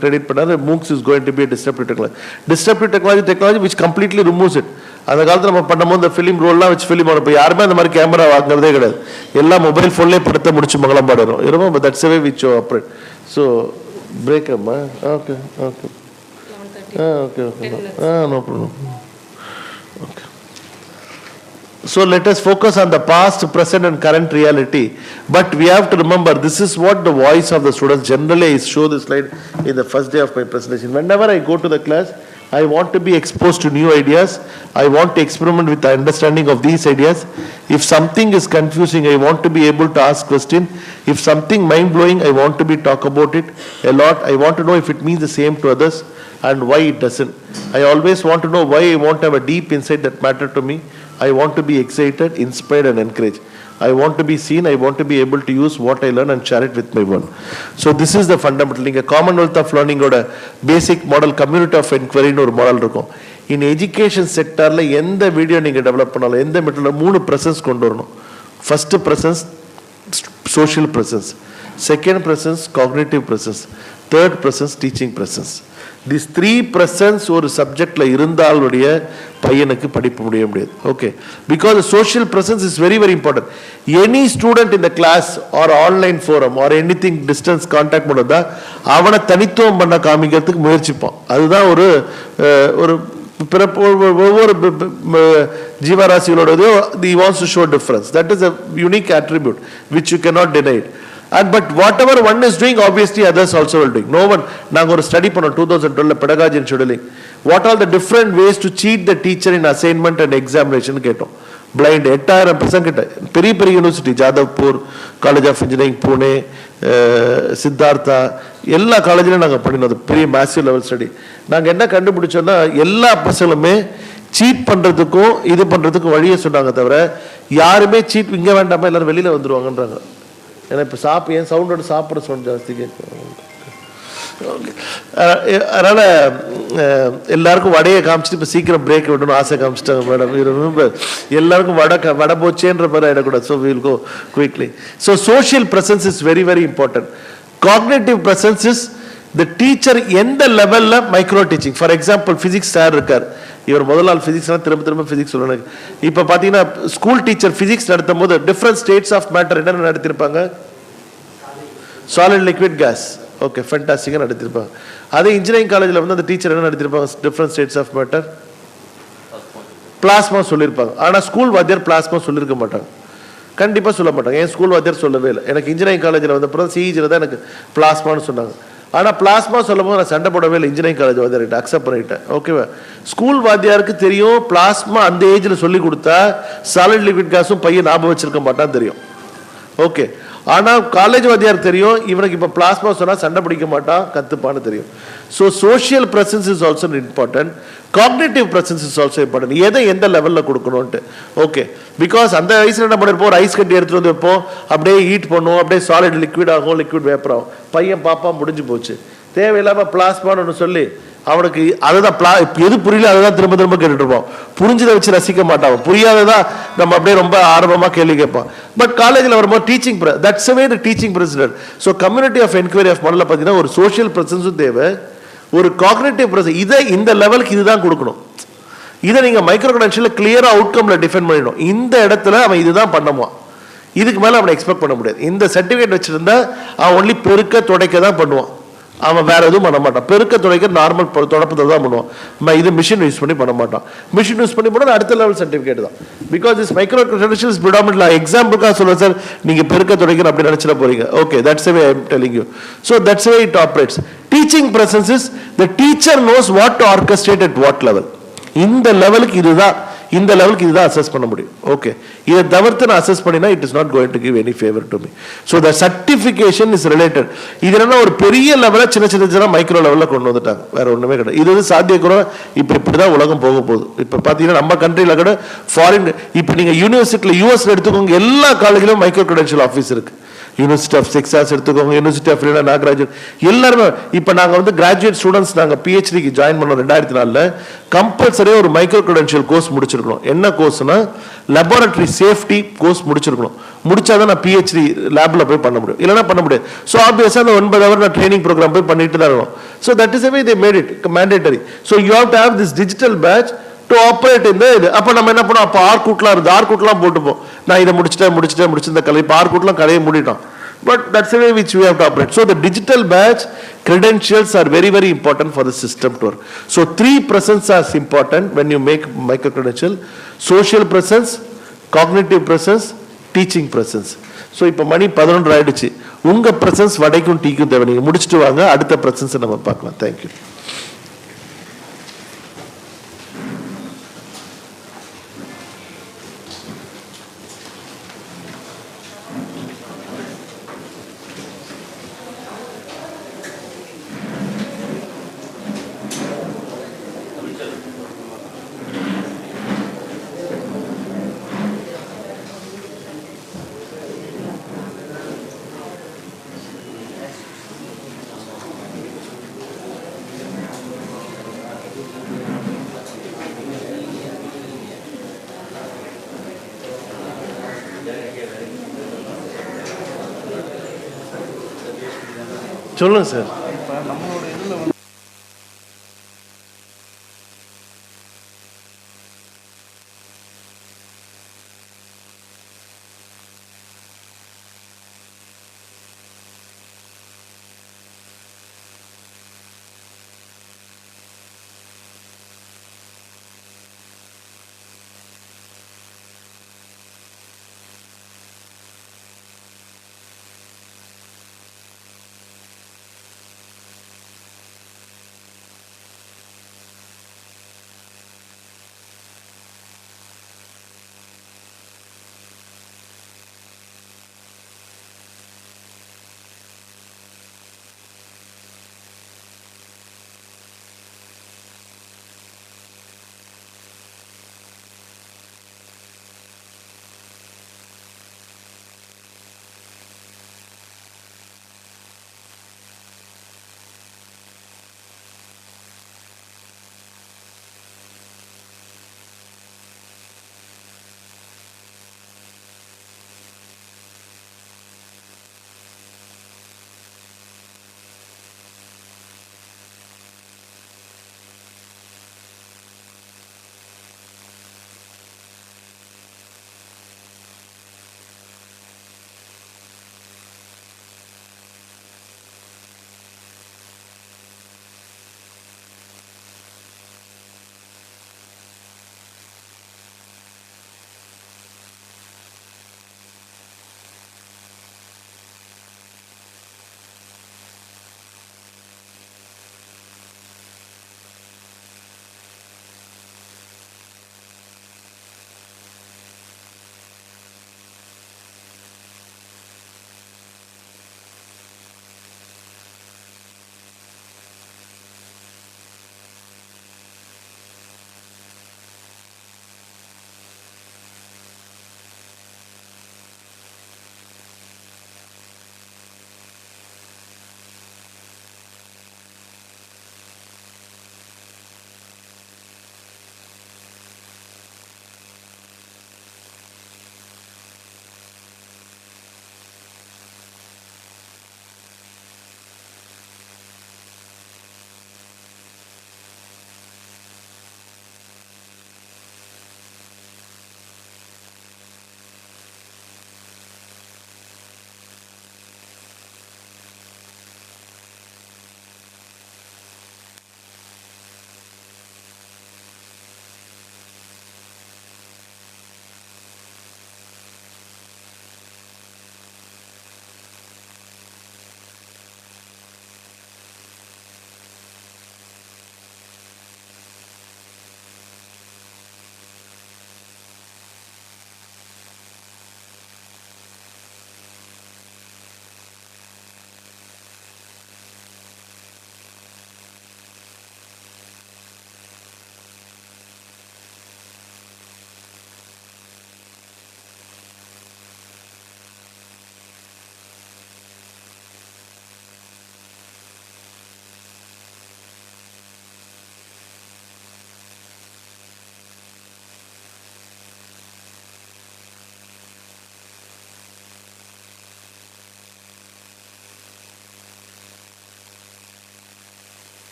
credit பண்ணாரு, MOOCs is going to be disruptive technology which completely removes it. அந்த காலத்தில் நம்ம பண்ணும்போது இந்த ஃபிலிம் ரோல்லாம் வச்சு ஃபிலிம் இப்போ யாருமே அந்த மாதிரி கேமரா வாங்குறதே கிடையாது. எல்லாம் மொபைல் ஃபோன்லேயே படத்தை முடிச்சு மங்களம் பாடுறோம். இருமோ that's way which operate. So break அம்மா. Okay okay okay okay no problem. Okay, so let us focus on the past, present and current reality. But we have to remember, this is what the voice of the students. Generally I show this slide in the first day of my presentation. Whenever I go to the class, I want to be exposed to new ideas. I want to experiment with the understanding of these ideas. If something is confusing, I want to be able to ask question. If something mind-blowing, I want to be talk about it a lot. I want to know if it means the same to others and why it doesn't. I always want to know why. I want to have a deep insight that matter to me. I want to be excited, inspired and encouraged. I want to be seen. I want to be able to use what I learn and share it with my world. So this is the fundamental thing. A Commonwealth of Learning oda basic model, community of inquiry ஒரு model இருக்கும். In education sectorல எந்த video நீங்க develop பண்ணாலும் எந்த material 3 presence கொண்டு வரணும். First presence social presence, second presence cognitive presence, third presence teaching presence. These 3 presence ஒரு சப்ஜெக்ட்ல இருந்தாலுடைய பையனுக்கு படிப்பு முடியாது. Okay, because the social presence is very very important. Any student in the class or online forum or anything distance contact பண்ணதா அவனை தனித்துவம் பண்ண காமிக்கிறதுக்கு முயற்சிப்பான். அதுதான் ஒரு ஒரு ஒவ்வொரு ஜீவராசிகளோட he wants to show difference. That is a unique attribute which you cannot deny it. And but whatever one is doing, obviously others also will doing. No one, நாங்கள் ஒரு ஸ்டடி பண்ணோம் 2012 pedagogy and scheduling. What are the different ways to cheat the teacher in assignment and examination கேட்டோம். Blind 8000 கிட்ட பெரிய பெரிய university, Jadavpur college of engineering, Pune, Siddhartha, எல்லா காலேஜிலும் நாங்கள் பண்ணினோம். அது பெரிய மேசிவ் லெவல் ஸ்டடி. நாங்கள் என்ன கண்டுபிடிச்சோன்னா எல்லா பசங்களுமே சீட் பண்ணுறதுக்கும் இது பண்ணுறதுக்கும் வழியை சொன்னாங்க தவிர யாருமே சீட் இங்கே வேண்டாமா எல்லாரும் வெளியில் வந்துடுவாங்கன்றாங்க. ஏன்னா இப்போ என் சவுண்டோட சாப்பிட்ற சவுண்ட் ஜாஸ்தி கேட்கும். அதனால் எல்லாருக்கும் வடையை காமிச்சிட்டு இப்போ சீக்கிரம் பிரேக் விடணும் ஆசை காமிச்சிட்டாங்க மேடம். எல்லாருக்கும் வடை போச்சேன்ற மாதிரி ஆகிடக்கூடாது. So will go quickly. So social presence is very very important. Cognitive presence is the teacher எந்த லெவலில் micro teaching. For example physics sir இருக்கார், இவர் முதல் நாள் ஃபிசிக்ஸ்லாம் திரும்ப ஃபிசிக்ஸ் சொல்லணும். இப்போ பார்த்தீங்கன்னா ஸ்கூல் டீச்சர் ஃபிசிக்ஸ் நடத்தும் போது டிஃப்ரெண்ட் ஸ்டேட்ஸ் ஆஃப் மேட்டர் என்னென்ன நடத்திருப்பாங்க? Solid, liquid, gas. ஓகே, ஃபேண்டாஸ்டிக்காக நடத்திருப்பாங்க. அதே இன்ஜினியரிங் காலேஜில் வந்து அந்த டீச்சர் என்ன நடத்திருப்பாங்க? Different states of matter, plasma சொல்லியிருப்பாங்க. ஆனால் ஸ்கூல் வாத்தியார் பிளாஸ்மா சொல்லியிருக்க மாட்டாங்க, கண்டிப்பாக சொல்ல மாட்டாங்க. என் ஸ்கூல் வாத்தியார் சொல்லவே இல்லை. எனக்கு இன்ஜினியரிங் காலேஜில் வந்தப்பறம் சிஇஜியில் தான் எனக்கு பிளாஸ்மான்னு சொன்னாங்க. ஆனால் பிளாஸ்மா சொல்லும் போது நான் சண்டை போடவே இல்லை, இன்ஜினியரிங் காலேஜ் வாத்தியார்கிட்ட அக்செப்ட் பண்ணிட்டேன். ஓகேவா? ஸ்கூல் வாத்தியாருக்கு தெரியும் பிளாஸ்மா அந்த ஏஜில் சொல்லி கொடுத்தா சாலிட் லிக்விட் கேஸும் பையன் ஞாபகம் வச்சிருக்க மாட்டான்னு தெரியும். ஓகே, ஆனால் காலேஜ் வாத்தியார் தெரியும் இவனுக்கு இப்போ பிளாஸ்மா சொன்னால் சண்டை பிடிக்க மாட்டான், கற்றுப்பான்னு தெரியும். So social presence is also important. Cognitive presence is also important. எதை எந்த லெவலில் கொடுக்கணும்ட்டு. ஓகே, பிகாஸ் அந்த வயசில் என்ன பண்ணிருப்போம், ஒரு ஐஸ் கட்டி எடுத்துகிட்டு வந்து வைப்போம், அப்படியே ஹீட் பண்ணுவோம், அப்படியே சாலிட் லிக்விட் ஆகும், லிக்விட் வேப்பர் ஆகும். பையன் பாப்பா முடிஞ்சு போச்சு. தேவையில்லாமல் பிளாஸ்மான்னு ஒன்று சொல்லி அவனுக்கு அதுதான் எது புரியல அதுதான் திரும்ப திரும்ப கேட்டுட்டு இருப்போம். புரிஞ்சதை வச்சு ரசிக்க மாட்டான், புரியாததான் நம்ம அப்படியே ரொம்ப ஆர்வமாக கேள்வி கேட்பான். பட் காலேஜில் வரும்போது teaching that's way the teaching president. So community of enquiry of மாடலில் பார்த்தீங்கன்னா ஒரு சோஷியல் ப்ரெசன்ஸும் தேவை, ஒரு காக்னேட்டிவ் ப்ரெசன்ஸ். இதை இந்த லெவலுக்கு இதுதான் கொடுக்கணும். இதை நீங்கள் மைக்ரோ கிரெடென்ஷியலில் கிளியராக அவுட்கமில் டிஃபைன் பண்ணிடணும். இந்த இடத்துல அவன் இதுதான் பண்ணுவான், இதுக்கு மேலே அவனை எக்ஸ்பெக்ட் பண்ண முடியாது. இந்த சர்டிஃபிகேட் வச்சுருந்தா அவன் ஒன்லி பெருக்க துடைக்க தான் பண்ணுவான், அவன் வேற எதுவும் பண்ண மாட்டான். பெருக்க துடைக்க நார்மல் தொடப்பத்தை தான் பண்ணுவான். இது மிஷின் யூஸ் பண்ணி பண்ண மாட்டான். மிஷின் யூஸ் பண்ணி போனால் அடுத்த லெவல் சர்டிஃபிகேட் தான். Because this micro credential is predominantly எக்ஸாம்பிளுக்காக சொல்லுவேன் சார், நீங்கள் பெருக்க துடைக்கணும் அப்படி நினச்சிட போறீங்க. Okay, that's way I am telling you. So that's way it operates. Teaching presence is the teacher knows what to orchestrate at what level. இந்த லெவலுக்கு இதுதான், இந்த லெவலுக்கு இதுதான் அசஸ் பண்ண முடியும். ஓகே, இதை தவிர்த்து நான் அசஸ் பண்ணினா it is not going to give any favour to me. So the certification is related. இது என்ன ஒரு பெரிய லெவலில் சின்ன மைக்ரோ லெவலில் கொண்டு வந்துட்டாங்க, வேற ஒன்றுமே கிடையாது. இது வந்து சாத்தியக்குறோம். இப்போ இப்படி தான் உலகம் போக போகுது. இப்போ பார்த்தீங்கன்னா நம்ம கண்ட்ரியில் கூட ஃபாரின், இப்போ நீங்கள் யூனிவர்சிட்டியில் யூஎஸ்ல எடுத்துக்கோங்க, எல்லா காலேஜிலும் மைக்ரோ கிரெடென்ஷியல் ஆஃபீஸ் இருக்கு. யூனிவர்சிட்டி ஆஃப் டெக்சாஸ் எடுத்துக்கோங்க, யூனிவர்சிட்டி ஆஃப் இல்லைனா நான் கிராஜுவேட் எல்லாருமே. இப்போ நாங்கள் வந்து கிராஜுவேட் ஸ்டூடெண்ட்ஸ் நாங்கள் பிஹெச்டிக்கு ஜாயின் பண்ணோம் 2004. கம்பல்சரியாக ஒரு மைக்ரோ கிரெடென்ஷியல் கோர்ஸ் முடிச்சிருக்கணும். என்ன கோர்ஸ்னா லெபார்டரி சேஃப்டி கோர்ஸ் முடிச்சிருக்கணும். முடிச்சாதான் நான் பிஹெச்டி லேப்ல போய் பண்ண முடியும், இல்லைனா பண்ண முடியாது. ஸோ ஆப்வியஸாக அந்த 9 hour நான் ட்ரைனிங் ப்ரோக்ராம் போய் பண்ணிட்டு தான் இருக்கணும். So that is way they made it mandatory. So you have to have this digital badge to operate இந்த இது. அப்போ நம்ம என்ன பண்ணோம், அப்போ ஆர்கூட்லாம் இருந்து ஆர்கூட்லாம் போட்டுப்போம். நான் இதை முடிச்சுட்டு இந்த கலை இப்போ ஆர்கூட்லாம் கலையை மூடிட்டோம். But that's the way which we have to operate. So the digital badge credentials are very very important for the system to work. So 3 presence are important when you make micro credential: social presence, cognitive presence, teaching presence. So இப்போ மணி 11 ஆயிடுச்சு. உங்க presence வடைக்கும் டீக்கும் தேவை. நீங்க முடிச்சிட்டு வாங்க, அடுத்த presence நம்ம பார்க்கலாம். Thank you. சொல்லுங்க sir.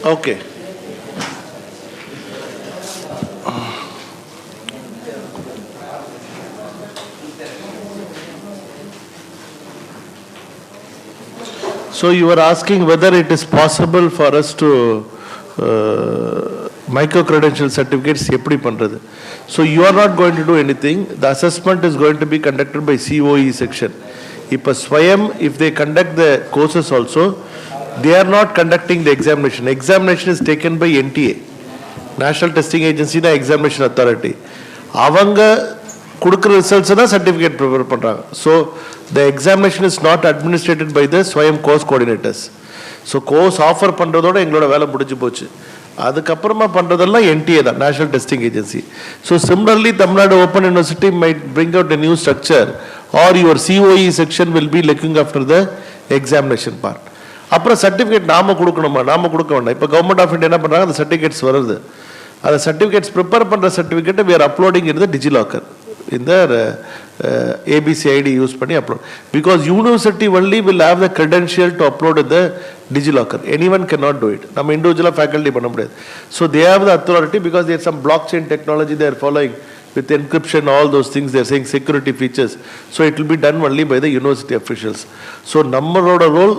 Okay. So you are asking whether it is possible for us to micro-credential certificates எப்படி பண்றது? So you are not going to do anything. The assessment is going to be conducted by COE section. இப்போ ஸ்வயம், if they conduct the courses also, they are not conducting the examination. Examination is taken by NTA, National Testing Agency, the examination authority. அவங்க கொடுக்குற results தான் certificate prepare பண்ணுறாங்க. So the examination is not administered by the Swayam course coordinators. So course offer பண்ணுறதோட எங்களோட வேலை முடிஞ்சு போச்சு. அதுக்கப்புறமா பண்ணுறதெல்லாம் என்டிஏ தான், national testing agency. So similarly Tamil Nadu open university might bring out a new structure or your COE section will be looking after the examination part. அப்புறம் certificate நாம கொடுக்கணுமா? நாம கொடுக்க வேண்டாம். இப்போ கவர்மெண்ட் ஆஃப் இந்தியா என்ன பண்ணுறாங்க, அந்த சர்டிஃபிகேட்ஸ் வருது. அந்த சர்டிஃபிகேட்ஸ் ப்ரிப்பேர் பண்ணுற சர்டிஃபிகேட்டை we are uploading in the DigiLocker. இந்த ABCID யூஸ் பண்ணி upload. Because university only will have the credential to upload in the DigiLocker. anyone cannot do it. நம்ம இண்டிவிஜுவலாக ஃபேக்கல்ட்டி பண்ண முடியாது. So they have the authority because there is some blockchain technology they are following with encryption, all those things they are saying security features. So it will be done only by the university officials. So நம்மளோட role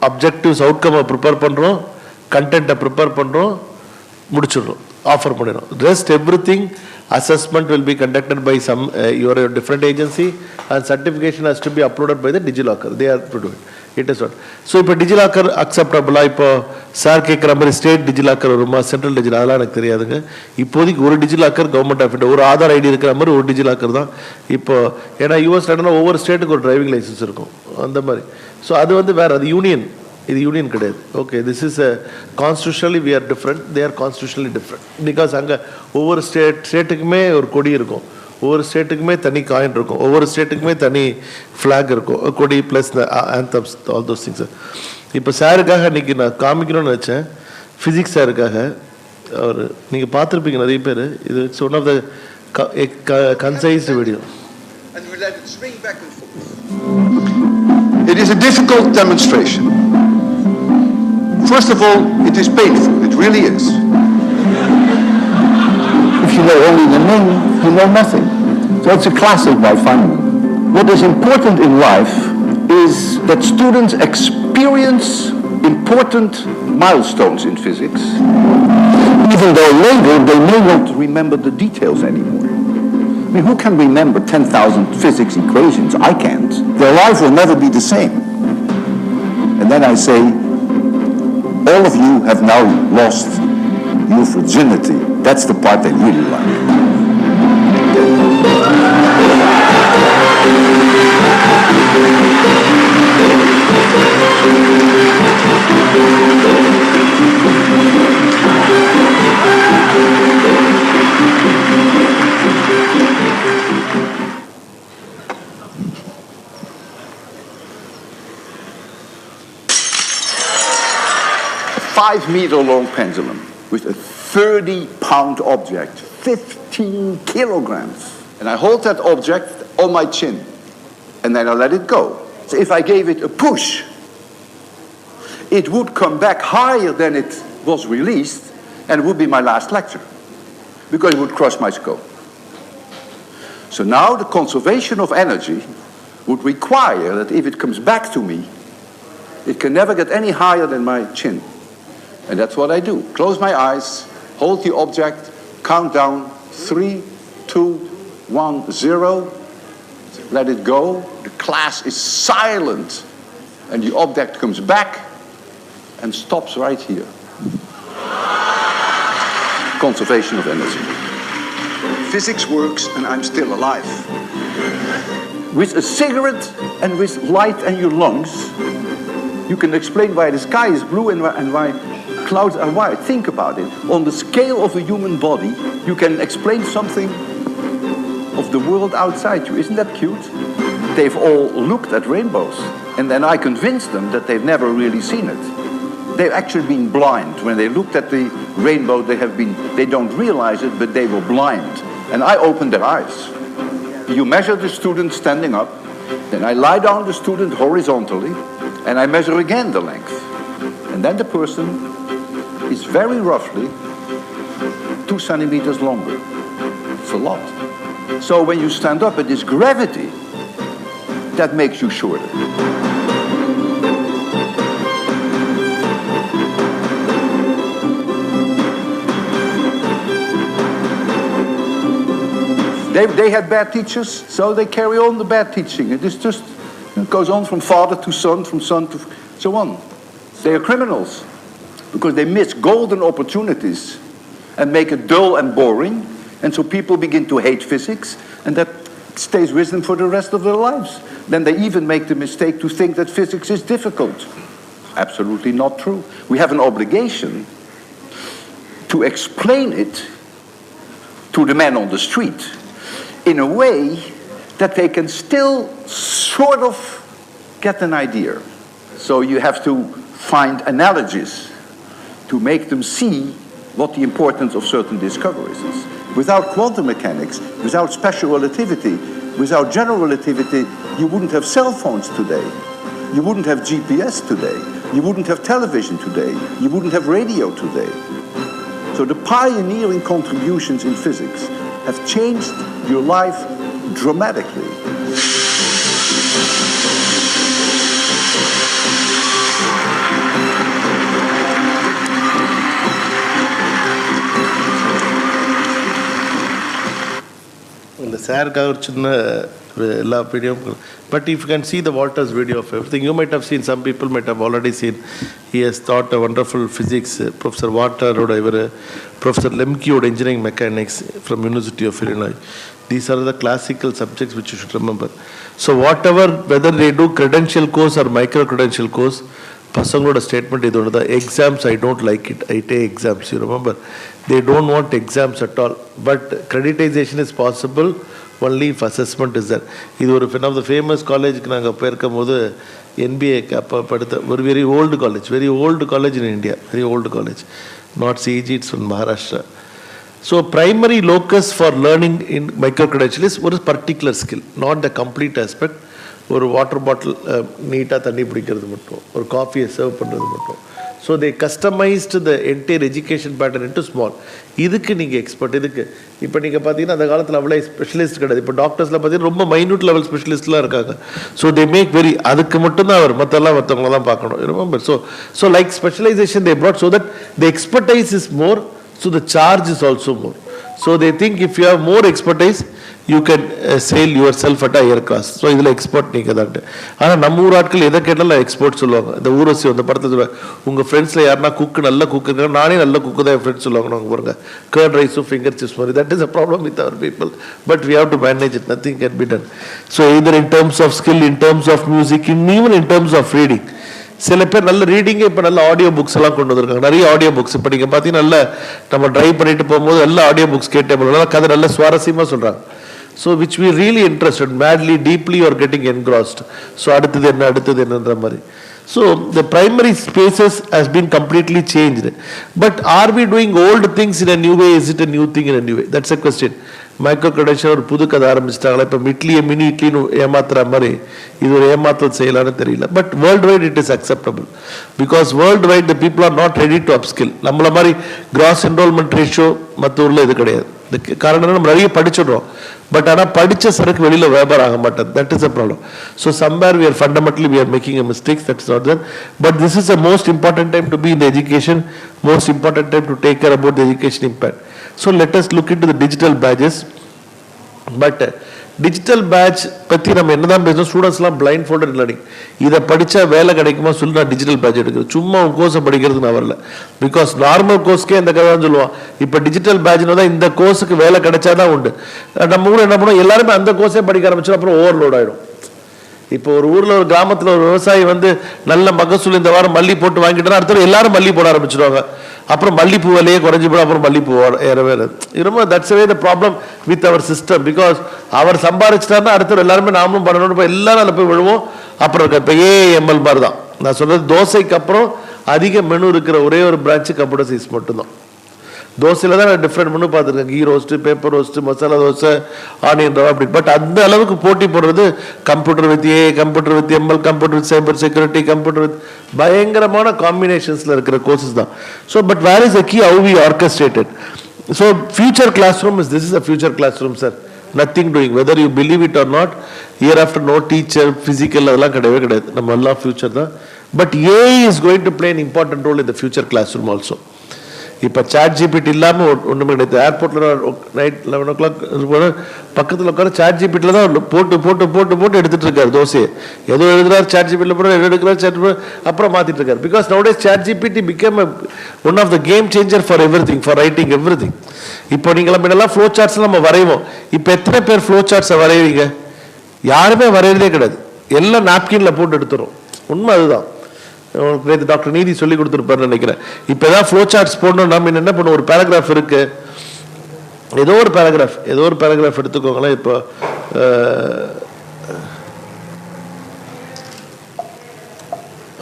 objectives outcome prepare பண்ணுறோம், கண்டென்ட்டை prepare பண்ணுறோம், முடிச்சிடுறோம், offer பண்ணிடுறோம். Rest everything assessment will be conducted by some your different agency and certification has to be uploaded by the digilocker. They are to do it. It is what. So இப்போ digilocker acceptable. இப்போ sir கேட்குற மாதிரி state DigiLocker வருமா, central டிஜிலா, அதெல்லாம் எனக்கு தெரியாதுங்க. இப்போதைக்கு ஒரு டிஜிலாக்கர் கவர்மெண்ட் ஆஃப் இந்தியா, ஒரு ஆதார் ஐடி இருக்கிற மாதிரி ஒரு டிஜிலாக்கர் தான் இப்போ. ஏன்னா யூஎஸ்ல ஒவ்வொரு ஸ்டேட்டுக்கு ஒரு டிரைவிங் லைசன்ஸ் இருக்கும் அந்த மாதிரி. ஸோ அது வந்து வேற, அது யூனியன், இது யூனியன் கிடையாது. Okay, this is constitutionally we are different, they are constitutionally different. Because அங்கே ஒவ்வொரு ஸ்டேட்டுக்குமே ஒரு கொடி இருக்கும், ஒவ்வொரு ஸ்டேட்டுக்குமே தனி காயின் இருக்கும், ஒவ்வொரு ஸ்டேட்டுக்குமே தனி ஃப்ளாக் இருக்கும், கொடி ப்ளஸ் ஆந்தம்ஸ், ஆல் தோஸ் திங்ஸ். இப்போ சாருக்காக இன்னைக்கு நான் காமிக்கணும்னு நினச்சேன், ஃபிசிக்ஸ் சாருக்காக. அவர் நீங்கள் பார்த்துருப்பீங்க நிறைய பேர். இது it's one of the concised video. It is a difficult demonstration. First of all, it is painful. It really is. If you know only the name, you know nothing. So it's a classic by Feynman. What is important in life is that students experience important milestones in physics, even though later they may not remember the details anymore. I mean, who can remember 10,000 physics equations? I can't. Their life will never be the same. And then I say, all of you have now lost your virginity. That's the part I really like. A 5-meter-long pendulum with a 30-pound object, 15 kilograms. And I hold that object on my chin, and then I let it go. So if I gave it a push, it would come back higher than it was released, and it would be my last lecture, because it would crush my skull. So now the conservation of energy would require that if it comes back to me, it can never get any higher than my chin. And that's what I do. Close my eyes, hold the object, count down, 3, 2, 1, 0. Let it go. The class is silent. And the object comes back and stops right here. Conservation of energy. Physics works and I'm still alive. With a cigarette and with light in your lungs, you can explain why the sky is blue and why clouds are white. Think about it. On the scale of a human body, you can explain something of the world outside you. Isn't that cute? They've all looked at rainbows, and then I convinced them that they've never really seen it. They've actually been blind. When they looked at the rainbow, they don't realize it, but they were blind. And I opened their eyes. You measure the student standing up, then I lie down the student horizontally, and I measure again the length. And then the person is very roughly 2 centimeters longer. It's a lot. So when you stand up, it is gravity that makes you shorter. They had bad teachers, so they carry on the bad teaching. It is just, it goes on from father to son to so on. They are criminals because they miss golden opportunities and make it dull and boring, and so people begin to hate physics, and that stays with them for the rest of their lives. Then they even make the mistake to think that physics is difficult. Absolutely not true. We have an obligation to explain it to the man on the street in a way that they can still sort of get an idea. So you have to find analogies to make them see what the importance of certain discoveries is. Without quantum mechanics, without special relativity, without general relativity, you wouldn't have cell phones today. You wouldn't have GPS today. You wouldn't have television today. You wouldn't have radio today. So the pioneering contributions in physics have changed your life dramatically. But if you can see the Walter's video of everything, you might have seen, some people might have already seen, he has taught a wonderful physics, Professor Walter or Professor Lemke or engineering mechanics from University of Illinois. These are the classical subjects which you should remember. So whatever, whether they do credential course or micro-credential course, Pasangloda statement is the exams, I don't like it. I take exams, you remember. They don't want exams at all. But creditization is possible only if assessment is there. This is one of the famous college, NBA, very old college in India, very old college. Not CG, it's from Maharashtra. So primary locus for learning in micro-credential is what is particular skill, not the complete aspect. ஒரு water bottle நீட்டாக தண்ணி பிடிக்கிறது மட்டும், ஒரு காஃபியை serve பண்ணுறது மட்டும். So they customised the entire education pattern into small. இதுக்கு நீங்கள் எக்ஸ்பர்ட். இதுக்கு இப்போ நீங்கள் பார்த்தீங்கன்னா அந்த காலத்தில் அவ்வளோ ஸ்பெஷலிஸ்ட் கிடையாது. இப்போ டாக்டர்ஸில் பார்த்தீங்கன்னா ரொம்ப மைன்யூட் லெவல் ஸ்பெஷலிஸ்ட்லாம் இருக்காங்க. ஸோ தே மேக் வெரி, அதுக்கு மட்டும்தான் அவர், மற்றவங்க தான் பார்க்கணும். Remember, so like specialisation they brought so that the expertise is more, so the charge is also more. So they think if you have more expertise, you can sail yourself at a higher class. So இதில் expert நீங்கள் தான். ஆனால் நம்ம ஊர் ஆட்கள் எதை கேட்டாலும் expert சொல்லுவாங்க. இந்த ஊரசி அந்த படத்தை சொல்லுவாங்க, உங்கள் ஃப்ரெண்ட்ஸில் யாருன்னா குக்கு நல்ல குக்கு இருக்காங்க, நானே நல்ல குக்கு தான் என் ஃப்ரெண்ட்ஸ் சொல்லுவாங்க. நாங்கள் பாருங்க கர்ட் ரைஸும் ஃபிங்கர் சிப்ஸ் மாதிரி. That is a problem with our people. But we have to manage it. Nothing can be done. So either in terms of skill, in terms of music, even in terms of reading. சில பேர் நல்ல ரீடிங்கே இப்போ நல்ல audio books எல்லாம் கொண்டு வந்திருக்காங்க. நிறைய audio books இப்போ நீங்கள் பார்த்தீங்கன்னா நல்ல நம்ம ட்ரைவ் பண்ணிட்டு போகும்போது நல்ல ஆடியோ புக்ஸ் கேட்டே போகலாம். கதை நல்ல சுவாரஸ்யமாக சொல்கிறாங்க. So which we really interested, madly, deeply you are getting engrossed. So அடுத்தது என்னன்ற மாதிரி. So the primary spaces has been completely changed. But are we doing old things in a new way? Is it a new thing in a new way? That's a question. Micro credential ஒரு புது கதை ஆரம்பிச்சிட்டாங்களா? இப்போ mini இட்லின்னு ஏமாத்துற மாதிரி இது ஒரு ஏமாத்தல் செய்யலான்னு தெரியல. But world wide it is acceptable. Because world wide the people R not ready to upskill. நம்மள மாதிரி கிராஸ் என்ரோல்மெண்ட் ரேஷியோ மற்ற ஊரில் இது கிடையாது. காரணம் நம்ம நிறைய படிச்சிடுறோம், பட் ஆனால் படித்த சரக்கு வெளியில் வியாபாரம் ஆக மாட்டேன். That is a problem. So somewhere we are fundamentally we are making a mistakes. That is not that. But this is a most important time to be in the education, most important time to take care about the education impact. So let us look in to the digital pages. But digital badge பற்றி நம்ம என்ன தான் பேசணும், ஸ்டூடெண்ட்ஸ்லாம் blind folded learning. இதை படித்தா வேலை கிடைக்குமா சொல்லி நான் டிஜிட்டல் பேட்ச் எடுக்கிறேன். சும்மா உன் கோர்ஸை படிக்கிறதுக்கு நான் வரல. பிகாஸ் நார்மல் கோர்ஸ்க்கே இந்த கதை தான் சொல்லுவான். இப்போ டிஜிட்டல் பேட்ச்னு தான் இந்த கோர்ஸுக்கு வேலை கிடைச்சா தான் உண்டு. நம்ம ஊரில் என்ன பண்ணுவோம், எல்லாருமே அந்த கோர்ஸே படிக்க ஆரம்பிச்சோம், அப்புறம் ஓவர்லோட் ஆகிடும். இப்போ ஒரு ஊரில் ஒரு கிராமத்தில் ஒரு விவசாயி நல்ல மகசூல் இந்த வாரம் மல்லி போட்டு வாங்கிட்டா அடுத்த எல்லாரும் மல்லி போட ஆரம்பிச்சிடுவாங்க. அப்புறம் மல்லிப்பூ விலையே குறைஞ்சி போடும், அப்புறம் மல்லிப்பூ ஏறவே இல்லை. ரொம்ப that's way the problem with our system. Because அவர் சம்பாதிச்சிட்டாருன்னா அடுத்த எல்லாருமே நாமளும் பண்ணணும், எல்லாரும் அதில் போய் விழுவோம். அப்புறம் இப்போ ஏஎம்எல் மாதிரி தான் நான் சொல்றது. தோசைக்கு அப்புறம் அதிக மெனு இருக்கிற ஒரே ஒரு பிரான்ச்சு கம்ப்யூட்டர் சயின்ஸ் மட்டும்தான். தோசையில் தான் நான் டிஃப்ரெண்ட் பண்ணி பார்த்துருக்கேன், ghee roast, paper roast, masala dosa, onion rava அப்படி. பட் அந்த அளவுக்கு போட்டி போடுறது computer with A, computer with ML, computer with cyber security, computer with பயங்கரமான காம்பினேஷன்ஸில் இருக்கிற கோர்சஸ் தான். So but where is the key, how we orchestrated. So future classroom is, this is a future classroom sir. Nothing doing, whether you believe it or not. Year after no teacher, physical அதெல்லாம் கிடையவே கிடையாது, நம்ம எல்லாம் future தான். But AI is going to play an important role in the future classroom also. இப்போ chat GPT இல்லாமல் ஒன்றுமே கிடையாது. ஏர்போர்ட்டில் நைட் 11 o'clock பக்கத்தில் உட்கார சாட் ஜிபிடியில் தான் போட்டு போட்டு போட்டு போட்டு எடுத்துகிட்டு இருக்காரு தோசையை. ஏதோ எழுதுறாரு சாட் ஜிபிடியில் போட, எடுக்கிறார் சாட் அப்புறம் மாற்றிட்டு இருக்காரு. Because nowadays ChatGPT become one of the game changer for everything, for writing everything. இப்போ நீங்கள் முன்னெல்லாம் ஃப்ளோ சார்ட்ஸ் நம்ம வரைவோம். இப்போ எத்தனை பேர் ஃப்ளோ சார்ட்ஸை வரைவீங்க? யாருமே வரைகிறதே கிடையாது, எல்லாம் நாப்கின்ல போட்டு எடுத்துரும். உண்மை அதுதான். டாக்டர் நீதி சொல்லி கொடுத்துருப்பாரு நினைக்கிறேன். இப்போ ஏதாவது ஃப்ளோ சார்ட்ஸ் போடணும், நம்ம என்ன பண்ணுவோம், ஒரு பேராகிராஃப் இருக்கு, ஏதோ ஒரு பேராகிராஃப் எடுத்துக்கோங்களேன். இப்போ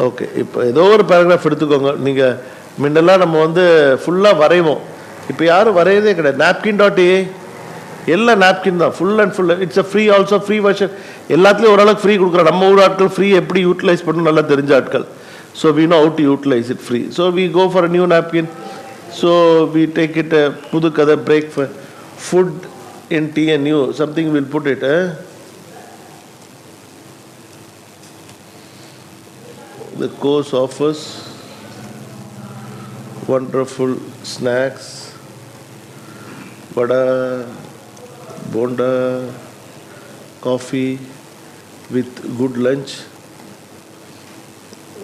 ஓகே, இப்போ ஏதோ ஒரு பேராகிராஃப் எடுத்துக்கோங்க. நீங்கள் முன்னெல்லாம் நம்ம வந்து ஃபுல்லாக வரைவோம், இப்போ யாரும் வரையதே கிடையாது. napkin.a எல்லாம் நாப்கின் தான், full and full. It's a free also, free version. எல்லாத்துலேயும் ஓரளவுக்கு ஃப்ரீ கொடுக்குறோம். நம்ம ஊர் ஆட்கள் ஃப்ரீ எப்படி யூட்டிலைஸ் பண்ணணும் நல்லா தெரிஞ்ச ஆட்கள். So we know how to utilize it free. So we go for a new napkin. So we take it pudu kada break for food in TNOU. Something we'll put it. The course offers wonderful snacks, vada, bonda, coffee with good lunch.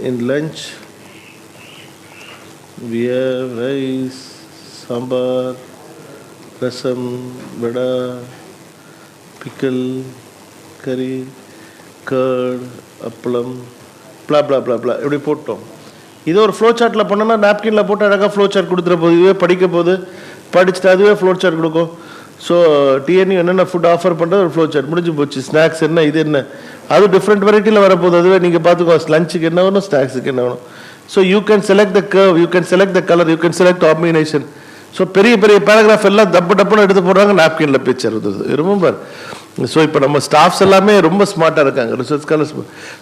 In lunch, we have rice, sambar, rasam, vada, pickle, curry, curd, appalam, blah blah blah blah. இப்படி போட்டோம். இது ஒரு flow சார்ட்டில் பண்ணோம்னா நாப்கின்ல போட்டு அழகாக flow chart கொடுத்துற போது, இதுவே படிக்க போது படிச்சுட்டு அதுவே ஃப்ளோ சார்ட் கொடுக்கும். ஸோ டிஎன்யூ என்னென்ன ஃபுட் ஆஃபர் பண்ணுறது ஒரு ஃப்ளோ சார்ட் முடிஞ்சு போச்சு. ஸ்நாக்ஸ் என்ன, இது என்ன, அது டிஃப்ரெண்ட் வெரைட்டியில் வரப்போகுது. அதுவே நீங்கள் பார்த்துக்கோ, லஞ்சுக்கு என்ன வேணும், ஸ்நாக்ஸுக்கு என்ன வேணும். So you can select the curve, you can select the colour, you can select combination. So பெரிய பெரிய பேராகிராஃப் எல்லாம் டப்புன்னு எடுத்து போடுறாங்க, நாப்கின்ல பிக்சர் இருந்தது. ரிமெம்பர். ஸோ இப்போ நம்ம ஸ்டாஃப்ஸ் எல்லாமே ரொம்ப ஸ்மார்ட்டாக இருக்காங்க, ரிசர்ச் ஸ்காலர்ஸ்.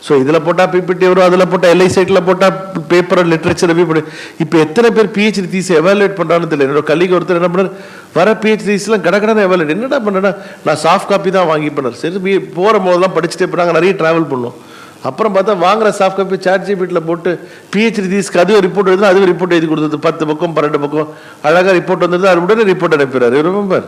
ஸோ இதில் போட்டால் பிபிடி வரும், அதில் போட்டால் எல்ஐ சைட்டில் போட்டால் பேப்பர் லிட்ரேச்சர் ரிவ்யூ பண்ணி. இப்போ எத்தனை பேர் பிஹெச்டி தீஸ் எவாலுவேட் பண்ணுறான்னு தெரியல. என்னோட கல்லிக்கு ஒருத்தர் என்ன பண்ணார், வர பிஹெச்டிஸ்லாம் கடற்கடனை எவாலுவேட். என்னடா பண்ணேன்னா, நான் சாஃப்ட் காப்பி தான் வாங்கி பண்ணார். சரி, போகிற போதெல்லாம் படிச்சுட்டே போனாங்க, நிறைய ட்ராவல் பண்ணோம். அப்புறம் பார்த்தா வாங்குற சாஃப்ட் காப்பி சாட் ஜிபிடியில் போட்டு பிஹெச்டி தீஸ்க்கு அதுவே ரிப்போர்ட் எழுதுனா அதுவே ரிப்போர்ட் எழுதி கொடுத்தது. 10 பக்கம் 12 பக்கம் அழகாக ரிப்போர்ட் வந்தது. அது உடனே ரிப்போர்ட் அனுப்பிடுறாரு. Remember.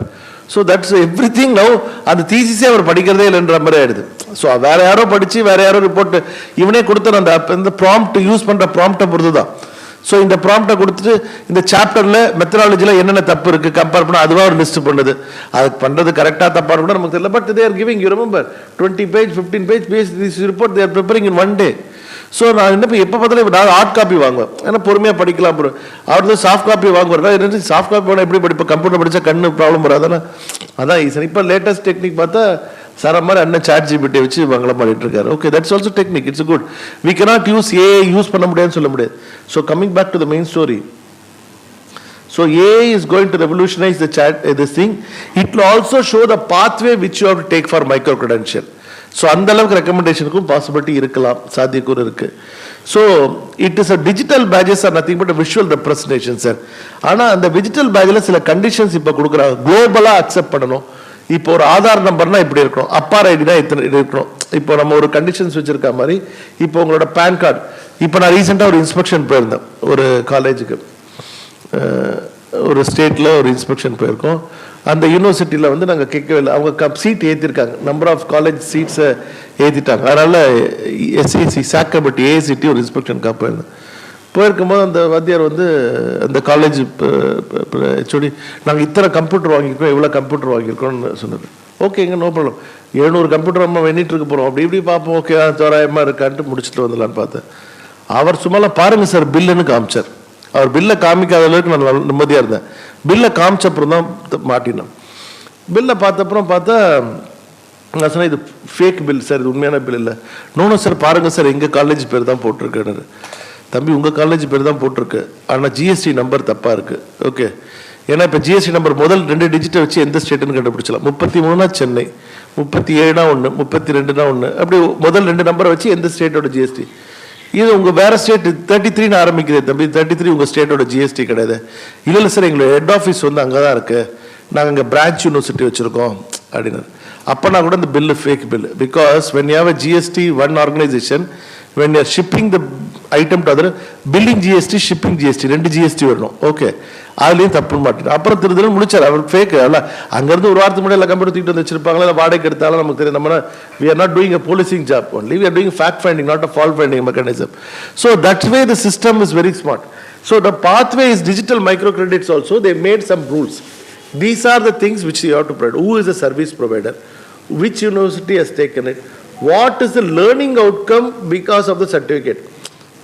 So that's everything. Now அந்த தீசிஸே அவர் படிக்கிறதே இல்லைன்ற மாதிரி ஆயிடுது. ஸோ வேற யாரோ படிச்சு வேற யாரோ ரிப்போர்ட் இவனே கொடுத்துற அந்த ப்ராம்ப்ட் யூஸ் பண்ற ப்ராம்ப்டை பொறுத்து தான். ஸோ இந்த ப்ராம்ப்டை கொடுத்துட்டு இந்த சாப்டர்ல மெத்தடாலஜியில் என்னென்ன தப்பு இருக்கு கம்பேர் பண்ண அதுவாக ஒரு லிஸ்ட் பண்ணுது. அதுக்கு பண்றது கரெக்டாக தப்பாக கூட நமக்கு தெரியல. But they're giving, you remember, 20 page 15 page this report they're preparing in 1 day. So நான் என்ன எப்போ பார்த்தாலும் நான் ஹார்ட் காப்பி வாங்குவேன், ஏன்னா பொறுமையாக படிக்கலாம். அவர் வந்து சாஃப்ட் காப்பி வாங்குவார். என்ன சாஃப்ட் காப்பி வேணா எப்படி படிப்போம், கம்ப்யூட்டர் படித்தா கண்ணு ப்ராப்ளம் வராதானே, அதான் ஈஸி. இப்போ லேட்டஸ்ட் டெக்னிக் பார்த்தா சார் மாதிரி அண்ணன் சாட் ஜிபிடி வச்சு மங்களம் பண்ணிட்டு இருக்காரு. Okay, that's also technique, it's good. We cannot use AI use பண்ண முடியாதுன்னு சொல்ல முடியாது. So coming back to the main story. So AI is going to revolutionize the chat, this thing. It will also show the pathway which you have to take for micro credential. So அந்த அளவுக்கு ரெக்கமெண்டேஷனுக்கும் possibility இருக்கலாம், சாத்தியக்கூறு இருக்கு. So it is a digital pages are nothing but visual representation sir. ஆனால் அந்த digital பேஜில் சில conditions இப்போ கொடுக்குறாங்க, குளோபலாக அக்செப்ட் பண்ணணும். இப்போ ஒரு ஆதார் நம்பர்னா இப்படி இருக்கணும், அப்பார் ஐடினா இத்தனை இருக்கணும். இப்போ நம்ம ஒரு கண்டிஷன்ஸ் வச்சிருக்க மாதிரி, இப்போ உங்களோட பேன் கார்டு. இப்போ நான் ரீசெண்டாக ஒரு இன்ஸ்பெக்ஷன் போயிருந்தேன் ஒரு காலேஜுக்கு, ஒரு ஸ்டேட்டில் ஒரு இன்ஸ்பெக்ஷன் போயிருக்கோம். அந்த யூனிவர்சிட்டியில் வந்து நாங்கள் கேட்கவே இல்லை, அவங்க சீட் ஏற்றிருக்காங்க, நம்பர் ஆஃப் காலேஜ் சீட்ஸை ஏற்றிட்டாங்க. அதனால் எஸ்சிசி சாக்கபட்டி ஏசிடி ஒரு இன்ஸ்பெக்ஷனுக்காக போயிருக்கும்போது அந்த வாத்தியார் வந்து அந்த காலேஜ் ஹெச்ஓடி, நாங்கள் இத்தனை கம்ப்யூட்டர் வாங்கியிருக்கோம், இவ்வளோ கம்ப்யூட்டர் வாங்கியிருக்கோம்னு சொன்னது. ஓகேங்க, நோ ப்ராப்ளம், 700 கம்ப்யூட்டர் நம்ம வெண்ணிட்டு இருக்க போகிறோம், அப்படி இப்படி பார்ப்போம், ஓகே தோராயமாக இருக்கான்ட்டு முடிச்சுட்டு வந்துடலான்னு பார்த்தேன். அவர் சும்மாலாம் பாருங்கள் சார் பில்லுன்னு காமிச்சார். அவர் பில்லை காமிக்காத அளவுக்கு நான் நிம்மதியாக இருந்தேன். பில்லை காமிச்ச அப்புறம் தான் மாட்டினேன். பில்லை பார்த்தப்புறம் பார்த்தா நான் சொன்னேன், இது ஃபேக் பில் சார், இது உண்மையான பில் இல்லை. நோனோ சார் பாருங்கள் சார், எங்கள் காலேஜ் பேர் தான் போட்டிருக்கேன்னு. தம்பி உங்கள் காலேஜ் பேர் தான் போட்டிருக்கு, ஆனால் ஜிஎஸ்டி நம்பர் தப்பாக இருக்குது. ஓகே, ஏன்னா இப்போ ஜிஎஸ்டி நம்பர் முதல் 2 டிஜிட்டை வச்சு எந்த ஸ்டேட்டுன்னு கண்டுபிடிச்சலாம். 33 சென்னை, 37 ஒன்று, 32 ஒன்று, அப்படி முதல் 2 நம்பரை வச்சு எந்த ஸ்டேட்டோட ஜிஎஸ்டி. இது உங்கள் வேறு ஸ்டேட் 33 ஆரம்பிக்குது தம்பி, 33 உங்கள் ஸ்டேட்டோட ஜிஎஸ்டி கிடையாது. இல்லை சார் எங்களோட ஹெட் ஆஃபீஸ் வந்து அங்கே தான் இருக்குது, நாங்கள் இங்கே பிரான்ச் யூனிவர்சிட்டி வச்சுருக்கோம் அப்படின்னாரு. அப்போனா கூட இந்த bill fake bill. Because when you have a GST one organisation, when you R shipping the item to other, billing GST, shipping GST 2 GST வரணும். ஓகே, அதுலேயும் தப்பு மாட்டேன். அப்புறம் திருதுன்னு முடிச்சார் அவர். ஃபேக் அல்ல, அங்கேருந்து ஒரு வாரத்துக்கு முன்னாடி எல்லாம் கம்ப்யூட்டர் தூக்கிட்டு வந்து வச்சிருப்பாங்களா, இல்லை வாடகைக்கு எடுத்தாலும் நமக்கு தெரியும். நம்ம we are not doing a policing job only, we are doing fact finding, not a fault finding mechanism. So that's why the system is very smart. So the pathway is digital microcredits also. They made some rules. These are the things which you have to provide. Who is a service provider? Which university has taken it? What is the learning outcome because of the certificate?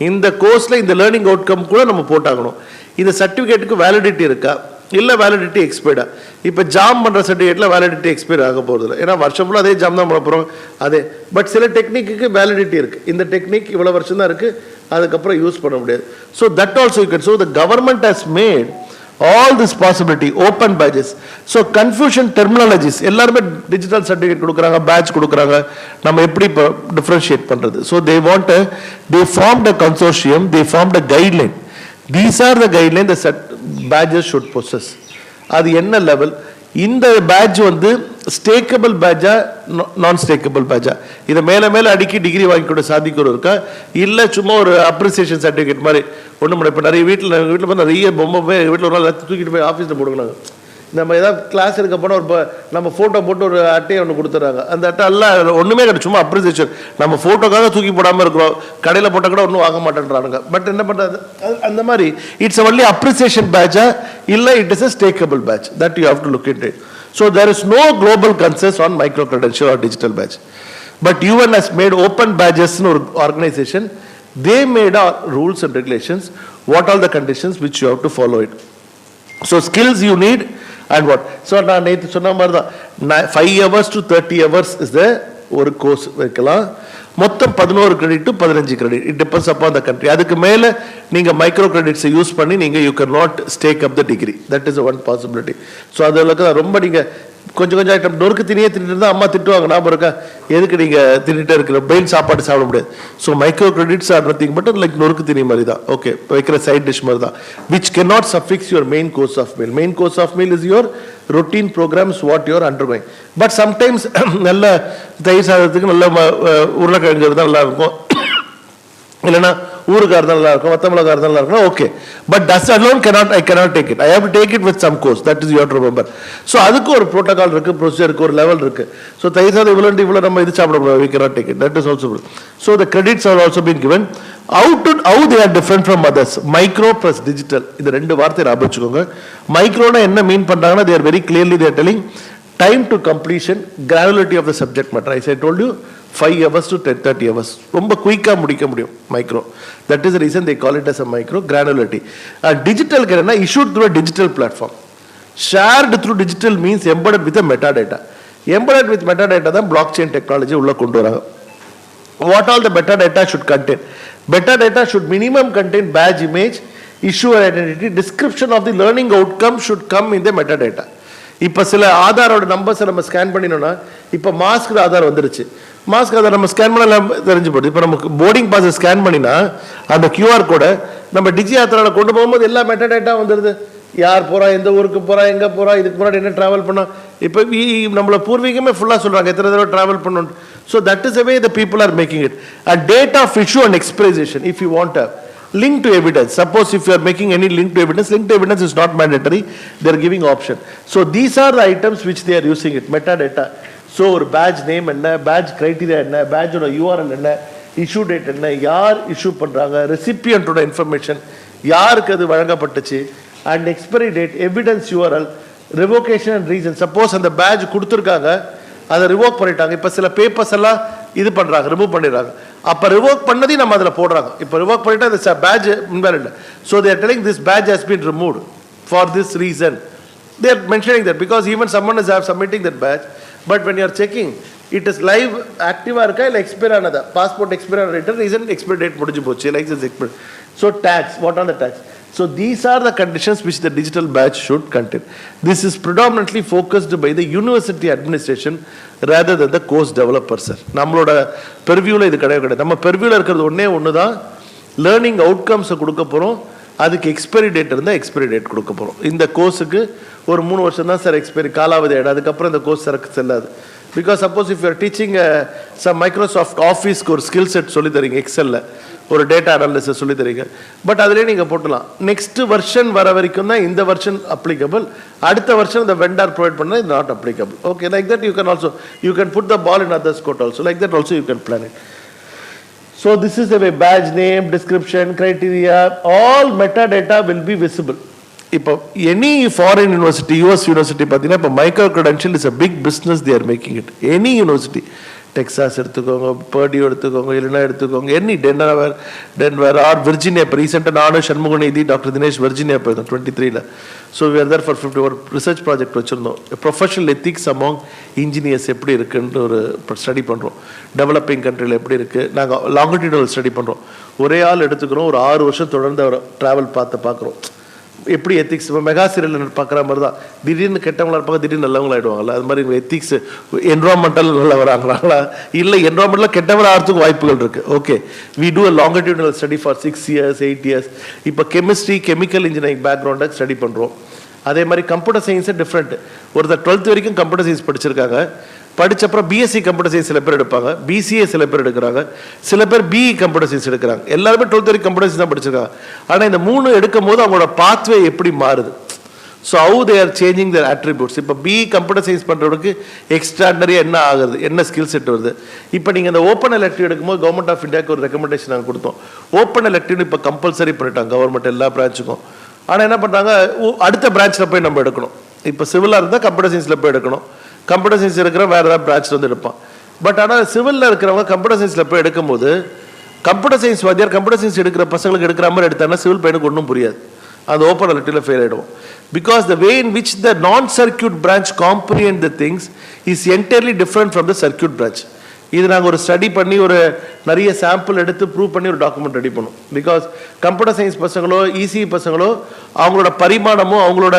இந்த கோர்ஸில் இந்த learning outcome கூட நம்ம போட்டாகணும். இந்த சர்டிஃபிகேட்டுக்கு validity இருக்கா, இல்லை validity எக்ஸ்பைர்டா. இப்போ jam பண்ணுற சர்டிஃபிகேட்டில் வேலிடிட்டி எக்ஸ்பைர் ஆக போகிறதில்ல, ஏன்னா வருஷம் ஃபுல்லாக அதே ஜாம் தான் பண்ண போகிறோம் அதே. பட் சில டெக்னிக்கு வேலிடிட்டி இருக்குது. இந்த டெக்னிக் இவ்வளோ வருஷம் தான் இருக்குது, அதுக்கப்புறம் யூஸ் பண்ண முடியாது. So that also you can. So the government has mat all this possibility, open badges. So confusion terminologies, எல்லாருமே digital certificate கொடுக்குறாங்க, badge கொடுக்குறாங்க, நம்ம எப்படி differentiate பண்றது? So they they formed a consortium, they formed a guideline. These are the guidelines the badges should possess. அது என்ன level? இந்த batch வந்து ஸ்டேக்கபிள் பேட்சா, நான் ஸ்டேக்கபிள் பேட்சா, இதை மேலே மேலே அடிக்கி டிகிரி வாங்கிக்கூட சாதிக்கிறோம் இருக்கா, இல்லை சும்மா ஒரு அப்ரிசியேஷன் சர்டிஃபிகேட் மாதிரி ஒன்றும் பண்ண. இப்போ நிறைய வீட்டில் நிறைய பொம்மை போய் வீட்டில் ஒரு நாள் தூக்கிட்டு போய் ஆஃபீஸில் போடுங்க. நம்ம ஏதாவது கிளாஸ் இருக்க போனால் ஒரு நம்ம ஃபோட்டோ போட்டு ஒரு அட்டையை ஒன்று கொடுத்துட்றாங்க. அந்த அட்டை எல்லாம் ஒன்றுமே கிடையாது, சும்மா அப்ரிசியேஷன். நம்ம ஃபோட்டோக்காக தூக்கி போடாமல் இருக்கிறோம், கடையில் போட்டால் கூட ஒன்றும் வாங்க மாட்டேன்றானுங்க. பட் என்ன பண்ணுறது, அந்த மாதிரி இட்ஸ் ஒன்லி அப்ரிசியேஷன் பேட்சா, இல்லை it is a stackable badge. That you have to look it. So there is no global consensus on micro credential or digital badge. But UN has made open badges in an organization. They made rules and regulations. What are the conditions which you have to follow it? So skills you need and what? So நான் நேற்று சொன்ன மாதிரி தான் 5 hours to 30 hours is the ஒரு course வைக்கலாம். மொத்தம் 11 credit to 15 credit. It depends upon the country. அதுக்கு மேலே நீங்கள் மைக்ரோ கிரெடிட்ஸை யூஸ் பண்ணி நீங்கள் you can not stack up the degree. That is one possibility. So அதில் ரொம்ப நீங்கள் கொஞ்சம் கொஞ்சம் ஐட்டம் நொறுக்கு திணியே தின்ட்டு இருந்தால் அம்மா திட்டுவாங்க, ஞாபகம் இருக்கா? எதுக்கு நீங்கள் தின்னுட்டே இருக்கிற, பெயின் சாப்பாடு சாப்பிட முடியாது. So micro credits are nothing but like நொறுக்கு திணி மாதிரி தான். ஓகே, வைக்கிற சைட் டிஷ் மாதிரி தான். Which can not suffix your main course of meal. Main course of meal is your routine programs what you are undergoing. But sometimes நல்ல தயிர் சாதத்துக்கு நல்ல உருளைக்கிழங்கு இருந்தால் நல்லா இருக்கும், இல்லைன்னா ஊருக்காக இருந்தால் நல்லா இருக்கும், வத்தமிளகாக இருந்தால் நல்லா இருக்கும். Okay, but that's alone I cannot take it. I have to take it with some course. That is you have to remember. So அதுக்கு ஒரு ப்ரோட்டோகால் இருக்குது, ப்ரொசீஜர் இருக்குது, ஒரு லெவல் இருக்குது. ஸோ தயிர் சாதம் இவ்வளோ நம்ம இது சாப்பிடக்கூடாது, we cannot take it. That is also. So the credits are also been given. How they are different from others? Micro plus digital. இது ரெண்டு வார்த்தை ஞாபகம் வச்சுக்கோங்க. மைக்ரோனா என்ன மீன் பண்றாங்கன்னா, they are very clearly they are telling time to completion, granularity of the subject matter. I told you 5 hours to 30 hours. ரொம்ப குயிக்கா முடிக்க முடியும் micro. That is the reason they call it as a micro. Granularity. Digital என்ன, issued through a digital platform. Shared through digital means embedded with a metadata. Embedded with metadata தான் blockchain technology உள்ள கொண்டு வராங்க. What all the metadata should contain? Metadata should minimum contain badge image, issuer identity, description of the learning outcome should come in the metadata. இப்போ சில ஆதாரோட நம்பர்ஸை நம்ம scan பண்ணினோம்னா, இப்போ mask Aadhaar வந்துருச்சு. மாஸ்க் ஆதார் நம்ம ஸ்கேன் பண்ணலாம் தெரிஞ்சு போடுது. இப்போ நமக்கு போர்டிங் பாஸை ஸ்கேன் பண்ணினா அந்த கியூஆர் கோடை நம்ம டிஜி யாத்திராவில் கொண்டு போகும்போது எல்லா மெட்டடேட்டா வந்துடுது. யார் போகிறா, எந்த ஊருக்கு போகிறா, எங்கே போகிறா, இதுக்கு முன்னாடி என்ன ட்ராவல் பண்ணோம். இப்போ நம்மளை பூர்வீகமே ஃபுல்லாக சொல்கிறாங்க எத்தனை தடவை ட்ராவல் பண்ணணும். So that is the way the people are making it. A date of issue and expiration if you want a link to evidence. Suppose if you are making any link to evidence is not mandatory. They are giving option. So these are the items which they are using it. Metadata. So ஒரு badge name என்ன, badge criteria என்ன, badge ஓட URL என்ன, issue date என்ன, யார் issue பண்றாங்க, recipient ஓட information, யாருக்கு அது வழங்கப்பட்டுச்சு, and expiry date, evidence URL, revocation and reason. Suppose அந்த badge கொடுத்திருக்காங்க, அதை ரிவோக் பண்ணிட்டாங்க. இப்போ சில பேப்பர்ஸ் எல்லாம் இது பண்ணுறாங்க, ரிமூவ் பண்ணிடுறாங்க. அப்போ ரிவோக் பண்ணதே நம்ம அதில் போடுறாங்க. இப்போ ரிவோக் பண்ணிட்டா இந்த badge invalid. So they're telling this badge has been removed for this reason. They're mentioning that because even someone is submitting that badge. But when you are checking it is live ஆக்டிவாக இருக்கா இல்லை expire ஆனதா. Passport expire ஆன reason expiry date முடிஞ்சு போச்சு, licence expire. So tags, what are the tags? So these are the conditions which the digital badge should contain. This is predominantly focused by the university administration rather than the course developer, sir. நம்மளோட பெர்வியூல இது கிடையாது. நம்ம பெர்வியூல இருக்கிறது ஒன்று தான், learning அவுட்கம்ஸை கொடுக்க போகிறோம், அதுக்கு எக்ஸ்பைரி டேட் இருந்தால் எக்ஸ்பைரி டேட் கொடுக்க போகிறோம். இந்த கோர்ஸுக்கு ஒரு 3 வருஷம் தான் சார் எக்ஸ்பைரி காலாவதி ஆகிடும், அதுக்கப்புறம் இந்த கோர்ஸ் சரக்கு செல்லாது. Because suppose if you're teaching some Microsoft ஆஃபீஸ்க்கு ஒரு ஸ்கில் செட் சொல்லி தரீங்க, எக்ஸலில் ஒரு டேட்டா அனாலிசிஸ் சொல்லி தரீங்க, பட் அதிலே நீங்கள் போட்டலாம். நெக்ஸ்ட் வெர்ஷன் வர வரைக்கும் தான் இந்த வெர்ஷன் அப்ளிகபிள், அடுத்த வெர்ஷன் இந்த வெண்டார் ப்ரொவைட் பண்ணால் இது not applicable. Okay, like that you can also you can put the ball in others court also, like that also you can plan it. So this is the way badge name, description, criteria, all metadata will be visible. இப்போ any foreign university, US university பார்த்தீங்கன்னா இப்போ micro credential is a big business they are making it. Any university, Texas எடுத்துக்கோங்க, Perdue எடுத்துக்கோங்க, இல்லைனா எடுத்துக்கோங்க, any Denver R Virginia. இப்போ ரீசெண்டாக நானும் சண்முகநிதி டாக்டர் தினேஷ் விர்ஜினியா போயிருந்தோம் 23. So we are there for 50 ஒரு ரிசர்ச் ப்ராஜெக்ட் வச்சுருந்தோம். ப்ரொஃபஷனல் எத்திக்ஸ் அமாங் இன்ஜினியர்ஸ் எப்படி இருக்குன்னு ஒரு ஸ்டடி பண்ணுறோம். டெவலப்பிங் கண்ட்ரியில் எப்படி இருக்குது, நாங்கள் லாங்கிடியூடல் ஸ்டடி பண்ணுறோம். ஒரே ஆள் எடுத்துக்கிறோம், ஒரு 6 வருஷம் தொடர்ந்து அவர் ட்ராவல் பார்க்குறோம். எப்படி எத்திக்ஸ் இப்போ மெகா சீரியல் பார்க்குற மாதிரி தான், திடீர்னு கெட்டவங்களா இருப்பாங்க, திடீர்னு நல்லவங்களா ஆகிடுவாங்களா, அது மாதிரி எத்திக்ஸ் என்வரான்மெண்டல் நல்லா வராங்களா, இல்லை என்வரான்மெண்டலில் கெட்டவங்க ஆகிறதுக்கு வாய்ப்புகள் இருக்குது. Okay, we do a longitudinal study for 6 years 8 years. இப்போ கெமிஸ்ட்ரி கெமிக்கல் இன்ஜினியரிங் பேக்ரவுண்டை ஸ்டடி பண்ணுறோம். அதே மாதிரி கம்ப்யூட்டர் சயின்ஸே டிஃப்ரெண்ட். ஒருத்தர் 12th வரைக்கும் கம்ப்யூட்டர் சயின்ஸ் படிச்சிருக்காங்க, படிச்சப்பறம் பிஎஸ்சி கம்ப்யூட்டர் சயின்ஸ் சில பேர் எடுப்பாங்க, பிசிஏ சில பேர் எடுக்கிறாங்க, சில பேர் பிஇ கம்ப்யூட்டர் சயின்ஸ் எடுக்கிறாங்க. எல்லாருமே 12th வரைக்கும் கம்ப்யூட்டர் சயின்ஸ் தான் படிச்சிருக்காங்க. ஆனால் இந்த 3 எடுக்கும் போது அவங்களோட பாத்வே எப்படி மாறுது, so how they are changing their attributes. இப்போ பிஇ கம்ப்யூட்டர் சயின்ஸ் பண்ணுறவருக்கு எக்ஸ்ட்ராடனரியாக என்ன ஆகுது, என்ன ஸ்கில் செட் வருது. இப்போ நீங்கள் இந்த ஓப்பன் எலெக்டிவ் எடுக்கும்போது கவர்மெண்ட் ஆஃப் இந்தியாவுக்கு ஒரு ரெக்கமெண்டேஷன் நாங்கள் கொடுத்தோம். ஓப்பன் எலெக்டிவ்னு இப்போ கம்பல்சரி பண்ணிட்டாங்க கவர்மெண்ட் எல்லா பிரான்ச்சுக்கும். ஆனால் என்ன பண்ணுறாங்க, அடுத்த பிரான்ச்சில் போய் நம்ம எடுக்கணும். இப்போ சிவிலாக இருந்தால் கம்ப்யூட்டர் சயின்ஸில் போய் எடுக்கணும், கம்ப்யூட்டர் சயின்ஸ் இருக்கிற வேறு ஏதாவது பிரான்ச்சில் வந்து எடுப்பான். பட் ஆனால் சிவிலில் இருக்கிறவங்க கம்ப்யூட்டர் சயின்ஸில் போய் எடுக்கும்போது கம்ப்யூட்டர் சயின்ஸ் வாத்தியார் கம்ப்யூட்டர் சயின்ஸ் எடுக்கிற பசங்களுக்கு எடுக்கிற மாதிரி எடுத்தாங்கன்னா சிவில் பையனுக்கு ஒன்றும் புரியாது, அந்த ஓப்பன் எலெக்டிவ்ல ஃபெயில் ஆகிடும். Because the way in which the non circuit branch comprehend the things is entirely different from the circuit branch. இது நாங்கள் ஒரு ஸ்டடி பண்ணி ஒரு நிறைய சாம்பிள் எடுத்து ப்ரூவ் பண்ணி ஒரு டாக்குமெண்ட் ரெடி பண்ணும். பிகாஸ் கம்ப்யூட்டர் சயின்ஸ் பசங்களோ இசிஇ பசங்களோ அவங்களோட பரிமாணமும் அவங்களோட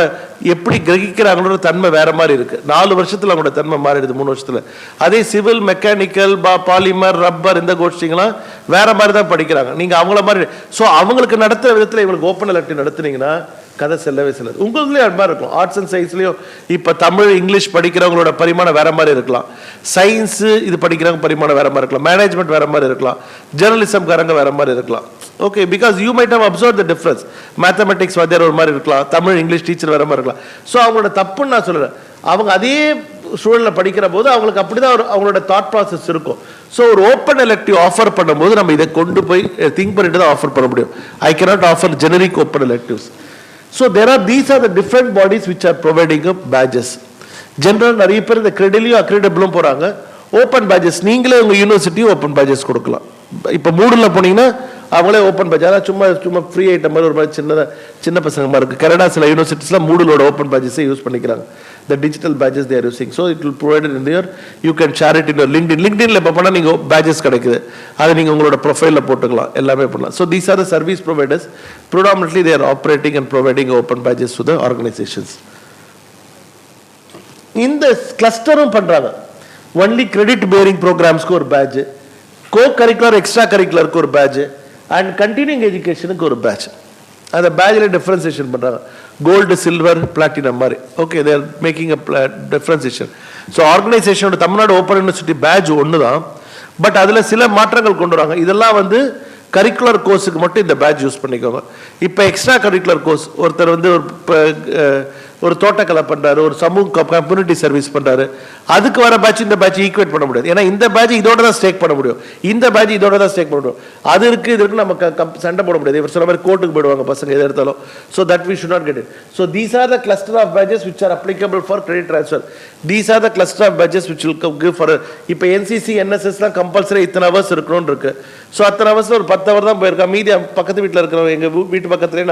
எப்படி கிரகிக்கிறாங்களோட தன்மை வேற மாதிரி இருக்கு. 4 வருஷத்தில் அவங்களோட தன்மை மாறிடுது, 3 வருஷத்தில். அதே சிவில் மெக்கானிக்கல் பாலிமர் ரப்பர் இந்த கோஷ்டிங்கெல்லாம் வேற மாதிரி தான் படிக்கிறாங்க. நீங்கள் அவங்கள மாதிரி ஸோ அவங்களுக்கு நடத்துகிற விதத்தில் இவங்களுக்கு ஓப்பன் எலெக்டிவ் நடத்துனீங்கன்னா கதை செல்லவே செல்லாது. உங்களுக்குலேயும் அது மாதிரி இருக்கும். ஆர்ட்ஸ் அண்ட் சயின்ஸ்லையும் இப்போ தமிழ் இங்கிலீஷ் படிக்கிறவங்களோட பரிமாணம் வேற மாதிரி இருக்கலாம், சயின்ஸு இது படிக்கிறவங்க பரிமாணம் வேற மாதிரி இருக்கலாம், மேனேஜ்மெண்ட் வேற மாதிரி இருக்கலாம், ஜேர்னலிசம்காரங்க வேற மாதிரி இருக்கலாம். Okay, because you might have observe the difference. Mathematics வாத்தியார் ஒரு மாதிரி இருக்கலாம், தமிழ் இங்கிலீஷ் டீச்சர் வேற மாதிரி இருக்கலாம். ஸோ அவங்களோட தப்புன்னு நான் சொல்லுறேன். அவங்க அதே சூழலில் படிக்கிற போது அவங்களுக்கு அப்படிதான் அவங்களோட தாட் ப்ராசஸ் இருக்கும். ஸோ ஒரு ஓப்பன் எலெக்டிவ் ஆஃபர் பண்ணும்போது நம்ம இதை கொண்டு போய் திங்க் பண்ணிட்டு தான் ஆஃபர் பண்ண முடியும். I cannot offer generic open electives. So these are the different bodies which are providing up badges. General நிறைய பேர் இந்த கிரெடிட்லையும் அக்ரெடிட்டபிளும் போகிறாங்க. ஓப்பன் பேஜஸ் நீங்களே உங்கள் யூனிவர்சிட்டி ஓப்பன் பேஜஸ் கொடுக்கலாம். இப்போ மூடில் போனீங்கன்னா அவங்களே ஓப்பன் பேஜ், அதான் சும்மா ஃப்ரீ ஐட்டம் மாதிரி ஒரு மாதிரி சின்ன பசங்க மாதிரி இருக்குது. கனடா சில யூனிவர்சிட்டிஸ்லாம் மூடலோட ஓப்பன் பேஜஸை யூஸ் பண்ணிக்கிறாங்க. The digital badges they are using, so it will provide it in there. You can share it in your LinkedIn இப்போ பண்ணால் நீங்கள் பேஜஸ் கிடைக்குது, அதை நீங்கள் உங்களோட ப்ரொஃபைலில் போட்டுக்கலாம், எல்லாமே பண்ணலாம். So these are the service providers. Predominantly they are operating and providing open badges to the organizations. இந்த கிளஸ்டரும் பண்ணுறாங்க. ஒன்லி கிரெடிட் பேரிங் ப்ரோக்ராம்ஸ்க்கு ஒரு பேட்ச், கோ கரிக்குலர் எக்ஸ்ட்ரா கரிக்குலருக்கு ஒரு பேட்ச், அண்ட் கண்டினியூங் எஜுகேஷனுக்கு ஒரு பேட்ச். அந்த பேட்சில் டிஃப்ரென்சியேஷன் பண்ணுறாங்க, கோல்டு சில்வர் பிளாட்டினம் மாதிரி. Okay, they are making a differentiation. So ஆர்கனைசேஷனோட தமிழ்நாடு ஓப்பன் யூனிவர்சிட்டி பேட்ச் ஒன்று தான், பட் அதில் சில மாற்றங்கள் கொண்டு வராங்க. இதெல்லாம் வந்து கரிக்குலர் கோர்ஸுக்கு மட்டும் இந்த பேட்ச் யூஸ் பண்ணிக்கோங்க. இப்போ எக்ஸ்ட்ரா கரிக்குலர் கோர்ஸ் ஒருத்தர் வந்து ஒரு தோட்டக்கலை பண்ணுறாரு, ஒரு சமூக கம்யூனிட்டி சர்வீஸ் பண்ணுறாரு, அதுக்கு வர பேட்ச் இந்த பேட்ச் ஈக்குவேட் பண்ண முடியாது. ஏன்னா இந்த பேட்ச் இதோட தான் ஸ்டேக் பண்ண முடியும், இந்த பேட்ச் இதோட தான் ஸ்டேக் பண்ண முடியும். அது இருக்குது இது இருக்குது, நம்ம சண்டை போட முடியாது. இவர் சொன்ன மாதிரி கோர்ட்டுக்கு போயிடுவாங்க பசங்க எது எடுத்தாலும். So that we should not get it. So these are the cluster of badges which are applicable for credit transfer. These are the cluster of badges which will give for. இப்போ என்சிசி என்எஸ்எஸ்லாம் compulsory இத்தனை hours இருக்கணும்னு இருக்கு. So அத்தனை ஹவர்ஸில் ஒரு 10 hour தான் போயிருக்கேன். மீதி பக்கத்து வீட்டில் இருக்கிறவங்க எங்கள் வீட்டு பக்கத்துலேயே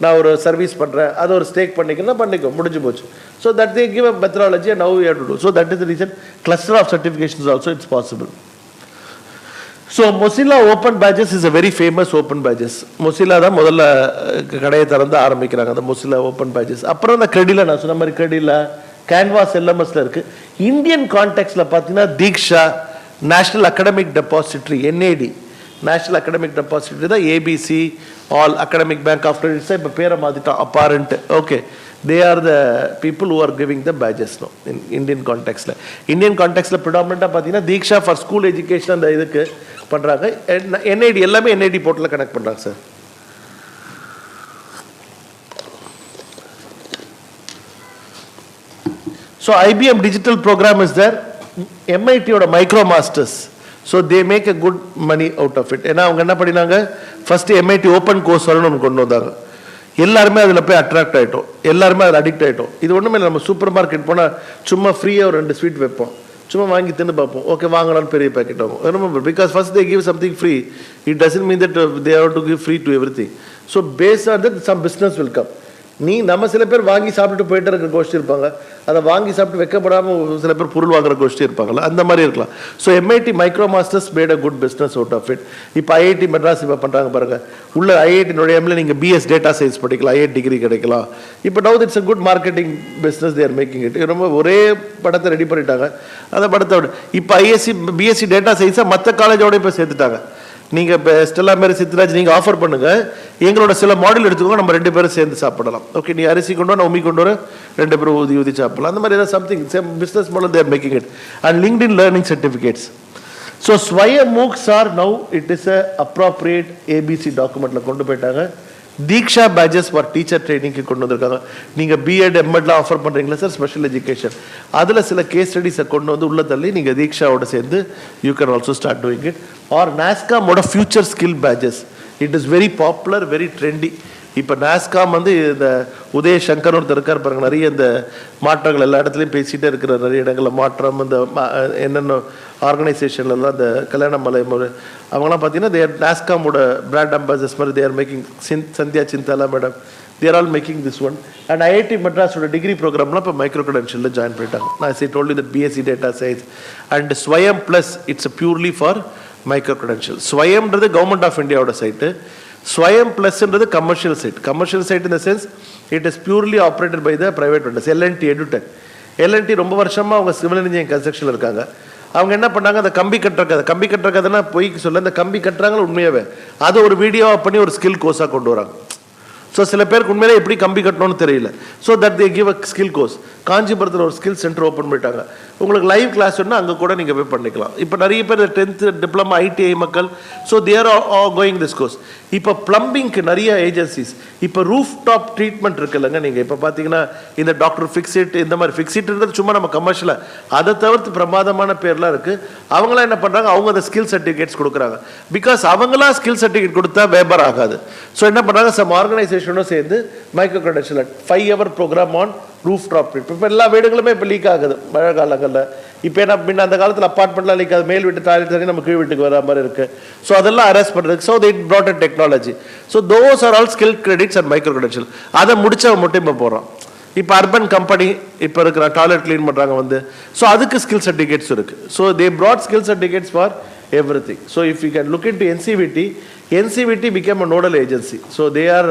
நான் ஒரு சர்வீஸ் பண்ணுறேன், அதை ஒரு ஸ்டேக் பண்ணிக்கோ முடிஞ்சு போச்சு. So that they give a methodology and how we have to do. So that is the reason cluster of certifications also it's possible. So Mozilla open pages is a very famous open pages. Mozilla தான் முதல்ல கடையை திறந்து ஆரம்பிக்கிறாங்க அந்த Mozilla open pages. அப்புறம் அந்த கிரெடில நான் சொன்ன மாதிரி கிரெடில கேன்வாஸ் எல்எம்எஸ்ல இருக்கு. இந்தியன் கான்டெக்ட்ல பார்த்தீங்கன்னா Diksha, national academic depository, NAD, national academic depository தான் ABC, all academic bank of credits இப்போ பேரை மாற்றிட்டோம் apparent. Okay, they are the people who are giving the badges now in Indian context. Indian context predominantly பார்த்தீங்கன்னா தீக்ஷா for school education அந்த இதுக்கு பண்ணுறாங்க. NAD எல்லாமே NAD போர்ட்டலில் கனெக்ட் பண்ணுறாங்க sir. So IBM digital program is there. MIT ஓட micro masters. So they make a good money out of it. ஏன்னா அவங்க என்ன பண்ணினாங்க, ஃபர்ஸ்ட் MIT ஓப்பன் கோர்ஸ் வரணும்னு கொண்டு வந்தாங்க. எல்லாருமே அதில் போய் அட்ராக்ட் ஆகிட்டோம், எல்லாருமே அதில் அடிக்ட் ஆகிட்டோம். இது ஒன்றுமே இல்லை, நம்ம சூப்பர் மார்க்கெட் போனால் சும்மா ஃப்ரீயாக ஒரு 2 ஸ்வீட் வைப்போம், சும்மா வாங்கி தின்னு பார்ப்போம், ஓகே வாங்கலாம்னு பெரிய பேக்கெட் ஆகும். Remember, because first they give something free, it doesn't mean that they have to give free to everything. So based on that some business will come. நம்ம சில பேர் வாங்கி சாப்பிட்டுட்டு போயிட்டு இருக்கிற கோஷ்டி இருப்பாங்க, அதை வாங்கி சாப்பிட்டு வைக்கப்படாமல் சில பேர் பொருள் வாங்குற கோஷ்டி இருப்பாங்கல்ல, அந்த மாதிரி இருக்கலாம். So MIT micro masters made a good business out of it. இப்போ IIT மெட்ராஸ் இப்போ பண்ணுறாங்க பாருங்க, உள்ள IIT நுழையாமல் நீங்கள் BS டேட்டா சயின்ஸ் படிக்கலாம், IIT டிகிரி கிடைக்கலாம். இப்போ now it's a good marketing business they're making it. ரொம்ப ஒரே படத்தை ரெடி பண்ணிட்டாங்க, அந்த படத்தோட இப்போ BSc டேட்டா சயின்ஸை மற்ற காலேஜோட இப்போ சேர்த்துட்டாங்க. நீங்கள் இப்போ ஸ்டெல்லா மேரி சித்ராஜ் நீங்கள் ஆஃபர் பண்ணுங்கள், எங்களோட சில மாடல் எடுத்துக்கோங்க, நம்ம 2 பேரும் சேர்ந்து சாப்பிடலாம். ஓகே, நீ அரிசி கொண்டு வர, நான் உமி கொண்டு வர, 2 பேரும் ஊதி சாப்பிடலாம். அந்த மாதிரி ஏதாவது something same business model they're making it. And LinkedIn learning certificates. So Swayam MOOCs are now it is a appropriate ABC டாக்குமெண்ட்டில் கொண்டு போயிட்டாங்க. தீக்ஷா பேஜஸ் ஃபார் டீச்சர் ட்ரைனிங்க்கு கொண்டு வந்திருக்காங்க. நீங்கள் B.Ed M.Edலாம் ஆஃபர் பண்ணுறீங்களா சார், ஸ்பெஷல் எஜுகேஷன், அதில் சில கேஸ் ஸ்டடிஸை கொண்டு வந்து உள்ள தள்ளி நீங்கள் தீக்ஷாவோட சேர்ந்து you can also start doing it. Or நாஸ்காமோட future skill pages, it is very popular, very trendy. இப்போ நாஸ்காம் வந்து இந்த உதய சங்கர் ஒருத்தர் இருக்கார் பாருங்க, நிறைய இந்த மாற்றங்கள் எல்லா இடத்துலையும் பேசிகிட்டே இருக்கிற, நிறைய இடங்களில் மாற்றம், இந்த என்னென்ன ஆர்கனைசேஷன்லாம் இந்த கல்யாணமலை அவங்களாம் பார்த்தீங்கன்னா தேர் நாஸ்காமோட பிராண்ட் அம்பாசடர்ஸ் மாதிரி they're making. Sandhya Chintala madam, they're all making this one. And IIT மெட்ராஸோட டிகிரி ப்ரோக்ராம்லாம் இப்போ மைக்ரோ கிரெடென்ஷியலில் ஜாயின் பண்ணிட்டாங்க. நான் I told you that BSc data science and Swayam plus it's purely for micro credential. ஸ்வயம்ன்றது கவர்மெண்ட் ஆஃப் இந்தியாவோட site, Swayam ப்ளஸ்ன்றது commercial site. Commercial site in the sense it is purely operated by the private vendors. L&T EduTech. L&T ரொம்ப வருஷமாக அவங்க civil engineering கன்ஸ்ட்ரக்ஷனில் இருக்காங்க. அவங்க என்ன பண்ணாங்க, அந்த கம்பி கட்டுற கதைனா பொய்க்கு சொல்ல, இந்த கம்பி கட்டுறாங்க உண்மையாகவே அதை ஒரு வீடியோவாக பண்ணி ஒரு ஸ்கில் கோர்ஸாக கொண்டு வராங்க. ஸோ சில பேருக்கு உண்மையிலே எப்படி கம்பி கட்டணும்னு தெரியல, so that they give a skill course. காஞ்சிபுரத்தில் ஒரு ஸ்கில் சென்டர் ஓப்பன் பண்ணிட்டாங்க, உங்களுக்கு லைவ் கிளாஸ் வேணும்னா அங்கே கூட நீங்கள் போய் பண்ணிக்கலாம். இப்போ நிறைய பேர் 10th டிப்ளமா ITI மக்கள், so they are going this course. இப்போ பிளம்பிங்க்கு நிறைய ஏஜென்சிஸ், இப்போ ரூஃப் டாப் ட்ரீட்மெண்ட் இருக்குல்லங்க, நீங்கள் இப்போ பார்த்தீங்கன்னா இந்த டாக்டர் ஃபிக்ஸிட், இந்த மாதிரி ஃபிக்ஸிட்ன்றது சும்மா நம்ம கமர்ஷியலாக, அதை தவிர்த்து பிரமாதமான பேர்லாம் இருக்குது. அவங்களாம் என்ன பண்ணுறாங்க, அவங்க அந்த ஸ்கில் சர்டிஃபிகேட்ஸ் கொடுக்குறாங்க. பிகாஸ் அவங்களாம் ஸ்கில் சர்டிஃபிகேட் கொடுத்தா வேபர் ஆகாது. ஸோ என்ன பண்ணுறாங்க, சம் ஆர்கனைசேஷனும் சேர்ந்து micro credential 5 hour program on rooftop. இப்போ எல்லா வீடுகளுமே இப்போ லீக் ஆகுது மழை காலங்களில். இப்போ என்ன முன்ன அந்த காலத்தில் அப்பார்ட்மெண்ட்லாம் லீக் ஆகுது, மேல் வீட்டு தாலி தண்ணி நம்ம கீழ் வீட்டுக்கு வர மாதிரி இருக்குது. ஸோ அதெல்லாம் அரெஸ்ட் பண்ணுறதுக்கு, so they brought a technology. So those are all skill credits and micro credential. அதை முடிச்சவன் மட்டும் இப்போ போகிறான். இப்போ அர்பன் கம்பெனி இப்போ இருக்கிற டாய்லெட் க்ளீன் பண்ணுறாங்க வந்து, ஸோ அதுக்கு ஸ்கில் சர்டிஃபிகேட்ஸ் இருக்குது. So they brought skill certificates for everything. So if you can look into NCVT became a nodal agency. So they are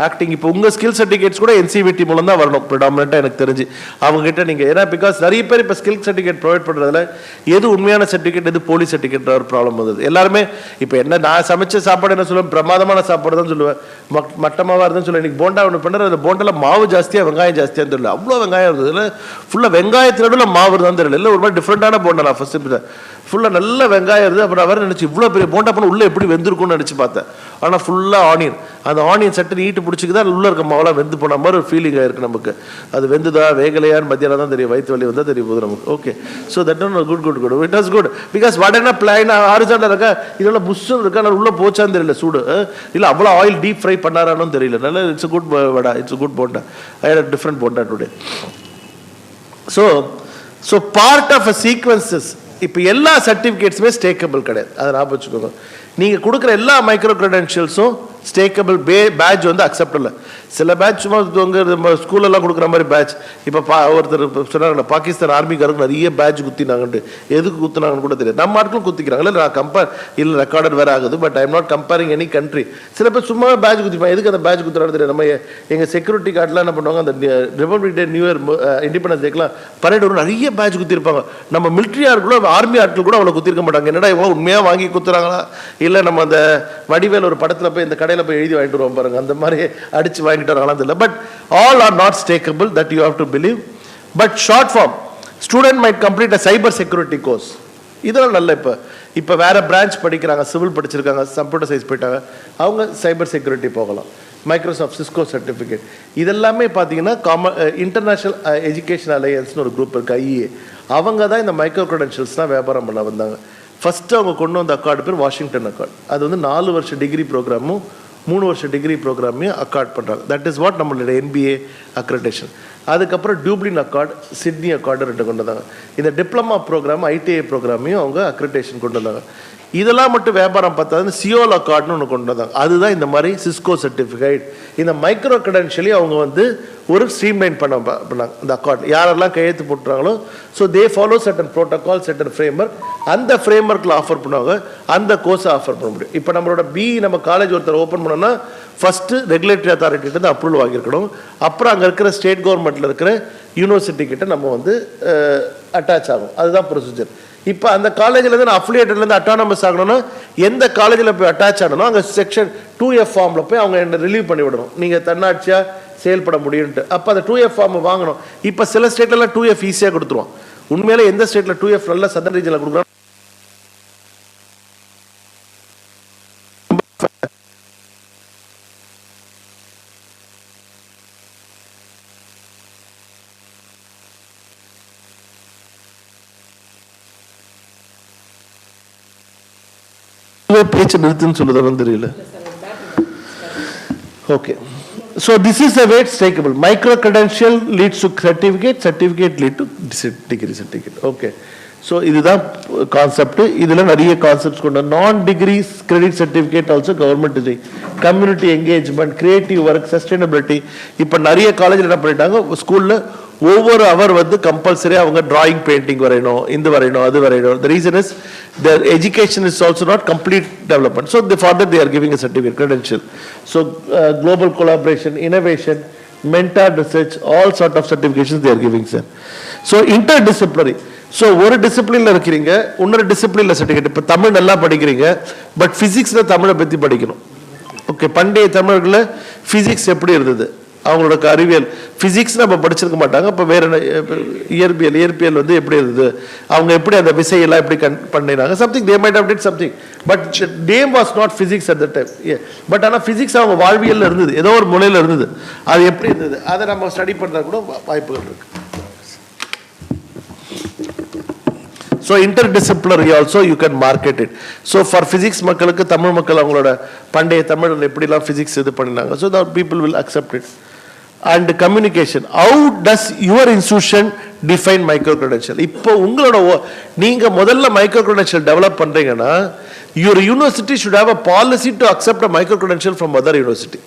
acting. இப்போ உங்கள் ஸ்கில் சர்டிஃபிகேட்ஸ் கூட NCVT மூலம் தான் வரணும் ப்ரிடாமினெண்ட்டாக எனக்கு தெரிஞ்சு. அவங்ககிட்ட நீங்கள் ஏன்னா பிகாஸ் நிறைய பேர் இப்போ ஸ்கில் சர்டிஃபிகேட் ப்ரொவைட் பண்ணுறதுல எது உண்மையான சர்டிஃபிகேட், எது போலி சர்டிஃபிகேட் ஒரு ப்ராப்ளம் வந்தது. எல்லாருமே இப்போ என்ன நான் சமைச்ச சாப்பாடு என்ன சொல்லுவேன், பிரமாதமான சாப்பாடு தான் சொல்லுவேன், மட்டமாக இருந்துன்னு சொல்லுவேன். இன்றைக்கி போண்டா ஒன்று பண்ணுறது, அந்த போண்டாவில் மாவு ஜாஸ்தியாக வெங்காயம் ஜாஸ்தியாக தெரியல, அவ்வளோ வெங்காயம் இருந்தது இல்லை, ஃபுல்லாக வெங்காயத்தினோட மாவு தான் தெரியல, இல்லை ஒரு மாதிரி டிஃப்ரெண்ட்டான போண்டா. நான் ஃபஸ்ட்டு ஃபுல்லாக நல்ல வெங்காயம் இருக்குது. அப்புறம் அவர் நினச்சி இவ்வளோ பெரிய போண்டா பண்ண உள்ளே எப்படி வெந்திருக்கும்னு நினச்சி பார்த்தேன். ஆனால் ஃபுல்லாக ஆனியன், அந்த ஆனியன் சட்டு ஈட்டு பிடிச்சிக்குதான் உள்ளே இருக்க மாவெல்லாம் வெந்து போன மாதிரி ஒரு ஃபீலிங் ஆயிருக்கு நமக்கு. அது வெந்துதா வேகலையான்னு மத்தியானம் தான் தெரியும், வயிற்று வலி வந்தால் தெரிய போகுது நமக்கு. Okay, so that good it was good. Because வடனா பிளான் ஹாரிசான்டல் இருக்கா, இதெல்லாம் புஷ்ஷும் இருக்கா, நான் உள்ளே போச்சான்னு தெரியல சூடு, இல்லை அவ்வளோ ஆயில் டீப் ஃப்ரை பண்ணாரான்னு தெரியல. நல்லா it's good vada, it's good bonda. I had different bonda today. So part of a sequences. இப்போ எல்லா சர்டிஃபிகேட்ஸுமே ஸ்டேக்கபிள் கிடையாது, அதை ஞாபகம் வச்சுக்கோங்க. நீங்கள் கொடுக்குற எல்லா மைக்ரோ கிரெடென்ஷியல்ஸும் ஸ்டேக்கபிள் பேட்ச் வந்து அக்செப்ட் இல்லை. சில பேட்ச் சும்மா நம்ம ஸ்கூலெல்லாம் கொடுக்குற மாதிரி பேட்ச். இப்போ ஒருத்தர் சொன்னாங்க பாகிஸ்தான் ஆர்மிக்காரருக்கு நிறைய பேட்ச் குத்தினாங்கன்ட்டு, எதுக்கு குத்துனாங்கன்னு கூட தெரியாது. நம்ம ஆட்களும் குத்திக்கிறாங்க. இல்லை நான் இல்லை ரெக்கார்டட் வேறு ஆகுது, but I am not comparing any country. சில பேர் சும்மா பேட்ச் குத்திப்பாங்க, எதுக்கு அந்த பேட்ச் குத்துறான்னு தெரியாது. நம்ம எங்கள் செக்யூரிட்டி கார்டெலாம் என்ன பண்ணுவாங்க, அந்த ரிபப்ளிக் டே, நியூ இயர், இண்டிபெண்டன்ஸ் டேக்கெலாம் பரேட் வரும், நிறைய பேட்ச் குத்திருப்பாங்க. நம்ம மிலிட்ரி ஆட்களோ ஆர்மி ஆட்கள் கூட அவ்வளோ குத்திருக்க மாட்டாங்க. என்னடா இவங்க உண்மையாக வாங்கி குத்துறாங்களா, இல்லை நம்ம அந்த வடிவேல் ஒரு படத்தில் போய் இந்த கடையில் போய் எழுதி வாங்கிட்டு வருவோம் பாருங்க, அந்த மாதிரி அடிச்சு வாங்கிட்டு வராங்களாம் தெரியல. But all are not stackable, that you have to believe. But short form student might complete a cyber security course. இதெல்லாம் நல்ல இப்போ வேற பிரான்ச் படிக்கிறாங்க, சிவில் படிச்சிருக்காங்க, கம்ப்யூட்டர் சயின்ஸ் போயிட்டாங்க, அவங்க சைபர் செக்யூரிட்டி போகலாம். மைக்ரோசாஃப்ட் சிஸ்கோ சர்டிஃபிகேட் இதெல்லாமே பார்த்தீங்கன்னா இன்டர்நேஷனல் எஜுகேஷன் அலையன்ஸ்னு ஒரு குரூப் இருக்குது, ஐஏ. அவங்க தான் இந்த மைக்ரோ க்ரெடென்ஷியல்ஸ்லாம் வியாபாரம் பண்ண வந்தாங்க. ஃபஸ்ட்டு அவங்க கொண்டு வந்த அக்கார்டு பேர் வாஷிங்டன் அக்கார்டு. அது வந்து 4 வருஷ டிகிரி ப்ரோக்ராமும் 3 வருஷ டிகிரி ப்ரோக்ராமையும் அக்கார்ட் பண்ணுறாங்க. தட் இஸ் வாட் நம்மளோட NBA அக்ரெடிட்டேஷன். அதுக்கப்புறம் டியூப்ளின் அக்கார்டு, சிட்னி அக்கார்டு 2 கொண்டு வந்தாங்க. இந்த டிப்ளமா ப்ரோக்ராம், ITI ப்ரோக்ராமையும் அவங்க அக்ரெடிட்டேஷன் கொண்டு வந்தாங்க. இதெல்லாம் மட்டும் வியாபாரம் பார்த்தாது சியோல் அக்கார்டுன்னு ஒன்று கொண்டு வந்தாங்க. அதுதான் இந்த மாதிரி சிஸ்கோ சர்டிஃபிகேட். இந்த மைக்ரோ கிரெடென்ஷியலி அவங்க வந்து ஒரு ஸ்ட்ரீம்லைன் பண்ணாங்க இந்த அக்கார்ட். யாரெல்லாம் கையெழுத்து போட்டுறாங்களோ, so they follow certain protocol, certain framework. அந்த ஃப்ரேம்வொர்க்கில் ஆஃபர் பண்ணுவாங்க, அந்த கோர்ஸை ஆஃபர் பண்ண முடியும். இப்போ நம்மளோட நம்ம காலேஜ் ஒருத்தர் ஓப்பன் பண்ணோன்னா ஃபஸ்ட்டு ரெகுலேட்டரி அத்தாரிட்டிகிட்ட அப்ரூவல் வாங்கியிருக்கணும். அப்புறம் அங்கே இருக்கிற ஸ்டேட் கவர்மெண்ட்டில் இருக்கிற யூனிவர்சிட்டி கிட்ட நம்ம வந்து அட்டாச் ஆகும். அதுதான் ப்ரொசீஜர். இப்போ அந்த காலேஜில் நான் அஃபிலியேட்டட்லேருந்து அட்டானமஸ் ஆகணும்னா எந்த காலேஜில் போய் அட்டாச் ஆகணும், அங்கே செக்ஷன் 2F ஃபார்மில் போய் அவங்க என்ன ரிலீவ் பண்ணி விடணும், நீங்கள் தன்னாட்சியாக செயல்பட முடியும்ட்டு. அப்போ அந்த 2F ஃபார்ம் வாங்கணும். இப்போ சில ஸ்டேட்லலாம் 2F ஈஸியாக கொடுத்துருவோம். உண்மையிலே எந்த ஸ்டேட்டில் 2F நல்ல சதன் ரீஜனில் கொடுக்குறோம். பேச்சு நிறுத்துன்னு சொல்லுதான் தெரியல. Okay, so this is the way it's takeable. Micro credential leads to certificate lead to degree certificate. Okay, so இதுதான் கான்செப்ட். இதுல நிறைய கான்செப்ட்ஸ் கொண்ட non degree credit certificate also government இது. Community engagement, creative work, sustainability. இப்போ நிறைய காலேஜில் என்ன பண்ணிட்டாங்க, ஸ்கூல்ல ஒவ்வொரு அவர் வந்து கம்பல்சரி அவங்க டிராயிங், பெயிண்டிங் வரையணும், இது வரையணும், அது வரையணும். The reason is their education is also not complete development. So for that they are giving a certificate, credential. So global collaboration, innovation, mentor research, all sort of certifications they are giving, sir. So interdisciplinary. So ஒரு டிசிப்ளினில் இருக்கிறீங்க, இன்னொரு டிசிப்ளினில் certificate. இப்போ தமிழ் நல்லா படிக்கிறீங்க, but ஃபிசிக்ஸில் தமிழை பற்றி படிக்கணும். ஓகே, பண்டைய தமிழர்களில் ஃபிசிக்ஸ் எப்படி இருந்தது, அவங்களோட அறிவியல் ஃபிசிக்ஸ் நம்ம படிச்சிருக்க மாட்டாங்க. இப்போ வேற இயற்பியல் வந்து எப்படி இருந்தது, அவங்க எப்படி அந்த விசையெல்லாம் எப்படி பண்ணினாங்க, something they might how did something, but name was not physics at the time. But ஆனால் ஃபிசிக்ஸ் அவங்க வாழ்வியலில் இருந்தது, ஏதோ ஒரு முறையில் இருந்தது. அது எப்படி இருந்தது அதை நம்ம ஸ்டடி பண்ணுறது கூட வாய்ப்புகள் இருக்கு. So interdisciplinary also you can market it. So for physics மக்களுக்கு, தமிழ் மக்கள் அவங்களோட பண்டைய தமிழ் எப்படிலாம் physics இது பண்ணினாங்க, so that people will accept it. And communication, how does your institution define micro credential? இப்போ உங்களோட நீங்க முதல்ல micro credential develop பண்றீங்கன்னா your university should have a policy to accept a micro credential from other university.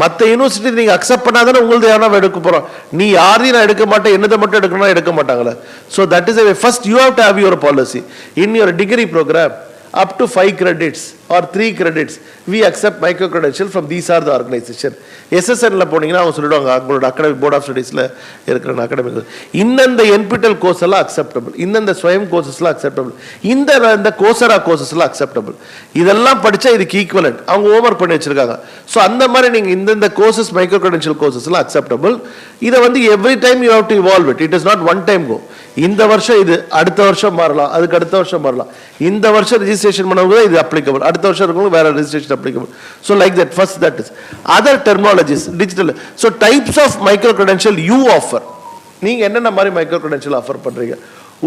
மற்ற university நீங்கள் accept பண்ணாதானே உங்களது யாரும் எடுக்க போகிறோம். நீ யாரையும் நான் எடுக்க மாட்டேன், என்னதை மட்டும் எடுக்கணும் எடுக்க மாட்டாங்களே. So that is a first you have to have your policy in your degree program. Up to 5 credits or 3 credits we accept micro credential from these are the organization. SSNல போனீங்கன்னா அவங்க சொல்லிடுவாங்க, அவங்களோட அகாடமிக் போர்ட் ஆஃப் ஸ்டடீஸில் இருக்கிற academic இந்த NPTEL course எல்லாம் acceptable, இந்த ஸ்வயம் கோர்சஸ்லாம் acceptable, இந்த கோசரா கோர்சஸ்லாம் acceptable. இதெல்லாம் படித்தா இதுக்கு ஈக்குவலண்ட் அவங்க ஹோம்ஒர்க் பண்ணி வச்சிருக்காங்க. ஸோ அந்த மாதிரி நீங்கள் இந்த கோர்சஸ் மைக்ரோ கிரெடென்ஷியல் கோர்சஸ்லாம் அக்செப்டபிள். இதை வந்து every time you have to evolve it. It is not one time go. இந்த வருஷம் இது, அடுத்த வருஷம் மாறலாம், அதுக்கு அடுத்த வருஷம் மாறலாம். இந்த வருஷம் ரிஜிஸ்ட்ரேஷன் பண்ணவங்க இது அப்ளிகபிள், அடுத்த வருஷம் இருக்கவங்க வேற registration applicable. So like that first that is other terminologies digital. So types of micro credential you offer. நீங்கள் என்னென்ன மாதிரி மைக்ரோ கிரெடென்ஷியல் ஆஃபர் பண்ணுறீங்க,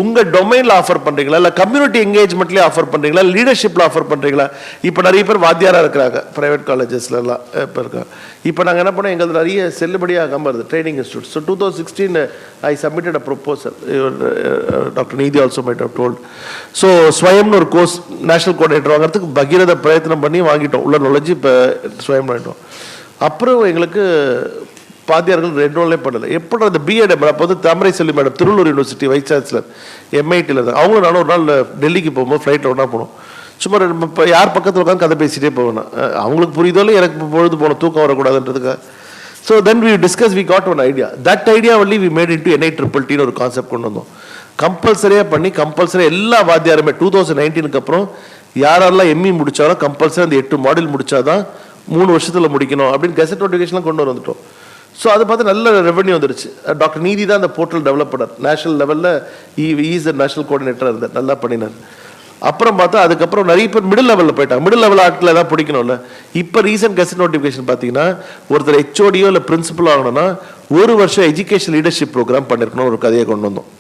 உங்கள் டொமைனில் ஆஃபர் பண்ணுறீங்களா, இல்லை கம்யூனிட்டி என்கேஜ்மெண்ட்லேயே ஆஃபர் பண்ணுறீங்களா, லீடர்ஷிப்பில் ஆஃபர் பண்ணுறீங்களா? இப்போ நிறைய பேர் வாத்தியாராக இருக்கிறாங்க ப்ரைவேட் காலேஜஸ்லாம் இப்போ இருக்காங்க. இப்போ நாங்கள் என்ன பண்ணோம், எங்களுக்கு நிறைய செல்லுபடியாக வருது training institute. So 2016 I submitted a proposal. Doctor Neethi also might have told. So ஸ்வயம்னு ஒரு கோர்ஸ் நேஷனல் கோஆர்டினேட்டர் வாங்குறதுக்கு பகீரத பிரயத்தனம் பண்ணி வாங்கிட்டோம். உள்ள நுழைஞ்சு இப்போ ஸ்வயம் வாங்கிட்டோம். அப்புறம் எங்களுக்கு பாத்தியார்கள் 2 நாளே பண்ணலை. எப்படி அந்த பிஎட் அப்போ வந்து Thamarai Selvi madam Thiruvallur university vice chancellor MITயில் இருந்தாங்க. அவங்களும் நானும் ஒரு நாள் டெல்லிக்கு போகும்போது ஃப்ளைட்டில் ஒன்றா போனோம். சும்மா இப்போ யார் பக்கத்தில் உட்காந்து கதை பேசிகிட்டே போவேன். அவங்களுக்கு புரியுதோ இல்லை, எனக்கு பொழுது போகணும், தூக்கம் வரக்கூடாதுன்றதுக்காக. So then we discuss, we got one idea. That idea only we made into NITTT ஒரு கான்செப்ட் கொண்டு வந்தோம். கம்பல்சரியாக பண்ணி கம்பல்சரியாக எல்லா வாத்தியாருமே 2019 அப்புறம் யாரெல்லாம் ME முடித்தாலும் கம்பல்சரி அந்த 8 மாடியூல் முடித்தாதான் 3 வருஷத்தில் முடிக்கணும் அப்படின்னு கெசட் நோட்டிஃபிகேஷன்லாம் கொண்டு வந்துட்டோம். ஸோ அதை பார்த்து நல்ல ரெவன்யூ வந்துருச்சு. டாக்டர் நீதி தான் அந்த போர்ட்டல் டெவலப் பண்ணார். நேஷனல் லெவலில் இஸ் நேஷனல் கோஆர்டினேட்டராக இருந்தார், நல்லா பண்ணினார். அப்புறம் பார்த்தா அதுக்கப்புறம் நிறைய பேர் மிடில் லெவலில் போயிட்டாங்க. மிடில் லெவல் ஆட்களை தான் பிடிக்கணும்ல. இப்போ ரீசெண்ட் கெசட் நோட்டிஃபிகேஷன் பார்த்தீங்கன்னா ஒருத்தர் HODயோ இல்லை பிரின்சிபல் ஆகணும்னா 1 வருஷம் எஜுகேஷன் லீடர்ஷிப் ப்ரோக்ராம் பண்ணியிருக்கணும். ஒரு கதையை கொண்டு வந்தோம்.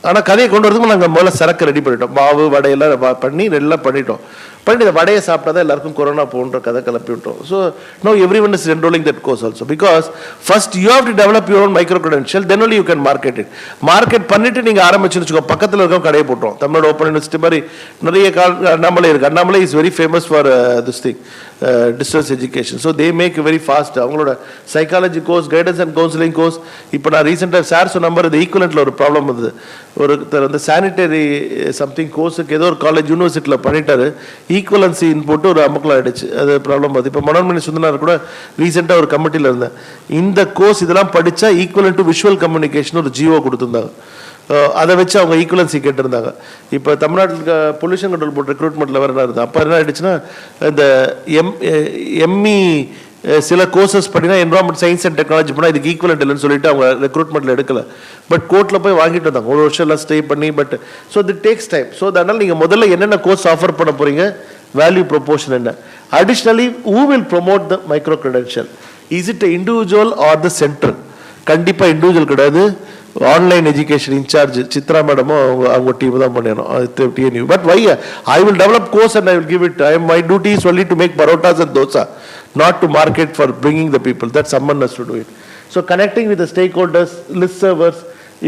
ஆனால் கதையை கொண்டு வரதுக்கு நாங்கள் முதல்ல சரக்கு ரெடி பண்ணிட்டோம். மாவு வடையெல்லாம் பண்ணி எல்லாம் பண்ணிட்டோம். பண்ணிட்டு இந்த வடையை சாப்பிட்டா தான் எல்லாருக்கும் கொரோனா போன்ற கதை கிளப்பி விட்டோம். So no everyone is enrolling that course also, because first you have to develop your own micro credential, then only you can market it. Market பண்ணிட்டு நீங்கள் ஆரம்பிச்சுன்னு வச்சுக்கோ, பக்கத்தில் இருக்க கடையை போட்டோம். தமிழ்நாடு ஓப்பன் யூனிவர்சிட்டி மாதிரி நிறைய அண்ணாமலை இருக்கு. Annamalai is very famous for this thing distance education. So they make very fast. அவங்களோட psychology course, guidance and counselling course. இப்போ நான் ரீசெண்டாக சார் சொன்ன மாதிரி இந்த ஈக்குவலண்ட்டில் ஒரு ப்ராப்ளம் வந்தது. ஒருத்தர் வந்து சானிடரி சம்திங் கோர்ஸுக்கு ஏதோ ஒரு காலேஜ் யூனிவர்சிட்டியில் பண்ணிட்டாரு. ஈக்குவலன்சி போட்டு ஒரு அமுக்கலம் ஆகிடுச்சு. அது ப்ராப்ளம் பார்த்து இப்போ மனோன்மணி சுந்தரனார் கூட ரீசெண்டாக ஒரு கமிட்டியில் இருந்தேன். இந்த கோர்ஸ் இதெல்லாம் படித்தா ஈக்குவலன் டு விஷுவல் கம்யூனிகேஷன் ஒரு GO கொடுத்துருந்தாங்க. அதை வச்சு அவங்க ஈக்குவலன்சி கேட்டிருந்தாங்க. இப்போ தமிழ்நாட்டில் பொல்யூஷன் கண்ட்ரோல் போர்ட் ரெக்ரூட்மெண்ட்டில் வேறு என்ன இருந்தது. அப்போ என்ன ஆகிடுச்சுன்னா இந்த ME சில கோர்சஸ் பண்ணினா என்வரான்மெண்ட் சயின்ஸ் அண்ட் டெக்னாலஜி பண்ணால் இதுக்கு ஈக்குவலண்ட் இல்லைன்னு சொல்லிட்டு அவங்க ரெக்ரூட்மெண்ட்டில் எடுக்கலை. பட் கோர்ட்டில் போய் வாங்கிட்டு வந்தாங்க 1 வருஷம் எல்லாம் ஸ்டே பண்ணி. But so it takes time. So அதனால் நீங்கள் முதல்ல என்னென்ன கோர்ஸ் ஆஃபர் பண்ண போகிறீங்க, வேல்யூ ப்ரொபோர்ஷன் என்ன. Additionally who will promote the micro credential? Is it an individual or the center? கண்டிப்பாக இண்டிவிஜுவல் கிடையாது. ஆன்லைன் எஜுகேஷன் இன்சார்ஜ் சித்ரா மேடமும் அவங்க டீம் தான் பண்ணிடணும் TNOU. But why I will develop course and I will give it. My duty is only to make parottas and dosa, not to market for bringing the people. That someone has to do it. So connecting with the stakeholders, list servers,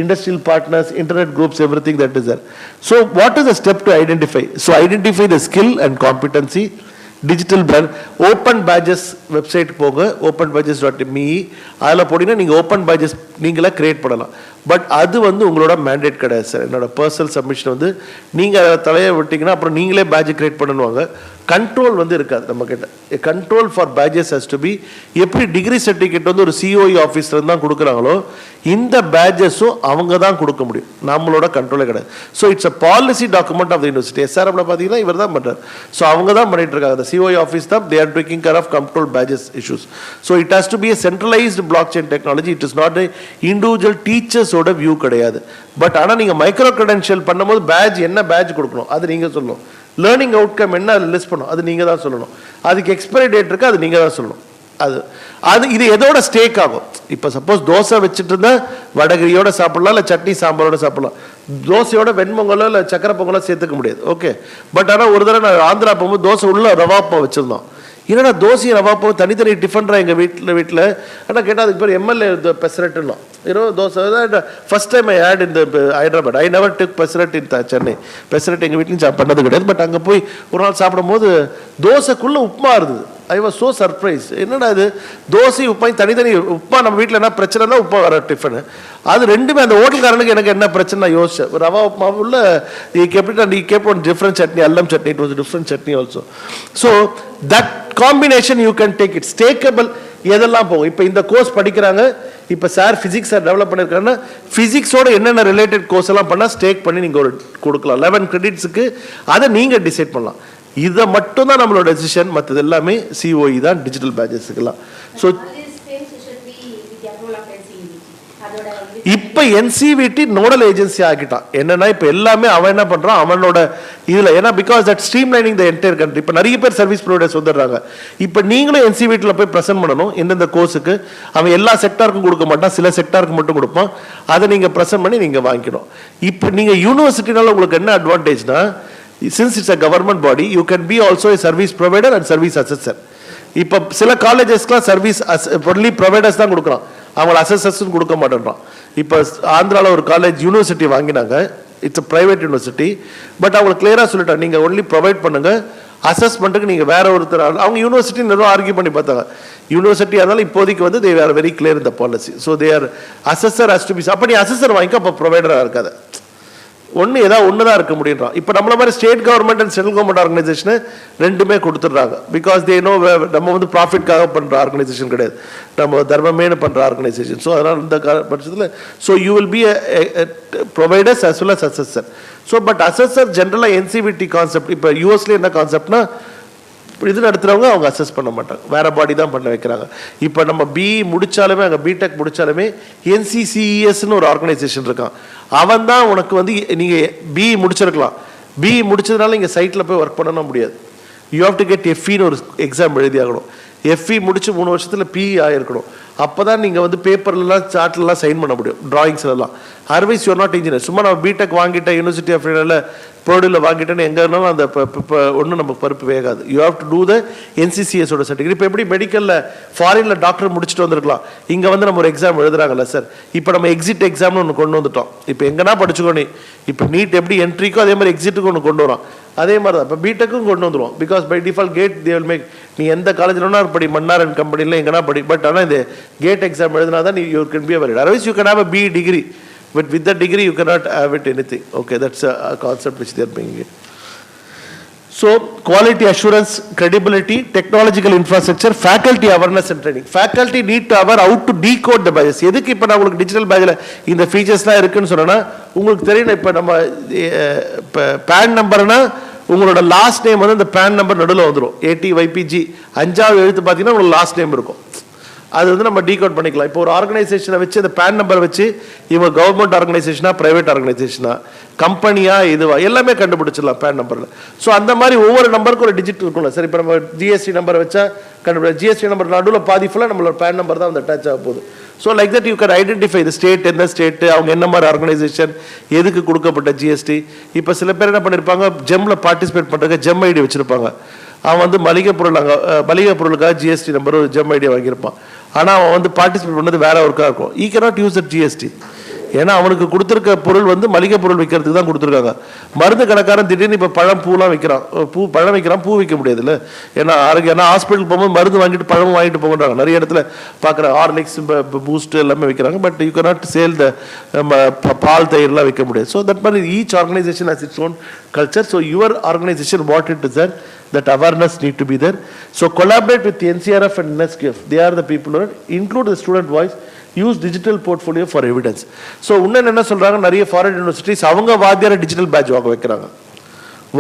industrial partners, internet groups, everything that is there. So what is the step to identify? So identify the skill and competency. Digital brand, open badges website போங்க, openbadges.me. அதில் போனீங்கன்னா நீங்கள் open pages நீங்களே create பண்ணலாம். But அது வந்து உங்களோட mandate கிடையாது சார். என்னோட பர்சனல் சப்மிஷன் வந்து நீங்கள் அதை தலையை விட்டிங்கன்னா அப்புறம் நீங்களே பேட்ச் கிரியேட் பண்ணணுவாங்க. கண்ட்ரோல் வந்து இருக்காது நம்ம கிட்ட. Control for badges has to be. எப்படி டிகிரி சர்டிஃபிகேட் வந்து ஒரு COE ஆஃபீஸில் தான் கொடுக்குறாங்களோ இந்த பேட்சஸும் அவங்க தான் கொடுக்க முடியும், நம்மளோட கண்ட்ரோலே கிடையாது. So it's a policy document of the university. SRMல பார்த்தீங்கன்னா இவர் தான் பண்ணுறார். ஸோ அவங்க தான் பண்ணிட்டு இருக்காங்க. அந்த COE ஆஃபீஸ் தான் they are taking care of control badges issues. So it has to be a centralized blockchain technology. It is not a individual teachers ஓட வியூ கிடையாது. பட் ஆனால் நீங்கள் மைக்ரோ கிரெடென்ஷியல் பண்ணும்போது பேட்ச் என்ன பேட்ச் கொடுக்கணும் அது நீங்கள் சொல்லணும். லேர்னிங் அவுட்கம் என்ன அது லிஸ்ட் பண்ணணும் அது நீங்கள் தான் சொல்லணும். அதுக்கு எக்ஸ்பைரி டேட் இருக்குது அது நீங்கள் தான் சொல்லணும். அது இது எதோட ஸ்டேக் ஆகும். இப்போ சப்போஸ் தோசை வச்சுட்டு இருந்தால் வடகரியோட சாப்பிடலாம், இல்லை சட்னி சாம்பாரோட சாப்பிடலாம். தோசையோட வெண்பொங்கலோ இல்லை சக்கரை பொங்கலோ சேர்த்துக்க முடியாது. ஓகே. பட் ஆனால் ஒரு தடவை நான் ஆந்திரா போகும்போது தோசை உள்ள ரவாப்பா வச்சுருந்தோம். என்னன்னா தோசையை ரவாப்பாவும் தனித்தனி டிஃபரெண்டாக எங்கள் வீட்டில் ஆனால் கேட்டால் அதுக்கு பேர் MLA பெசரட்டுன்னு dosa. First time I had இந்த Hyderabad. I never took pesarattu in Chennai. Pesarattu எங்கள் வீட்லையும் பண்ணது கிடையாது. பட் அங்கே போய் ஒரு நாள் சாப்பிடும் போது தோசைக்குள்ளே உப்புமா இருந்தது. I was so surprise. என்னடா இது தோசை உப்பாயும் தனித்தனி உப்பா நம்ம வீட்டில் என்ன பிரச்சனைனா உப்பா வர டிஃபனு அது ரெண்டுமே அந்த ஹோட்டல்காரனுக்கு எனக்கு என்ன பிரச்சனை நான் யோசிச்சேன். ரவா உப்புமா உள்ள நீ கேப் ஒன் டிஃப்ரெண்ட் சட்னி, அல்லம் chutney, it was different chutney also. So that combination you can take it stackable. எதெல்லாம் போகும். இப்போ இந்த கோர்ஸ் படிக்கிறாங்க, இப்போ சார் ஃபிசிக்ஸ் சார் டெவலப் பண்ணியிருக்காங்கன்னா ஃபிசிக்ஸோட என்னென்ன ரிலேட்டட் கோர்ஸ் எல்லாம் பண்ணால் ஸ்டேக் பண்ணி நீங்கள் ஒரு கொடுக்கலாம் 11 கிரெடிட்ஸுக்கு. அதை நீங்கள் டிசைட் பண்ணலாம். இதை மட்டும் தான் நம்மளோட டெசிஷன். மற்றது எல்லாமே COE தான் டிஜிட்டல் பேட்சஸ்க்குலாம். ஸோ இப்போ என்சிவிடி நோடல் ஏஜென்சி ஆகிட்டான். என்னன்னா இப்போ எல்லாமே அவன் என்ன பண்றான் அவனோட இதுல, ஏன்னா because that stream lining the entire country. இப்போ நிறைய பேர் சர்வீஸ் ப்ரொவைடர்ஸ் வந்துடுறாங்க. இப்போ நீங்களும் என்சிவிடியில் போய் ப்ரெசென்ட் பண்ணணும். எந்தெந்த கோர்ஸுக்கு அவன் எல்லா செக்டாருக்கும் கொடுக்க மாட்டான், சில செக்டாருக்கு மட்டும் கொடுப்பான். அதை நீங்க ப்ரெசென்ட் பண்ணி நீங்க வாங்கிக்கணும். இப்போ நீங்க யூனிவர்சிட்டினால உங்களுக்கு என்ன அட்வான்டேஜ்னா, since it's a government body, you can be also a service provider and service assessor. இப்போ சில காலேஜஸ்க்குலாம் சர்வீஸ் ஒன்லி ப்ரொவைடர்ஸ் தான் கொடுக்குறான், அவங்க அசஸர்ஸ் கொடுக்க மாட்டேன்றான். இப்போ ஆந்திராவில் ஒரு காலேஜ் யூனிவர்சிட்டி வாங்கினாங்க, it's a private university. But அவங்க கிளியராக சொல்லிட்டாங்க, நீங்கள் ஒன்லி ப்ரொவைட் பண்ணுங்க, அசஸ்மெண்ட்டுக்கு நீங்கள் வேற ஒருத்தர். அவங்க யூனிவர்சிட்டி நிறைய ஆர்கியூ பண்ணி பார்த்தாங்க. யூனிவர்சிட்டி அதனால இப்போதைக்கு வந்து தே ஆர் வெரி கிளியர் இந்த policy. So they are assessor has to be. அப்போ நீ அசஸர் வாங்கிக்க, அப்போ ப்ரொவைடராக இருக்காது. ஏதாவது ஒன்று தான் இருக்க முடியுன்றான். இப்போ நம்மள மாதிரி state government and central government organisation ரெண்டுமே கொடுத்துட்றாங்க. பிகாஸ் தே நோ நம்ம வந்து ப்ராஃபிட்காக பண்ணுற ஆர்கனைசேஷன் கிடையாது, நம்ம தர்மமேனு பண்ணுற ஆர்கனைசேஷன். ஸோ அதனால் இந்த பட்சத்தில் so you will be providers as well as assessor. So but assessor ஜென்ரலாக என்சிவிடி கான்செப்ட். இப்போ யூஎஸ்ல என்ன கான்செப்ட்னா, இது நடத்துகிறவங்க அவங்க அசஸ் பண்ண மாட்டாங்க, வேற பாடி தான் பண்ண வைக்கிறாங்க. இப்போ நம்ம பிஇ முடிச்சாலுமே, அங்கே பிடெக் முடிச்சாலுமே என்சிசிஇஎஸ்ன்னு ஒரு ஆர்கனைசேஷன் இருக்கான். அவன் தான் உனக்கு வந்து நீங்கள் பிஇ முடிச்சிருக்கலாம், பிஇ முடிச்சதுனால இங்கே சைட்டில் போய் ஒர்க் பண்ணணும் முடியாது. யூ ஹாவ் டு கெட் எஃப்இன்னு ஒரு எக்ஸாம் எழுதி ஆகணும். எஃப்இ முடிச்சு 3 வருஷத்தில் பிஇ ஆகிருக்கணும். அப்போ தான் நீங்கள் வந்து பேப்பர்லாம் சார்ட்லாம் சைன் பண்ண முடியும், டிராயிங்ஸ்லாம். Otherwise you're not engineer. சும்மா நம்ம பிடெக் வாங்கிட்டேன், யூனிவர்சிட்டி ஆஃப் இந்தியாவில் பேர்டில் வாங்கிட்டேன்னு எங்கே இருந்தாலும் அந்த ஒன்றும் நமக்கு பருப்பு வேகாது. You have to do the என்சிசிஎஸோட சர்டிஃபிகேட். இப்போ எப்படி மெடிக்கலில் ஃபாரினில் டாக்டர் முடிச்சுட்டு வந்திருக்கலாம், இங்கே வந்து நம்ம ஒரு எக்ஸாம் எழுதுறாங்கல்ல சார். இப்போ நம்ம எக்ஸிட் எக்ஸாம்னு ஒன்று கொண்டு வந்துட்டோம். இப்போ எங்கன்னா படிச்சுக்கோ நீ. இப்போ நீட் எப்படி என்ட்ரிக்கோ அதே மாதிரி எக்ஸிட்டுக்கு ஒன்று கொண்டு வரோம். அதே மாதிரி தான் இப்போ பிடெக்கும் கொண்டு வந்துடுவோம். Because by default GATE they will make, நீ எந்த காலேஜ்லனா படி, மன்னார் அண்ட் கம்பெனியில் எங்கன்னா படி. பட் ஆனால் இந்த கேட் எக்ஸாம் எழுதினா தான் you can be valid. Otherwise you can have a BE degree, but with that degree you cannot have it anything. Okay, that's a concept which they are bringing in. So quality assurance, credibility, technological infrastructure, faculty awareness and training. Faculty need to aware how to decode the badges. எதுக்கு இப்போ நான் உங்களுக்கு digital பேஜில் இந்த ஃபீச்சர்ஸ்லாம் இருக்குன்னு சொன்னேன்னா, உங்களுக்கு தெரியணும். இப்போ நம்ம பேன் நம்பர்னா உங்களோட லாஸ்ட் நேம் வந்து அந்த பேன் நம்பர் நடுவில் வந்துடும். ATYPG 5வது எழுத்து பார்த்தீங்கன்னா உங்களுக்கு லாஸ்ட் நேம் இருக்கும். அது வந்து நம்ம டீகோட் பண்ணிக்கலாம். இப்போ ஒரு ஆர்கனைசேஷனை வச்சு அந்த பேன் நம்பர் வச்சு இவங்க கவர்மெண்ட் ஆர்கனைசேஷனா, பிரைவேட் ஆர்கனைசேஷனா, கம்பெனியா, இதுவா எல்லாமே கண்டுபிடிச்சிடலாம் பேன் நம்பரில். ஸோ அந்த மாதிரி ஒவ்வொரு நம்பருக்கும் ஒரு டிஜிட் இருக்கும்ல சார். இப்போ நம்ம ஜிஎஸ்டி நம்பர் வச்சா கண்டுபிடி, ஜிஎஸ்டி நம்பர் நடுவில் பாதி ஃபுல்லாக நம்மளோட பேன் நம்பர் தான் வந்து அட்டாச் ஆக போகுது. So like that you can identify the state, எந்த ஸ்டேட்டு, அவங்க என்ன மாதிரி ஆர்கனைசேஷன், எதுக்கு கொடுக்கப்பட்ட ஜிஎஸ்டி. இப்போ சில பேர் என்ன பண்ணியிருப்பாங்க, ஜெம்மில் பார்ட்டிசிபேட் பண்ணுறதுக்கு ஜெம் ஐடி வச்சுருப்பாங்க. அவன் வந்து மளிகை பொருளுக்காக ஜிஎஸ்டி நம்பர் ஒரு ஜெம் ஐடியை வாங்கியிருப்பான். ஆனால் அவன் வந்து பார்ட்டிசிபேட் பண்ணது வேற ஒர்க்காக இருக்கும். ஈ கேனாட் யூஸ் தட் ஜிஎஸ்டி. ஏன்னா அவனுக்கு கொடுத்துருக்க பொருள் வந்து மளிகை பொருள் விற்கிறதுக்கு தான் கொடுத்துருக்காங்க. மருந்து கடைக்காரன் திடீர்னு இப்போ பூலாம் விற்கிறான், பழம் விற்கிறான், பூ விற்க முடியாதுல்ல. ஏன்னா ஹாஸ்பிட்டல் போகும்போது மருந்து வாங்கிட்டு பழமும் வாங்கிட்டு போகிறாங்க. நிறைய இடத்துல பார்க்குற ஹார்லிக்ஸ், பூஸ்ட் எல்லாமே விற்கிறாங்க. பட் யூ கேனாட் சேல் த பால், தயிர்லாம் விற்க முடியாது. ஸோ தட் மாதிரி each organisation has its own culture. So your organisation what it is that that awareness need to be there. So collaborate with the NCRF and NSQF. They are the people who include the student voice, use digital portfolio for evidence. So இன்னும் என்ன சொல்றாங்க, நிறைய foreign universities அவங்க வாத்தியார digital batch வாங்க வைக்கிறாங்க.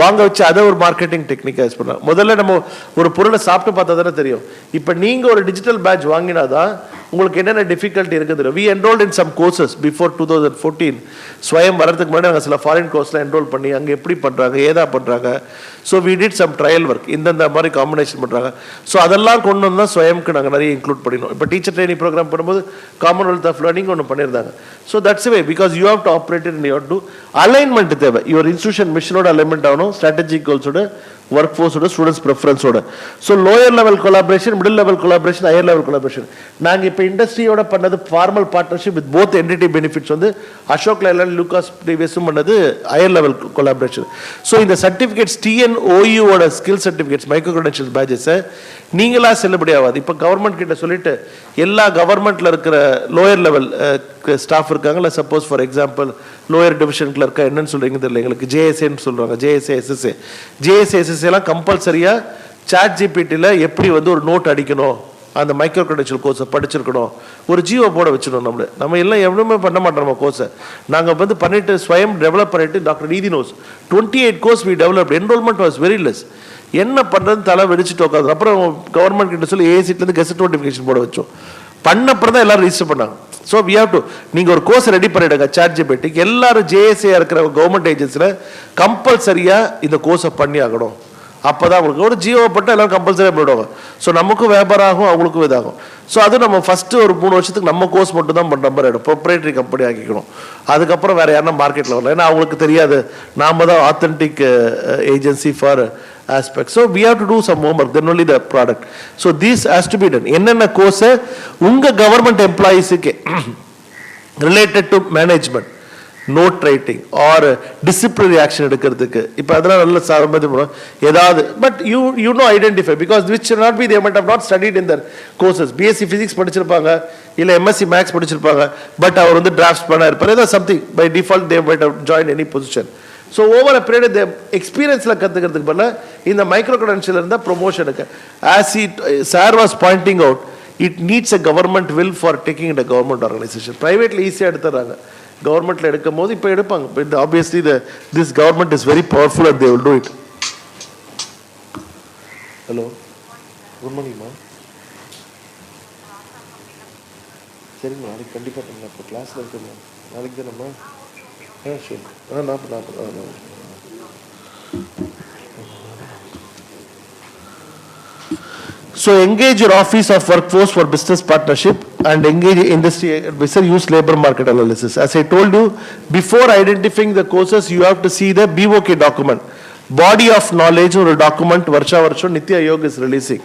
வாங்க வச்சு அதை ஒரு மார்க்கெட்டிங் டெக்னிக்காக யூஸ் பண்ணுறாங்க. முதல்ல நம்ம ஒரு பொருளை சாப்பிட்டு பார்த்தா தானே தெரியும். இப்போ நீங்கள் ஒரு டிஜிட்டல் பேட்ச் வாங்கினா தான் உங்களுக்கு என்னென்ன டிஃபிகல்ட்டி இருக்குது. We enrolled in some courses before 2014. Swayam வரதுக்கு முன்னாடி நாங்கள் சில ஃபாரின் கோர்ஸ்லாம் என்ரோல் பண்ணி அங்கே எப்படி பண்ணுறாங்க, ஏதா பண்ணுறாங்க. So we did some trial work, இந்தந்த மாதிரி காம்பினேஷன் பண்ணுறாங்க. ஸோ அதெல்லாம் கொண்டு வந்தால் ஸ்வயம்க்கு நாங்கள் நிறைய இன்க்ளூட் பண்ணிடணும். இப்போ டீச்சர் ட்ரைனிங் ப்ரோக்ராம் பண்ணும்போது காமன்வெல்த் ஆஃப் லேர்னிங் ஒன்று பண்ணியிருந்தாங்க. So that's way, because you have to operate in you have to alignment தேவை. யுவர் இன்ஸ்டியூஷன் மிஷனோட அலைன்மெண்ட் ஆகணும், ஸ்ட்ராட்டஜிக் கோல்ஸோட, ஒர்க் ஃபோர்ஸோட, ஸ்டூடெண்ட்ஸ் ப்ரிஃபரன்ஸோட. So lower level collaboration, middle level collaboration, higher level collaboration. நாங்கள் இப்போ இண்டஸ்ட்ரியோட பண்ணது formal partnership with both entity benefits வந்து அசோக் லைலாண்ட், லூகாஸ் ப்ரீவியஸும் பண்ணது ஹையர் லெவல் கொலாபரேஷன். ஸோ இந்த certificates TNOU skill certificates, micro credential பேட்சஸை நீங்களா செல்லுபடி ஆகாது. இப்போ கவர்மெண்ட் கிட்ட சொல்லிட்டு எல்லா கவர்மெண்ட்ல இருக்கிற லோயர் லெவல் ஸ்டாஃப் இருக்காங்கல்ல, suppose for example lower division கிளர்க்கா என்னன்னு சொல்றீங்க தெரியல, எங்களுக்கு JSAன்னு சொல்றாங்க, JSA எல்லாம் கம்பல்சரியா சாட் ஜிபிடியில் எப்படி வந்து ஒரு நோட் அடிக்கணும், அந்த மைக்ரோ கிரெடென்ஷியல் கோர்ஸை படிச்சிருக்கணும், ஒரு ஜியோ போட வச்சிடணும். நம்ம எல்லாம் எவ்வளவுமே பண்ண மாட்டோம். நம்ம கோர்ஸை நாங்கள் வந்து பண்ணிட்டு ஸ்வயம் டெவலப் பண்ணிட்டு டாக்டர் நீதி நோஸ் 28 course we develop. Enrollment was very less. என்ன பண்ணுறது தலை வெடிச்சுட்டு உட்காந்து. அப்புறம் கவர்மெண்ட் கிட்ட சொல்லி ஏசிட்லேருந்து கெசட் நோட்டிஃபிகேஷன் போட வச்சோம். பண்ண அப்புறம் தான் எல்லாரும் ரிஜிஸ்டர் பண்ணாங்க. ஸோ வி ஹேவ் டு நீங்கள் ஒரு கோர்ஸ் ரெடி பண்ணிவிடுங்க சாட்ஜிபிலிட்டிக்கு எல்லாரும் ஜேஎஸ்ஏ இருக்கிற கவர்மெண்ட் ஏஜென்சியில் கம்பல்சரியாக இந்த கோர்ஸை பண்ணி ஆகணும். அப்போ தான் அவங்களுக்கு ஒரு ஜியோ பட்டு எல்லோரும் கம்பல்சரியாக பண்ணிவிடுவாங்க. ஸோ நமக்கும் வியாபாரம் ஆகும், அவங்களுக்கும் இதாகும். ஸோ அது நம்ம ஃபஸ்ட்டு ஒரு 3 வருஷத்துக்கு நம்ம கோர்ஸ் மட்டும் தான் பண்ணுற மாதிரி ஆகிடும். ப்ரொப்ரைட்டரி கம்பெனி ஆக்கிக்கணும். அதுக்கப்புறம் வேறு யாருன்னா மார்க்கெட்டில் வரல, ஏன்னா அவங்களுக்கு தெரியாது நாம தான் authentic agency for aspect. So we have to do some homework, then only the product. So this has to be done. என்னென்ன கோர்ஸ் உங்க கவர்மெண்ட் எம்ப்ளாயிஸுக்கு related to management, note writing or disciplinary action எடுக்கிறதுக்கு இப்போ அதெல்லாம் நல்ல சார்பு ஏதாவது but you know identify because which not be they might have not studied in their courses. BSc physics படிச்சிருப்பாங்க, இல்லை எம்எஸ்சி மேக்ஸ் படிச்சிருப்பாங்க, பட் அவர் வந்து டிராஃப்ட்ஸ் பண்ண இருப்பார், ஏதோ something by default they might have join any position. So over a period எக்ஸ்பீரியன்ஸில் கற்றுக்கிறதுக்கு பதில் இந்த மைக்ரோ கிரெடென்ஷியல் இருந்தால் ப்ரொமோஷனுக்கு as sir was pointing out it needs a government will for taking in a government organisation. ப்ரைவேட்டில் ஈஸியாக எடுத்துறாங்க, கவர்மெண்ட்டில் எடுக்கும் போது இப்போ எடுப்பாங்க. இப்போ obviously this government is very powerful and they will do it. Hello, good மார்னிங்மா. சரிங்க, நாளைக்கு கண்டிப்பாக பண்ணலாம். இப்போ கிளாஸில் இருக்குமா நாளைக்கு தானேம்மா? Sure. So engage your office of workforce for business partnership and engage industry advisor, use labor market analysis. As I told you, before identifying the courses, you have to see the BOK document. Body of knowledge or document varsha Niti Ayog is releasing.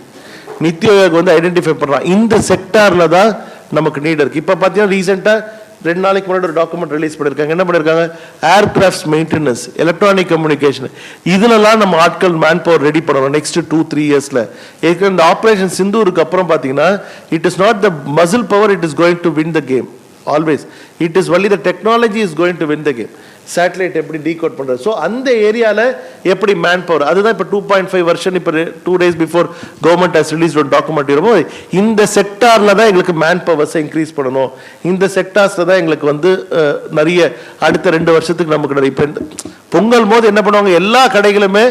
Niti Ayog வந்து identify பண்ணுறான் இந்த செக்டாரில் தான் நமக்கு NEET இருக்குது. இப்போ பார்த்தீங்கன்னா ரீசெண்டாக 2 நாளைக்கு முன்னாடி ஒரு டாக்குமெண்ட் ரிலீஸ் பண்ணியிருக்காங்க. என்ன பண்ணியிருக்காங்க? ஏர்கிராஃப்ட்ஸ் மெயின்டெனன்ஸ், எலக்ட்ரானிக் கம்யூனிகேஷன், இதுலலாம் நம்ம ஆட்கள் மேன் பவர் ரெடி பண்ணணும் நெக்ஸ்ட் 2-3 இயர்ஸில். இந்த ஆப்ரேஷன் சிந்தூருக்கு அப்புறம் பார்த்தீங்கன்னா it is not the muscle power, it is going to win the game always. It is only the technology is going to win the game. Satellite எப்படி decode பண்ணுறது, so அந்த ஏரியாவில் எப்படி மேன் பவர், அதுதான் இப்போ 2.5 வருஷம் இப்போ 2 days before government has release ஒரு டாக்குமெண்ட் வரும்போது இந்த செக்டாரில் தான் எங்களுக்கு மேன் பவர்ஸை இன்க்ரீஸ் பண்ணணும், இந்த செக்டார்ஸில் தான் எங்களுக்கு வந்து நிறைய அடுத்த 2 வருஷத்துக்கு நமக்கு நிறைய. இப்போ பொங்கல் போது என்ன பண்ணுவாங்க, எல்லா கடைகளுமே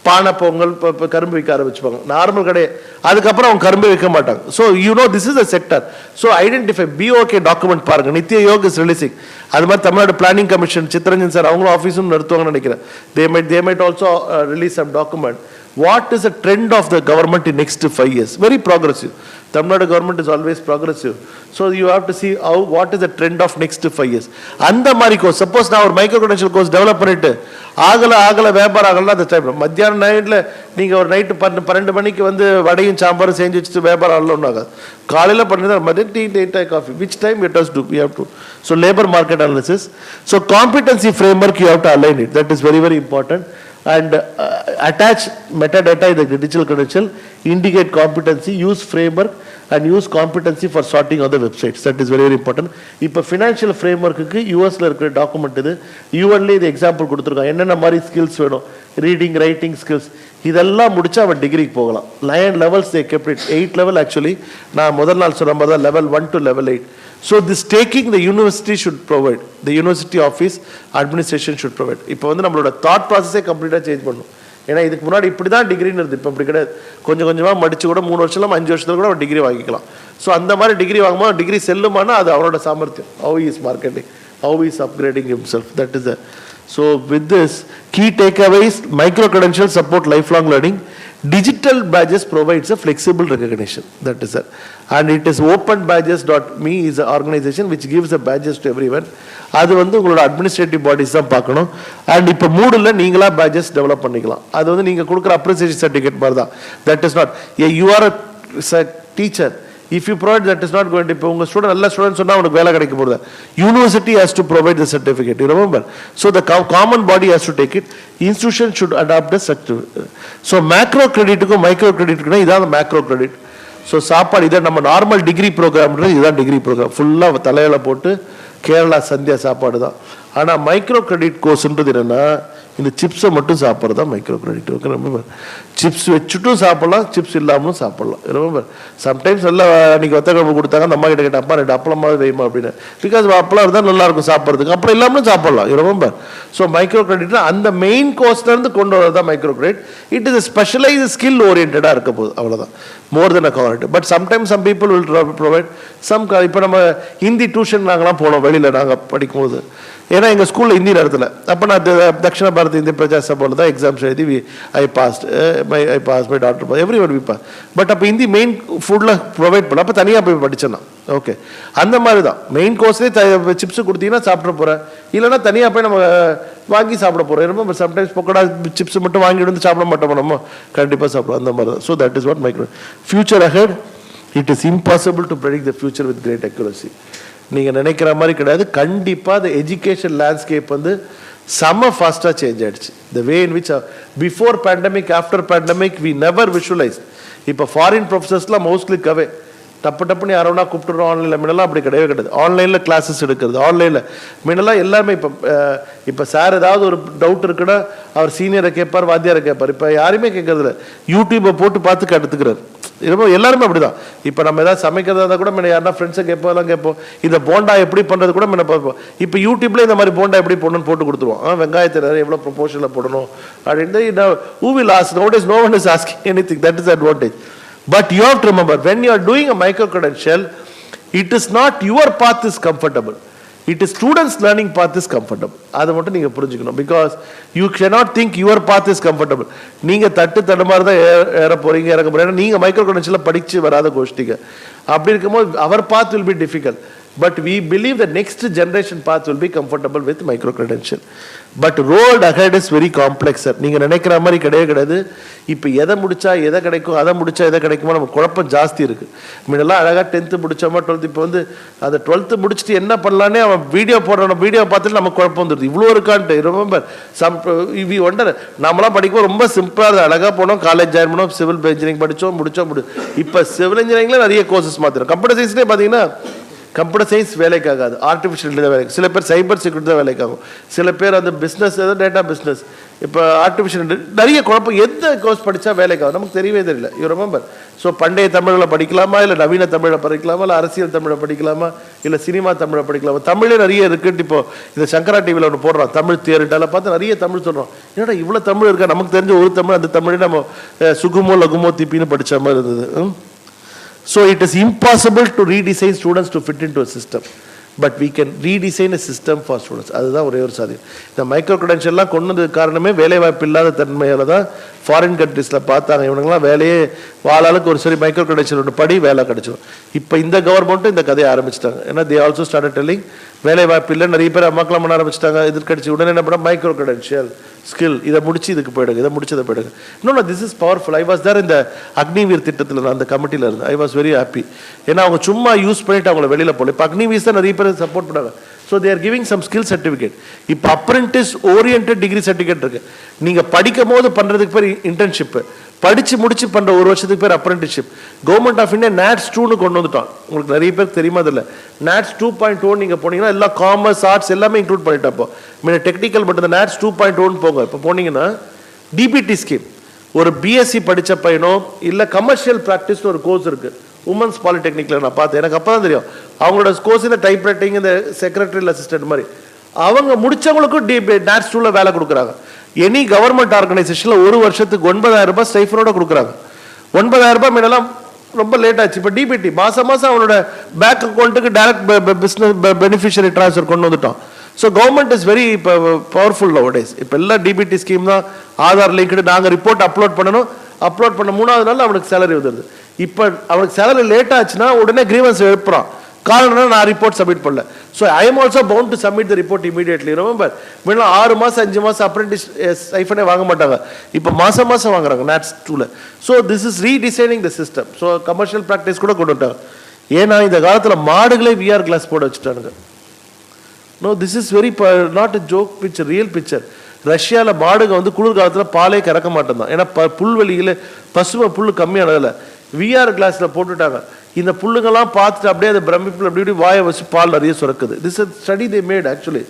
பானை பொங்கல் இப்போ கரும்பு விற்க ஆரம்பிச்சுப்பாங்க, நார்மல் கடை. அதுக்கப்புறம் அவங்க கரும்பு விற்க மாட்டாங்க. So you know this is a sector. So identify PoK document பாருங்க, நித்திய யோக் இஸ் ரிலீசிங். அது மாதிரி Tamil Nadu planning commission Chittaranjan sir அவங்களும் ஆஃபீஸும் நடத்துவாங்கன்னு நினைக்கிறேன். they might also release some document. What is the trend of the government in next 5 years? Very progressive. Tamil Nadu government is always progressive. So you have to see what is the trend of next 5 years. அந்த மாதிரி course suppose நான் ஒரு micro credential course develop பண்ணிட்டு ஆகல வியாபாரம் ஆகலாம் அந்த time மத்தியானம் நைட்டில் நீங்கள் ஒரு நைட்டு 12 மணிக்கு வந்து வடையும் சாம்பாரும் செஞ்சு வச்சுட்டு வியாபாரம் ஆகலாம் ஆகாது. காலையில் பண்ணுறது மதியம் tea coffee which time it has to we have to. So labour market analysis. So competency framework you have to align it, that is very very important. And attach metadata in the digital credential, indicate competency, use framework and use competency for sorting on the websites. That is very very important. இப்போ financial framework க்கு USல இருக்கிற document இது. UN இது example கொடுத்துருக்காங்க, என்னென்ன மாதிரி skills வேணும், reading writing skills, இதெல்லாம் முடிச்சா அவன் டிகிரிக்கு போகலாம். 9 levels they kept it, 8 level actually. நான் முதல் நாள் சொன்ன மாதிரி தான் level 1 to level 8. So this taking the university should provide, the university office administration should provide. இப்போ வந்து நம்மளோட தாட் ப்ராசஸே கம்ப்ளீட்டாக சேஞ்ச் பண்ணும். ஏன்னா இதுக்கு முன்னாடி இப்படி தான் டிகிரின்னு இருந்தது, இப்போ அப்படி கிடையாது. கொஞ்சம் கொஞ்சமாக மடிச்சு கூட 3 வருஷம் 5 வருஷத்துல கூட அவன் டிகிரி வாங்கிக்கலாம். ஸோ அந்த மாதிரி டிகிரி வாங்கும்போது டிகிரி செல்லுமானா அது அவரோட சாமர்த்தியம். How he is marketing, how he is upgrading himself, that is the. So with this key takeaways, micro credentials support lifelong learning. Digital badges provides a flexible recognition, that is it. And it is openbadges.me is an organization which gives the badges to everyone. அது வந்து உங்களோட administrative bodies தான் பார்க்கணும். And இப்போ மூடில் நீங்களா patches develop பண்ணிக்கலாம். அது வந்து நீங்கள் கொடுக்குற அப்ரிசியேஷன் சர்டிஃபிகேட் மாதிரி தான். That is not you are a teacher. If you provide, that is not going to. இப்போ உங்கள் ஸ்டூடெண்ட் நல்ல ஸ்டூடெண்ட் சொன்னால் அவனுக்கு வேலை கிடைக்க போகுது. University has to provide the certificate. You remember? So the common body has to take it. Institution should adopt the structure. So macro creditக்கும் micro கிரெடிட்டுக்குன்னா இதான் மேக்ரோ கிரெடிட். ஸோ சாப்பாடு இதான் நம்ம நார்மல் டிகிரி ப்ரோக்ராம்ன்றது, இதுதான் டிகிரி ப்ரோக்ராம். ஃபுல்லாக தலையில் போட்டு கேரளா சந்தியா சாப்பாடு தான். ஆனால் மைக்ரோ கிரெடிட் கோர்ஸ்ன்றது என்னென்னா இந்த சிப்ஸை மட்டும் சாப்பிட்றது தான் மைக்ரோ கிரெடிட். ஓகே, ரொம்ப சிப்ஸ் வச்சுட்டும் சாப்பிட்லாம், சிப்ஸ் இல்லாமலும் சாப்பிட்லாம். ரொம்ப சம்டைம்ஸ் எல்லாம் அன்றைக்கி ஒத்தக்கிழமை கொடுத்தாங்க, அந்த அம்மா கிட்ட கேட்டேன், அப்பா 2 அப்பளமாவது வைமா அப்படின்னு. பிகாஸ் அப்பளம் இருந்தால் நல்லாயிருக்கும் சாப்பிட்றதுக்கு, அப்பளம் இல்லாமலும் சாப்பிட்லாம். ரொம்ப ஸோ மைக்ரோ கிரெடிட்னா அந்த மெயின் கோர்ஸ்லேருந்து கொண்டு வரது தான் micro credit. It is specialise skill ஓரியன்டாக இருக்க போகுது, அவ்வளோதான். More then a government. But sometimes some people will provide some. இப்போ நம்ம ஹிந்தி டியூஷன் நாங்களாம் போனோம் வெளியில் நாங்கள் படிக்கும்போது. ஏன்னா எங்கள் ஸ்கூலில் ஹிந்தி நடத்தல. அப்போ நான் தட்சிண பாரத் இந்திய பிரஜா சபாவில் தான் எக்ஸாம்ஸ் எழுதி I pass my doctor every one we pass. But அப்போ ஹிந்தி மெயின் ஃபுட்டில் ப்ரொவைட் பண்ண, அப்போ தனியாக போய் படித்தேன். ஓகே, அந்த மாதிரி தான் மெயின் கோர்ஸ்லேயே சிப்ஸ் கொடுத்தீங்கன்னா சாப்பிட போகிறேன், இல்லைன்னா தனியாக போய் நம்ம வாங்கி சாப்பிட போகிறோம். ரொம்ப சம்டைம்ஸ் பக்கோடா சிப்ஸ் மட்டும் வாங்கிட்டு வந்து சாப்பிட மாட்டோம், நம்ம கண்டிப்பாக சாப்பிடுவோம். அந்த மாதிரி தான். So that is what micro future ahead. It is impossible to predict the future with great accuracy. நீங்கள் நினைக்கிற மாதிரி கிடையாது. கண்டிப்பாக இந்த எஜுகேஷன் லேண்ட்ஸ்கேப் வந்து செம்ம ஃபாஸ்ட்டாக சேஞ்ச் ஆகிடுச்சு. The way in which before pandemic after pandemic we never visualise. இப்போ ஃபாரின் ப்ரொஃபஸர்ஸ்லாம் மவுஸ் கிளிக் அவே, டப்புன்னு யாரோனா கூப்பிட்டுறோம் ஆன்லைனில். முன்னெல்லாம் அப்படி கிடையவே கிடையாது. ஆன்லைனில் கிளாஸஸ் எடுக்கிறது, ஆன்லைனில் முன்னெல்லாம் எல்லாமே. இப்போ சார் ஏதாவது ஒரு டவுட் இருக்குன்னா அவர் சீனியரை கேட்பார், வாத்தியாரை கேட்பார். இப்போ யாருமே கேட்கறதில்ல, யூடியூப்பை போட்டு பார்த்து கற்றுக்கிறார். எல்லாருமே அப்படிதான். இப்போ நம்ம ஏதாவது சமைக்கிறதா இருந்தால் கூட முன்ன யாருன்னா ஃப்ரெண்ட்ஸை கேட்போம், இந்த போண்டா எப்படி பண்ணுறது கூட முன்ன பார்ப்போம். இப்போ யூடியூப்ல இந்த மாதிரி போண்டா எப்படி போடணும்னு போட்டு கொடுத்துருவோம். வெங்காயத்தை நிறைய எவ்வளோ ப்ரொபோர்ஷனில் போடணும் அப்படின்னு. who will ask? Nowadays no one is asking anything. That is the advantage. But you have to remember, when you are doing a micro credential, it is not your path is comfortable. It is students learning path is comfortable. அதை மட்டும் நீங்கள் புரிஞ்சுக்கணும். Because you cannot think your path is comfortable. நீங்கள் தடுமாறு தான் ஏற போகிறீங்க, இறக்க போகிறீங்க. நீங்கள் மைக்ரோ கிரெடென்ஷியலில் படித்து வராத கோஷ்டிங்க. அப்படி இருக்கும்போது our path will be difficult. But we believe the next generation path will be comfortable with micro credential. But road ahead is very complex, sir. நீங்கள் நினைக்கிற மாதிரி கிடையாது. இப்போ எதை முடிச்சா எதை கிடைக்கும், அதை முடிச்சா எதை கிடைக்குமோ நம்ம குழப்பம் ஜாஸ்தி இருக்குது. முன்னெல்லாம் அழகாக 10th முடிச்சோமா 12th. இப்போ வந்து அதை 12th முடிச்சுட்டு என்ன பண்ணலான்னே அவன் வீடியோ போடுறோம், வீடியோ பார்த்துட்டு நம்ம குழப்பம் வந்துடுது. இவ்வளோ இருக்கான்ட்டு ரொம்ப வி ஒண்டர். நம்மளாம் படிக்கும்போது ரொம்ப சிம்பிளாக அழகாக போனோம், காலேஜ் ஜாயின் பண்ணோம், சிவில் இன்ஜினியரிங் படித்தோம், முடிச்சோம். இப்போ சிவில் இன்ஜினியரிங்கில் நிறைய கோர்சஸ் மாற்றிடும். கம்ப்யூட்டர் சயின்ஸ்லேயே பார்த்தீங்கன்னா கம்ப்யூட்டர் சயின்ஸ் வேலைக்காகாது, ஆர்டிஃபிஷியல் தான் வேலைக்கு. சில பேர் சைபர் செக்யூரிட்டி தான் வேலைக்காகும், சில பேர் அந்த பிஸ்னஸ் ஏதோ டேட்டா பிஸ்னஸ். இப்போ ஆர்டிஃபிஷியல் நிறைய குழப்பம். எந்த கோர்ஸ் படித்தா வேலைக்காகும் நமக்கு தெரியவே தெரியல. You remember. ஸோ பண்டைய தமிழில் படிக்கலாமா, இல்லை நவீன தமிழை படிக்கலாமா, இல்லை அரசியல் தமிழை படிக்கலாமா, இல்லை சினிமா தமிழை படிக்கலாமா. தமிழே நிறைய இருக்குன்ட்டு இப்போ இந்த சங்கரா டிவியில் ஒன்று போடுறோம், தமிழ் தியரிட்டால பார்த்து நிறைய தமிழ் சொல்கிறோம். என்னடா இவ்வளோ தமிழ் இருக்கா, நமக்கு தெரிஞ்ச ஒரு தமிழ், அந்த தமிழே நம்ம சுகுமோ லகுமோ திப்பின்னு படித்த மாதிரி இருந்தது. So it is impossible to redesign students to fit into a system, but we can redesign a system for students. அதுதான் ஒரே ஒரு சாத்தியம். இந்த மைக்ரோ கிரெடென்ஷியல்லாம் கொண்டு வந்தது காரணமே வேலை வாய்ப்பு இல்லாத தன்மையால தான். ஃபாரின் கண்ட்ரீஸில் பார்த்தாங்க, இவனுங்களாம் வேலையே வாழாளுக்கு ஒரு சரி மைக்ரோ கிரெடென்ஷியல் ஒன்று படி வேலை கிடைச்சிடும். இப்போ இந்த கவர்மெண்ட்டும் இந்த கதையை ஆரம்பிச்சிட்டாங்க. ஏன்னா தே ஆல்சோ ஸ்டார்டட் டெல்லிங் வேலை வாய்ப்பு இல்லை, நிறைய பேர் அம்மாக்கெல்லாம் பண்ண ஆரம்பிச்சிட்டாங்க. எதிர்கட்சி உடனே என்ன பண்ண மைக்ரோ கிரெடென்ஷியல் ஸ்கில், இதை முடிச்சு இதுக்கு போயிடுங்க, இதை முடிச்சு இதை போயிடுங்க. இன்னொன்று this is powerful. I was there இந்த அக்னிவீர் திட்டத்தில், நான் அந்த கமிட்டியில் இருந்தேன். I was very happy. ஏன்னா அவங்க சும்மா யூஸ் பண்ணிட்டு அவங்கள வெளியில் போகல. இப்போ அக்னிவீர்ஸ் தான் நிறைய பேர் சப்போர்ட் பண்ணாங்க. So they are giving some skill certificate. இப்போ அப்ரெண்டிஸ் ஓரியன்டட் டிகிரி சர்டிஃபிகேட் இருக்கு. நீங்கள் படிக்கும் போது பண்ணுறதுக்கு பேர் இன்டர்ன்ஷிப்பு, படித்து முடிச்சு பண்ணுற ஒரு வருஷத்துக்கு பேர் apprenticeship. Government of India NATS 2ன்னு கொண்டு வந்துட்டோம். உங்களுக்கு நிறைய பேருக்கு தெரியுமா தெரியல. NATS 2.0 நீங்கள் போனீங்கன்னா எல்லா காமர்ஸ் ஆர்ட்ஸ் எல்லாமே இன்க்ளூட் பண்ணிட்டா. இப்போ முன்ன டெக்னிக்கல் மட்டும் இந்த NATS 2.0 போங்க. இப்போ போனீங்கன்னா DBT ஸ்கீம், ஒரு பிஎஸ்சி படித்த பையனோ இல்லை கமர்ஷியல் ப்ராக்டிஸ்னு ஒரு கோர்ஸ் இருக்குது உமன்ஸ் பாலிடெக்னிக்கில் நான் பார்த்தேன். எனக்கு அப்போ தான் தெரியும் அவங்களோட கோர்ஸ் இந்த டைப் ரைட்டிங், இந்த செக்ரட்டரியல் அசிஸ்டன்ட் மாதிரி. அவங்க முடிச்சவங்களுக்கும் NATS 2ல வேலை கொடுக்குறாங்க. எனி கவர்மெண்ட் ஆர்கனைசேஷனில் ஒரு வருஷத்துக்கு 9,000 ரூபாய் ஸ்டைஃபனோட கொடுக்குறாங்க. 9,000 ரூபாய் முன்னெல்லாம் ரொம்ப லேட் ஆச்சு. இப்போ டிபிடி மாதம் அவனோட பேங்க் அக்கௌண்ட்டுக்கு டைரக்ட் பிஸ்னஸ் பெனிஃபிஷியரி ட்ரான்ஸ்ஃபர் கொண்டு வந்துட்டோம். ஸோ கவர்மெண்ட் இஸ் வெரி இப்போ பவர்ஃபுல் நவடேஸ். இப்போ எல்லாம் டிபிடி ஸ்கீம் தான், ஆதார் லிங்க்டு. நாங்கள் ரிப்போர்ட் அப்லோட் பண்ணணும், அப்லோட் பண்ண 3வது நாள் அவனுக்கு சேலரி வந்துடுது. இப்போ அவனுக்கு சேலரி லேட் ஆச்சுன்னா உடனே கிரீவன்ஸ் எழுப்புறான். காரணம் நான் ரிப்போர்ட் சப்மிட் பண்ணல. So I am also bound to submit the report immediately. Remember, முன்ன 6 மாதம் 5 மாதம் அப்ரெண்டிஸ் ஸ்டைஃபனே வாங்க மாட்டாங்க. இப்போ மாதம் வாங்குறாங்க NATS 2ல. So this is redesigning the system. So commercial practice கூட கொண்டு வந்துட்டாங்க. ஏன்னா இந்த காலத்தில் மாடுகளே VR கிளாஸ் போட வச்சுட்டானுங்க. No, this is very not a joke picture, real picture. ரஷ்யாவில் மாடுங்க வந்து குளிர் காலத்தில் பாலே கறக்க மாட்டேன். ஏன்னா புல்வெளியில் பசுமை புல் கம்மியானதில்ல VR கிளாஸில் போட்டுட்டாங்க. இந்த புல்லுங்கெல்லாம் பார்த்துட்டு அப்படியே அந்த பிரமிப்பில் அப்படி இப்படி வாயை வச்சு பால் நிறைய சுரக்குது. This study they made actually.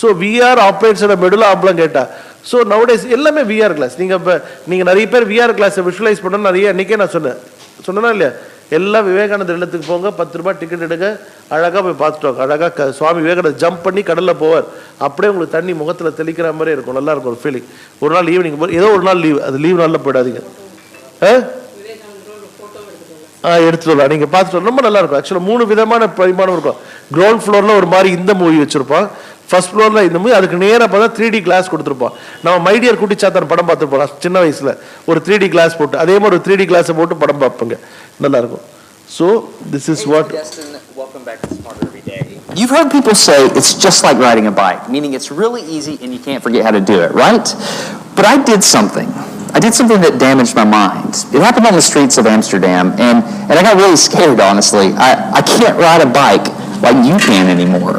So VR operates medulla oblongata. So nowadays எல்லாமே விஆர் கிளாஸ். நீங்கள் நிறைய பேர் விஆர் கிளாஸை விஷுவலைஸ் பண்ண நிறைய அன்றைக்கே நான் சொன்னேன்னா இல்லையா, எல்லாம் விவேகானந்தர் இல்லத்துக்கு போங்க, 10 ரூபாய் டிக்கெட் எடுங்க, அழகாக போய் பார்த்துட்டு வாங்க. அழகாக சுவாமி விவேகானந்தர் ஜம்ப் பண்ணி கடலில் போவார், அப்படியே உங்களுக்கு தண்ணி முகத்தில் தெளிக்கிற மாதிரி இருக்கும், நல்லா இருக்கும் ஒரு ஃபீலிங். ஒரு நாள் ஈவினிங் ஏதோ ஒரு நாள் லீவ், அது லீவ் நாளில் போயிடாதீங்க, எடுத்துட்டு வரலாம், நீங்கள் பார்த்துட்டு ரொம்ப நல்லா இருக்கும். ஆக்சுவலாக 3 விதமான பரிமாணம் இருக்கும். கிரவுண்ட் ஃப்ளோரில் ஒரு மாதிரி இந்த மூவி வச்சுருப்பான், ஃபர்ஸ்ட் ஃப்ளோரில் இந்த மூவி, அதுக்கு நேராக பார்த்தா 3D கிளாஸ் கொடுத்துருப்போம். நம்ம மைடியர் குட்டிச்சாத்தான் படம் பார்த்துருப்போம் சின்ன வயசில், ஒரு 3D கிளாஸ் போட்டு, அதே மாதிரி ஒரு 3D கிளாஸை போட்டு படம் பார்ப்போங்க, நல்லா இருக்கும். So this is what. Welcome back to Smarter Every Day. You've heard people say it's just like riding a bike, meaning it's really easy and you can't forget how to do it, right? But I did something that damaged my mind. It happened on the streets of Amsterdam, and I got really scared, honestly. I can't ride a bike like you can anymore.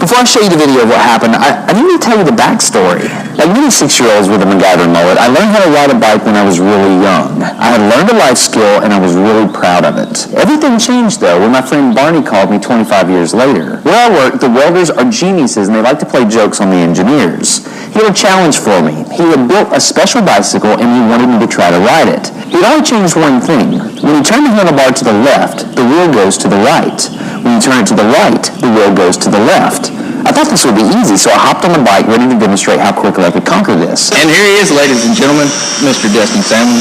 Before I show you the video of what happened, I need to tell you the backstory. Like many 6-year-olds with a MacGyver mullet, I learned how to ride a bike when I was really young. I had learned a life skill, and I was really proud of it. Everything changed, though, when my friend Barney called me 25 years later. Where I work, the welders are geniuses, and they like to play jokes on the engineers. He had a challenge for me. He had built a special bicycle, and he wanted me to try to ride it. It only changed one thing. When you turn the handlebar to the left, the wheel goes to the right. When you turn it to the right, the wheel goes to the left. I thought this would be easy, so I hopped on the bike, ready to demonstrate how quickly I could conquer this. And here he is, ladies and gentlemen, Mr. Destin Salmon.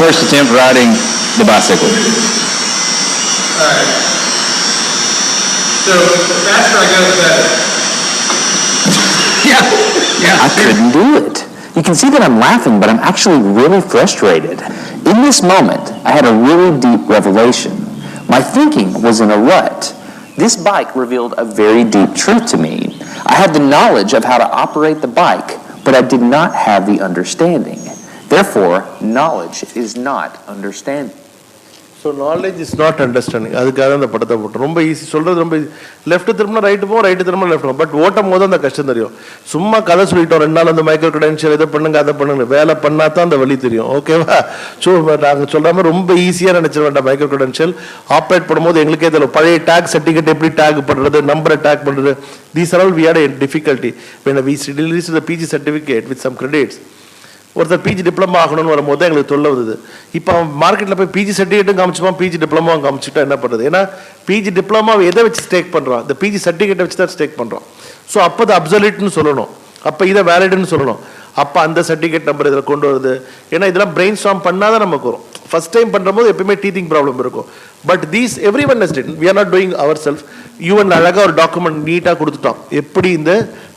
First attempt riding the bicycle. All right. So the faster I go, the better. Yeah. I couldn't do it. You can see that I'm laughing, but I'm actually really frustrated. In this moment, I had a really deep revelation. My thinking was in a rut. This bike revealed a very deep truth to me. I had the knowledge of how to operate the bike, but I did not have the understanding. Therefore, knowledge is not understanding. So knowledge is not understanding. அதுக்காக அந்த படத்தை போட்டோம். ரொம்ப easy சொல்கிறது, ரொம்ப left திரும்பினா right போவோம், right திரும்பினா லெஃப்ட் போவோம். பட் ஓட்டும் போது அந்த கஷ்டம் தெரியும். சும்மா கதை சொல்லிட்டோம் 2 நாள் அந்த மைக்ரோ கிரெடென்ஷியல் இதை பண்ணுங்க அதை பண்ணுங்க, வேலை பண்ணால் தான் அந்த வழி தெரியும். ஓகேவா? ஸோ நாங்கள் சொல்கிற மாதிரி ரொம்ப ஈஸியாக நினச்சிட வேண்டாம். மைக்ரோ கிரெடென்ஷியல் ஆப்ரேட் பண்ணும்போது எங்களுக்கே தெரியும். பழைய டேக் சர்டிஃபிகேட் எப்படி டேக் பண்ணுறது, நம்பரை டேக் பண்ணுறது, these are all we had a difficulty when we released the PG certificate with some credits. ஒருத்தர் பிஜி டிப்ளமா ஆகணும்னு வரும்போது எங்களுக்கு தொல்லை வருது. இப்போ அவன் மார்க்கெட்டில் போய் பிஜி சர்டிஃபிகேட்டும் காமிச்சுப்பான், பிஜி டிப்ளமாவும் காமிச்சுட்டா என்ன பண்ணுறது? ஏன்னா பிஜி டிப்ளமாவை எதை வச்சு ஸ்டேக் பண்ணுறான்? இந்த பிஜி சர்டிஃபிகேட்டை வச்சு தான் ஸ்டேக் பண்ணுறோம். ஸோ அப்போ அது அப்சல்யூட்னு சொல்லணும், அப்போ இதை வேலிடுன்னு சொல்லணும். அப்போ அந்த சர்டிஃபிகேட் நம்பர் இதில் கொண்டு வருது. ஏன்னா இதெல்லாம் பிரெயின் ஸ்டார்ம் பண்ணால் தான் நமக்கு வரும். ஃபர்ஸ்ட் டைம் பண்ணும்போது எப்பயுமே டீத்திங் ப்ராப்ளம் இருக்கும். But these every one has did, we are not doing our self. UN அழகாக ஒரு டாக்குமெண்ட் நீட்டாக கொடுத்துட்டோம் எப்படி இந்த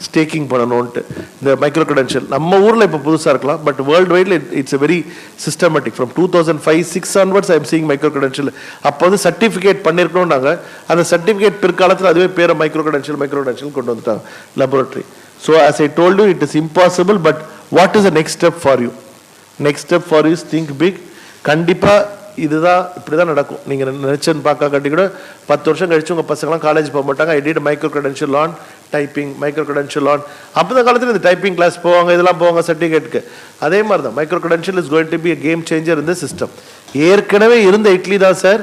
ஸ்டேக்கிங் பண்ணணும்ன்ட்டு. இந்த மைக்ரோ கிரெடென்ஷியல் நம்ம ஊரில் இப்போ புதுசாக இருக்கலாம், பட் வேர்ல்டு வைடில் it's a very systematic. From 2005-6 onwards I am seeing micro credential. அப்போ வந்து சர்டிஃபிகேட் பண்ணியிருக்கணும். நாங்கள் அந்த சர்டிஃபிகேட் பிற்காலத்தில் அதுவே பேரை மைக்ரோ கிரெடென்ஷியல் கொண்டு வந்துட்டாங்க laboratory. So as I told you, it is impossible, but what is the next step for you? Next step for you is think big. கண்டிப்பாக இதுதான் இப்படி தான் நடக்கும். நீங்கள் நினச்சேன்னு பார்க்க கட்டி கூட 10 வருஷம் கழிச்சு உங்கள் பசங்களாம் காலேஜ் போக மாட்டாங்க. I did micro credential on typing, micro credential on. அப்போ தான் காலத்தில் இந்த டைப்பிங் கிளாஸ் போவாங்க, இதெல்லாம் போவாங்க சர்டிஃபிகேட்டுக்கு. அதே மாதிரி தான் micro credential is going to be a game changer இந்த சிஸ்டம். ஏற்கனவே இருந்த இட்லி தான் சார்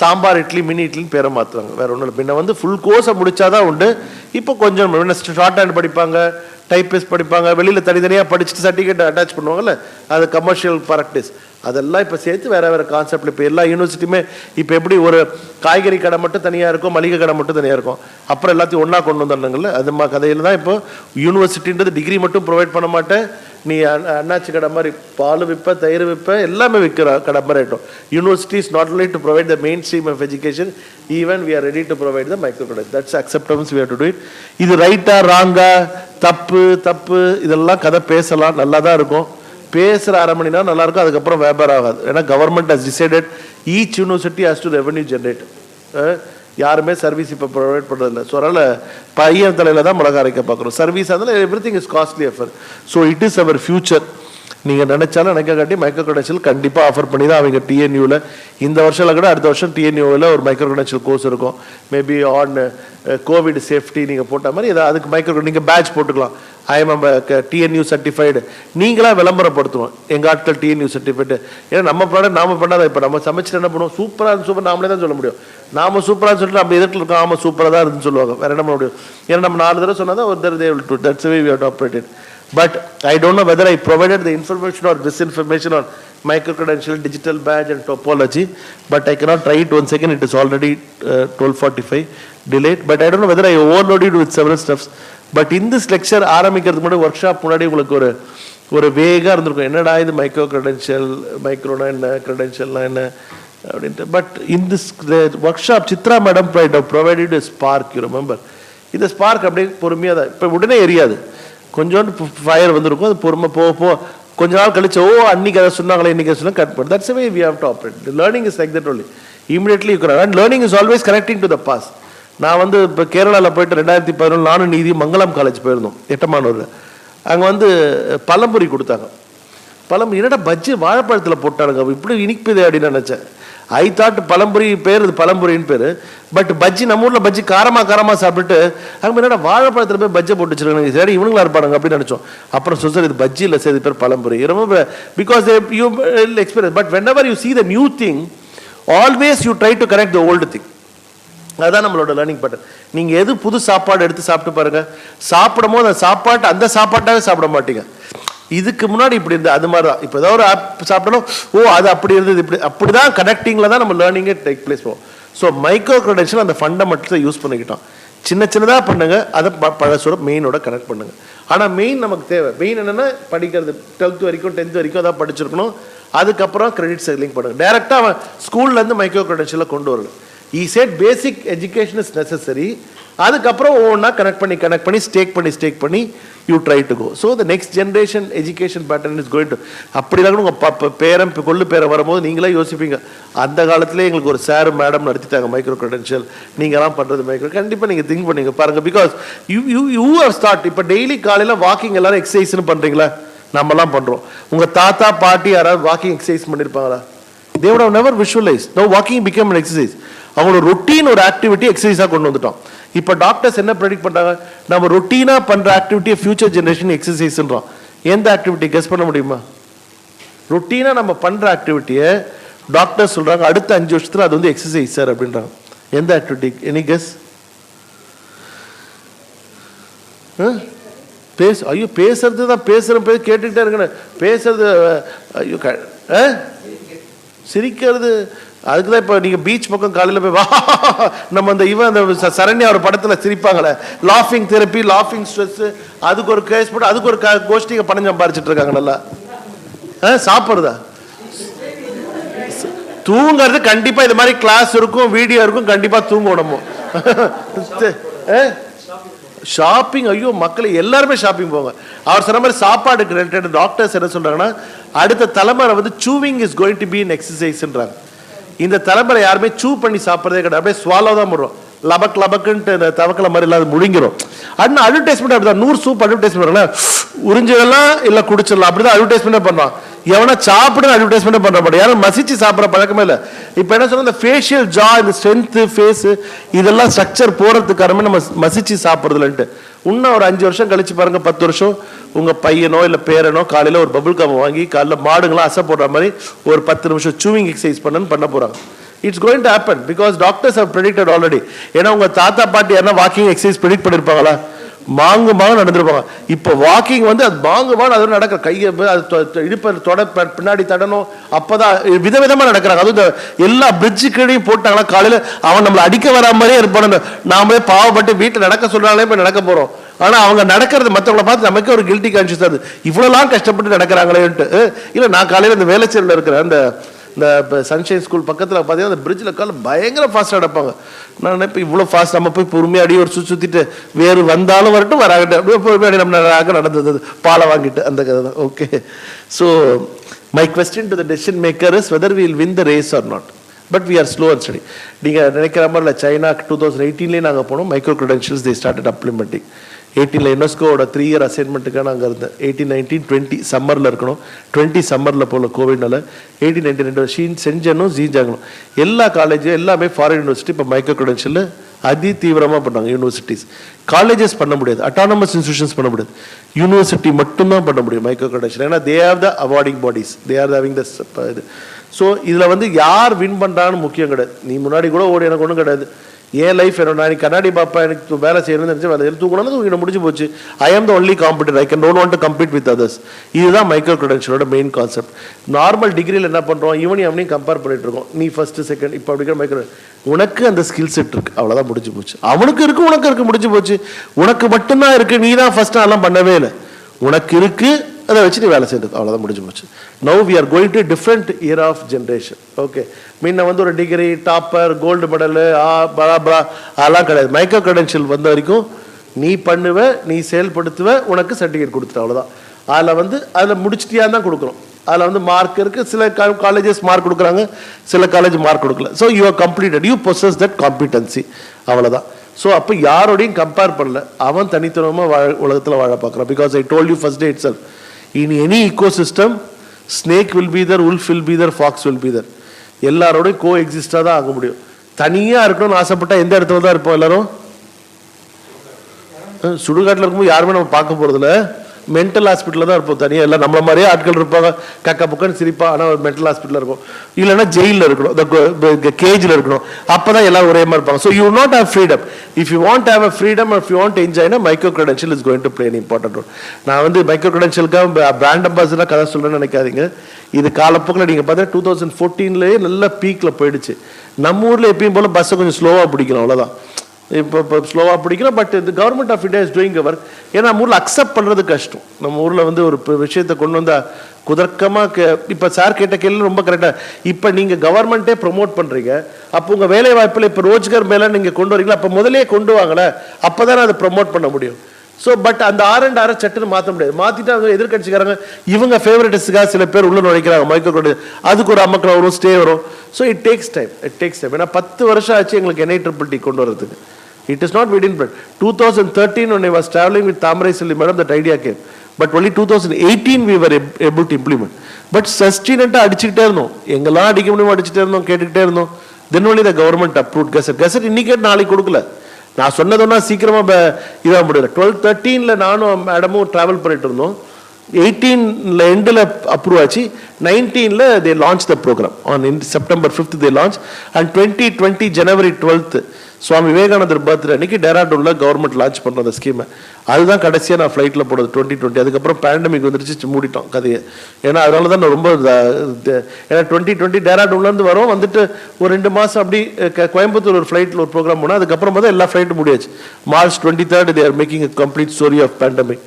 சாம்பார் இட்லி, மினி இட்லின்னு பேரை மாற்றுறாங்க, வேற ஒன்றும் இல்லை. பின்ன வந்து ஃபுல் கோர்ஸை முடிச்சாதான் உண்டு. இப்போ கொஞ்சம் ஷார்ட் ஹேண்ட் படிப்பாங்க, டைப்பிஸ்ட் படிப்பாங்க, வெளியில் தனித்தனியாக படிச்சுட்டு சர்டிஃபிகேட் அட்டாச் பண்ணுவாங்கல்ல, அது கமர்ஷியல் ப்ராக்டிஸ். அதெல்லாம் இப்போ சேர்த்து வேறு வேறு கான்செப்டில் இப்போ எல்லா யூனிவர்சிட்டியுமே இப்போ எப்படி ஒரு காய்கறி கடை மட்டும் தனியாக இருக்கும், மளிகை கடை மட்டும் தனியாக இருக்கும், அப்புறம் எல்லாத்தையும் ஒன்றா கொண்டு வந்துடுறாங்கல்ல, அது மாதிரி கதையில் தான் இப்போ யூனிவர்சிட்டின்றது டிகிரி மட்டும் ப்ரொவைட் பண்ண மாட்டேன், நீ அண்ணாச்சி கடை மாதிரி பால் விற்ப, தயிர் விற்ப, எல்லாமே விற்கிற கடை மாதிரி ஆகிட்டோம். University is not only to provide the mainstream of education, even we are ready to provide the micro credit. That's acceptance, we have to do it. இது ரைட்டா ராங்கா, தப்பு இதெல்லாம் கதை பேசலாம், நல்லா தான் இருக்கும். பேசுகிற 1/2 மணி நேரம் நல்லா இருக்கும், அதுக்கப்புறம் வியாபாரம் ஆகாது. ஏன்னா government has decided each university has to revenue generate. யாருமே சர்வீஸ் இப்போ ப்ரொவைட் பண்ணுறதில்ல. ஸோ அதனால் பையன் தலையில் தான் மிளகா அரைக்க பார்க்குறோம். சர்வீஸ் அதனால் everything is costly affair. So it is our future. நீங்கள் நினைச்சாலும் நினைக்க காட்டி மைக்ரோ கிரெடென்ஷியல் கண்டிப்பாக ஆஃபர் பண்ணி தான் அவங்க TNUவில் இந்த வருஷம் கூட அடுத்த வருஷம் TNUவில் ஒரு மைக்ரோ கிரெடென்ஷியல் கோர்ஸ் இருக்கும். மேபி ஆன் கோவிட் சேஃப்டி நீங்கள் போட்ட மாதிரி ஏதாவது அதுக்கு மைக்ரோ நீங்கள் பேட்ச் போட்டுக்கலாம். TNU சர்டிஃபைடு நீங்களாக விளம்பரப்படுத்துவோம். எங்கள் ஆட்கள் TNU சர்டிஃபைடு. ஏன்னா நம்ம ப்ராடக்ட் நாம பண்ணாதான். இப்போ நம்ம சமைச்சிட்டு என்ன பண்ணுவோம், சூப்பராக நாமளே தான் சொல்ல முடியும். நாம சூப்பராக சொல்லிட்டு நம்ம எதிர்த்து இருக்கோம், ஆமாம் சூப்பராக தான் இருந்துன்னு சொல்லுவாங்க. வேற என்ன பண்ண முடியும்? ஏன்னா நம்ம 4 தடவை சொன்னால் தான் ஒரு தடவை that's way we have to operate it. But I don't know whether I provided the information or disinformation on micro-credential, digital badge and topology, but I cannot try it once again. It is already 12:45 delayed, but I don't know whether I overloaded with several stuffs. But in this lecture, ஆரம்பிக்கிறதுக்கு முன்னாடி workshop முன்னாடி உங்களுக்கு ஒரு வேகா இருந்திருக்கும். என்னடா இது micro credential, மைக்ரோனா என்ன, கிரெடென்ஷியல்னா என்ன அப்படின்ட்டு. But in this workshop Chitra madam provided a spark, you remember. இந்த ஸ்பார்க் அப்படியே பொறுமையாக தான், இப்போ உடனே எரியாது, கொஞ்சோண்டு ஃபயர் வந்திருக்கும். அது பொறுமை போக கொஞ்ச நாள் கழிச்சு அன்னைக்கு அதை சொன்னாங்களே இன்னைக்கு அதை சொன்னா கட் பண்ணு. That's way we have to operate. Learning is like that only. Immediately you can. And learning is always connecting to the past. நான் இப்போ கேரளாவில் போயிட்டு 2011 நானும் நீதி மங்களம் காலேஜ் போயிருந்தோம், 8ஆம் மாணவர். அங்கே பழம்புரி கொடுத்தாங்க. பழம்புரி என்னடா பஜ்ஜி வாழைப்பழத்தில் போட்டானுங்க, இப்படி இனிக்குது அப்படின்னு நினச்சேன். ஐ தாட் பழம்புரி பேர், இது பழம்புரின்னு பேர். பட் பஜ்ஜி நம்ம ஊரில் பஜ்ஜி காரமாக சாப்பிட்டுட்டு அங்கே என்னடா வாழைப்பழத்தில் போய் பஜ்ஜை போட்டு வச்சிருக்காங்க, சரி இவங்களா இருப்பாங்க அப்படின்னு நினச்சோம். அப்புறம் சார் இது பஜ்ஜி இல்லை சார், இது பேர் பழம்புரி. ரொம்ப because you experience. But when ever you see the new thing, always you try to correct the old thing. அதுதான் நம்மளோட லேர்னிங் பேட்டர்ன். நீங்கள் எது புது சாப்பாடு எடுத்து சாப்பிட்டு பாருங்க, சாப்பிடும் போது அந்த சாப்பாட்டாவே சாப்பிட மாட்டீங்க. இதுக்கு முன்னாடி இப்படி இருந்தது, அது மாதிரி தான். இப்போ ஏதாவது ஒரு ஆப் சாப்பிடணும், அது அப்படி இருந்தது, இப்படி அப்படிதான் கனெக்டிங்கில் தான் நம்ம லேர்னிங்கே டேக் பிளேஸ் போகும். ஸோ மைக்ரோ கிரெடென்ஷியல் அந்த ஃபண்டமெண்டல்ஸை யூஸ் பண்ணிக்கிட்டோம். சின்னதாக பண்ணுங்க, அதை பழசோட மெயினோட கனெக்ட் பண்ணுங்க. ஆனால் மெயின் நமக்கு தேவை. மெயின் என்னென்னா படிக்கிறது 12th வரைக்கும் 10th வரைக்கும் அதான் படிச்சிருக்கணும். அதுக்கப்புறம் கிரெடிட் செல்லிங் பண்ணுங்க. டேரெக்டாக அவன் ஸ்கூல்லேருந்து மைக்ரோ கிரெடென்ஷியலை கொண்டு வரல. He said basic education is necessary. அதுக்கப்புறம் ஒவ்வொன்றா கனெக்ட் பண்ணி ஸ்டேக் பண்ணி you try to go. So the next generation education pattern is going to. அப்படிலாம் உங்கள் பேரன் கொள்ளு பேரை வரும்போது நீங்களே யோசிப்பீங்க, அந்த காலத்திலே எங்களுக்கு ஒரு சார் மேடம் நடத்திட்டாங்க மைக்ரோ கிரெடென்ஷியல், நீங்களாம் பண்ணுறது மைக்ரோ. கண்டிப்பாக நீங்கள் திங்க் பண்ணுங்க பாருங்கள். Because you have start. இப்போ டெய்லி காலையில் வாக்கிங் எல்லாரும் எக்ஸசைஸ்னு பண்ணுறீங்களா? நம்மலாம் பண்ணுறோம். உங்கள் தாத்தா பாட்டி யாராவது வாக்கிங் எக்ஸசைஸ் பண்ணியிருப்பாங்களா? they would have never visualized. Now walking became an exercise. அவங்களோட ரொட்டீன் ஒரு ஆக்டிவிட்டி எக்ஸசைஸாக கொண்டு வந்துட்டோம். இப்போ டாக்டர்ஸ் என்ன ப்ரெடிக்ட் பண்ணுறாங்க, நம்ம ரொட்டீனாக பண்ணுற ஆக்டிவிட்டியை ஃபியூச்சர் ஜென்ரேஷன் எக்ஸசைஸ்ன்றோம். எந்த ஆக்டிவிட்டி கெஸ் பண்ண முடியுமா? ரொட்டீனாக நம்ம பண்ணுற ஆக்டிவிட்டியை டாக்டர்ஸ் சொல்கிறாங்க அடுத்த 5 வருஷத்தில் அது எக்ஸசைஸ் சார் அப்படின்றாங்க. எந்த ஆக்டிவிட்டி? Any guess? ஐயோ பேசுறது தான், பேசுகிறேன் கேட்டுக்கிட்டே இருக்கணும். பேசுறது ஐயோ சிரிக்கிறது. அதுக்கு தான் இப்போ நீங்கள் பீச் பக்கம் காலையில் போய் நம்ம அந்த சரண்யா ஒரு படத்தில் சிரிப்பாங்களே, லாஃபிங் தெரப்பி, லாஃபிங் ஸ்ட்ரெஸ்ஸு, அதுக்கு ஒரு கேஸ் போட்டு அதுக்கு ஒரு கோஷ்டியை பணம் சம்பாரிச்சிட்டு இருக்காங்க. நல்லா சாப்பிட்றதா? தூங்குறது கண்டிப்பாக இது மாதிரி கிளாஸ் இருக்கும், வீடியோ இருக்கும், கண்டிப்பாக தூங்கணுமோ. ஷாப்பிங், ஐயோ மக்களை எல்லாருமே ஷாப்பிங் போங்க. அவர் சொன்ன மாதிரி சாப்பாடுக்கு ரிலேட்டட் டாக்டர்ஸ் என்ன சொல்றாங்கன்னா அடுத்த தலைமுறை chewing is going to be an எக்ஸசைஸ்ன்றாங்க. இந்த தலைமுறை யாருமே சூ பண்ணி சாப்பிட்றதே கிடையாது, அப்படியே ஸ்வாலோ தான் பண்ணுறோம். லபக்குன்ட்டு இந்த தவக்கலை மாதிரி இல்லாத முழுங்கிறோம். அப்படின்னா அட்வர்டைஸ்மெண்ட் அப்படிதான். 100 சூப் அட்வர்டைஸ்மெண்ட் உறிஞ்சதெல்லாம் இல்லை குடிச்சிடலாம், அப்படிதான் அட்வர்டைஸ்மெண்ட் பண்ணுவான். எவனா சாப்பிட அட்வர்டைஸ்மெண்ட் பண்ற மாட்டேன், யாரும் மசிச்சு சாப்பிட்ற பழக்கமே இல்லை. இப்போ என்ன சொன்னா இந்த ஃபேஷியல் ஜா, இந்த ஸ்ட்ரென்த் ஃபேஸ் இதெல்லாம் ஸ்ட்ரக்சர் போறதுக்கு காரணமே நம்ம மசிச்சு சாப்பிட்றதுலன்ட்டு. இன்னும் ஒரு 5 வருஷம் கழிச்சு பாருங்க, 10 வருஷம் உங்க பையனோ இல்லை பேரனோ காலையில் ஒரு பபுள் கம் வாங்கி காலைல மாடுங்களாம் அசை போடுற மாதிரி ஒரு 10 நிமிஷம் சூவிங் எக்ஸசைஸ் பண்ண போறாங்க. It's going to happen because doctors have predicted already. ஏன்னா உங்க தாத்தா பாட்டி யாரா வாக்கிங் எக்ஸசைஸ் ப்ரெடிக்ட் பண்ணிருப்பாங்களா? மாங்கு நடந்துருப்பாங்க. இப்போ வாக்கிங் அது மாங்கு அது நடக்க கையை இடுப்பை தொட பின்னாடி தடணும், அப்பதான் விதவிதமா நடக்கிறாங்க. அதுவும் எல்லா பிரிட்ஜு கீழையும் போட்டாங்களா காலையில அவன் நம்மளை அடிக்க வரா மாதிரியே இருப்பானு. நாமளே பாவப்பட்டு வீட்டில் நடக்க சொல்றாங்களே போய் நடக்க போறோம். ஆனா அவங்க நடக்கிறது மற்றவங்களை பார்த்து நமக்கே ஒரு கில்ட்டி கான்ஷியஸ் ஆகுது, இவ்வளவுலாம் கஷ்டப்பட்டு நடக்கிறாங்களேன்ட்டு. இல்லை நான் காலையில் இந்த வேலைச்சேரியில் இருக்கிறேன், இந்த சன்ஷைன் ஸ்கூல் பக்கத்தில் பார்த்தீங்கன்னா அந்த பிரிட்ஜில் கால பயங்கர ஃபாஸ்ட்டாக நடப்பாங்க. நான் நினைப்பேன் இவ்வளோ ஃபாஸ்ட் நம்ம போய் பொறுமையாக அடி ஒரு சுற்றிட்டு வேறு வந்தாலும் வரட்டும் வராகட்டும் அப்படியே பொறுமையாக நம்ம நடந்தது பாலை வாங்கிட்டு அந்த கதை தான். Okay, so my question to the decision maker is whether will win the race or not, but we are slow and steady. நீங்கள் நினைக்கிற மாதிரி இல்லை, சைனா 2018 நாங்கள் போனோம், micro credentials they started implementing. 18ல் யுனெஸ்கோவோட 3-year அசைன்மெண்ட்டுக்காக அங்கே இருந்தேன். 18, 19, 20 சம்மரில் இருக்கணும். 20 சம்மரில் போல கோவிட்னால 18, 19 2 செஞ்சனும் ஜீஞ்சாங்கணும். எல்லா காலேஜும் எல்லாமே ஃபாரின் யூனிவர்சிட்டி இப்போ மைக்ரோ க்ரெடென்ஷியல் அதி தீவிரமாக பண்ணாங்க. யூனிவர்சிட்டிஸ், காலேஜஸ் பண்ண முடியாது, அட்டானமஸ் இன்ஸ்டிடியூஷன்ஸ் பண்ண முடியாது, யூனிவர்சிட்டி மட்டும்தான் பண்ண முடியும் மைக்ரோ க்ரெடென்ஷியல். ஏன்னா they have the awarding bodies, they are having the இது. ஸோ இதில் வந்து யார் வின் பண்ணுறான்னு முக்கியம் கிடையாது. நீ முன்னாடி கூட ஓடி எனக்கு ஒன்றும் கிடையாது. என் லைஃப் என்ன, நான் கண்ணாடி பாப்பா எனக்கு வேலை செய்யணும்னு நினச்சி வேலை தூக்கணும், தூக்கிட முடிஞ்சு போச்சு. ஐ ஆம் the only competitor, I can don't want to compete with others. இதுதான் மைக்ரோ க்ரெடென்ஷியலோட மெயின் கான்செப்ட். நார்மல் டிகிரியில் என்ன பண்ணுறோம், இவனையும் அவனையும் கம்பேர் பண்ணிட்டு இருக்கோம். நீ ஃபர்ஸ்ட் செகண்ட் இப்போ அப்படிங்கிற மைக்ரோ, உனக்கு அந்த ஸ்கில் செட் இருக்கு, அவ்வளோதான் முடிஞ்சு போச்சு. அவனுக்கு இருக்கு, உனக்கு இருக்கு, முடிஞ்சு போச்சு. உனக்கு மட்டும்தான் இருக்கு, நீ தான் ஃபர்ஸ்ட் அதெல்லாம் பண்ணவே இல்லை. உனக்கு இருக்கு, அதை வச்சு நீ வேலை செய்யறது, அவ்வளோதான் முடிஞ்சு போச்சு. Now we are going to different year of generation. Okay, முன்ன வந்து ஒரு டிகிரி டாப்பர் கோல்டு மெடலு பலா அதெல்லாம் கிடையாது. மைக்ரோ க்ரெடென்ஷியல் வந்த வரைக்கும் நீ பண்ணுவ, நீ செயல்படுத்துவ, உனக்கு சர்டிஃபிகேட் கொடுத்துட்ட, அவ்வளோதான். அதில் வந்து அதில் முடிச்சிட்டியா தான் கொடுக்குறோம். அதில் வந்து மார்க் இருக்குது. சில காலேஜஸ் மார்க் கொடுக்குறாங்க, சில காலேஜ் மார்க் கொடுக்கல. So you are completed, you possess that competency, அவ்வளோதான். ஸோ அப்போ யாரோடையும் கம்பேர் பண்ணல, அவன் தனித்துவமாக உலகத்தில் வாழ பார்க்குறான். Because I told you first day it self, in any ecosystem snake will be there, wolf will be there, fox will be there. எல்லாரோடையும் கோ எக்ஸிஸ்டாக தான் ஆக முடியும். தனியாக இருக்கணும்னு ஆசைப்பட்டா எந்த இடத்துல தான் இருப்போம் எல்லாரும்? சுடுகாட்டில் இருக்கும்போது யாருமே நம்ம பார்க்க போகிறதில்ல, மென்டல் ஹாஸ்பிட்டலில் தான் இருப்போம். தனியாக எல்லாம் நம்மள மாதிரியே ஆட்கள் இருப்பாங்க, கக்க புக்கன்னு சிரிப்பா, ஆனால் ஒரு மென்டல் ஹாஸ்பிட்டலில் இருக்கும். இல்லைன்னா ஜெயிலில் இருக்கணும், இந்த கேஜில் இருக்கணும். அப்போ தான் எல்லாரும் ஒரே மாதிரி இருப்பாங்க. So you not have freedom. If you want have a freedom, if you want என்ஜாய்னா micro credential is going to play an important role. நான் வந்து மைக்ரோ க்ரெடென்ஷியலுக்காக பிராண்ட் அம்பாசிடராக கதை சொல்கிறேன்னு நினைக்காதீங்க. இது காலப்போக்கில் நீங்கள் பார்த்தா 2014 நல்ல பீக்கில் போயிடுச்சு. நம்ம ஊரில் எப்பயும் போல் பஸ்ஸை கொஞ்சம் ஸ்லோவாக பிடிக்கணும், அவ்வளோதான். இப்போ ஸ்லோவாக பிடிக்கிறோம். பட் இந்த government of India is doing work. ஏன்னா நம்ம ஊரில் அக்செப்ட் பண்ணுறது கஷ்டம். நம்ம ஊரில் வந்து ஒரு விஷயத்தை கொண்டு வந்தால் குதர்க்கமாக இப்போ சார் கேட்ட கேள்வி ரொம்ப கரெக்டாக. இப்போ நீங்கள் கவர்மெண்ட்டே ப்ரொமோட் பண்ணுறீங்க, அப்போ உங்கள் வேலை வாய்ப்பில் இப்போ ரோஜ்கர் மேலே நீங்கள் கொண்டு வரீங்களா, அப்போ முதலே கொண்டு வாங்கலை, அப்போ தானே அதை ப்ரொமோட் பண்ண முடியும். ஸோ பட் அந்த R&R சட்டுன்னு மாற்ற முடியாது. மாற்றிட்டு அவங்க எதிர்கட்சிக்காரங்க இவங்க ஃபேவரட்டிஸ்க்காக சில பேர் உள்ள நுழைக்கிறாங்க மைக்ரோ க்ரெடென்ஷியல், அதுக்கு ஒரு அமக்கள் வரும், ஸ்டே வரும். So it takes time. ஏன்னா 10 வருஷம் ஆச்சு எங்களுக்கு NIEEE கொண்டு வரதுக்கு. It is not within bread. 2013 when I was traveling with Tamarai Selvi madam, that idea came. But only 2018 we were able to implement. But sustained அடிச்சுக்கிட்டே இருந்தோம், எங்கெல்லாம் அடிக்க முடியுமோ அடிச்சுட்டே இருந்தோம், கேட்டுக்கிட்டே இருந்தோம். Then only the government approved gazette. Gazette indicate நாளைக்கு கொடுக்கல. நான் சொன்னதுன்னா சீக்கிரமாக இதாக முடியல. 12-13 நானும் மேடமும் ட்ராவல் பண்ணிட்டு இருந்தோம். 18 எண்டில் அப்ரூவ் ஆச்சு. 19 they launched the program. On September 5th they launched. And 2020 January 12th Swami Vivekanandar birthday அன்னைக்கு டேராடூனில் கவர்மெண்ட் லான்ச் பண்ணுற அந்த ஸ்கீமை. அதுதான் கடைசியாக நான் ஃப்ளைட்டில் போடுறது 2020. அதுக்கப்புறம் பேண்டமிக் வந்துருச்சு, மூடிட்டோம் கதையை. ஏன்னா அதனால தான் நான் ரொம்ப ஏன்னா 2020 டேராடூன்லேருந்து வரோம், வந்துட்டு ஒரு 2 மாதம் அப்படி கோயம்புத்தூர் ஒரு ஃப்ளைட்டில் ஒரு ப்ரோக்ராம் போனால் அதுக்கப்புறமா தான் எல்லா ஃப்ளைட்டும் முடியாச்சு. March 23rd they are making a complete story of pandemic.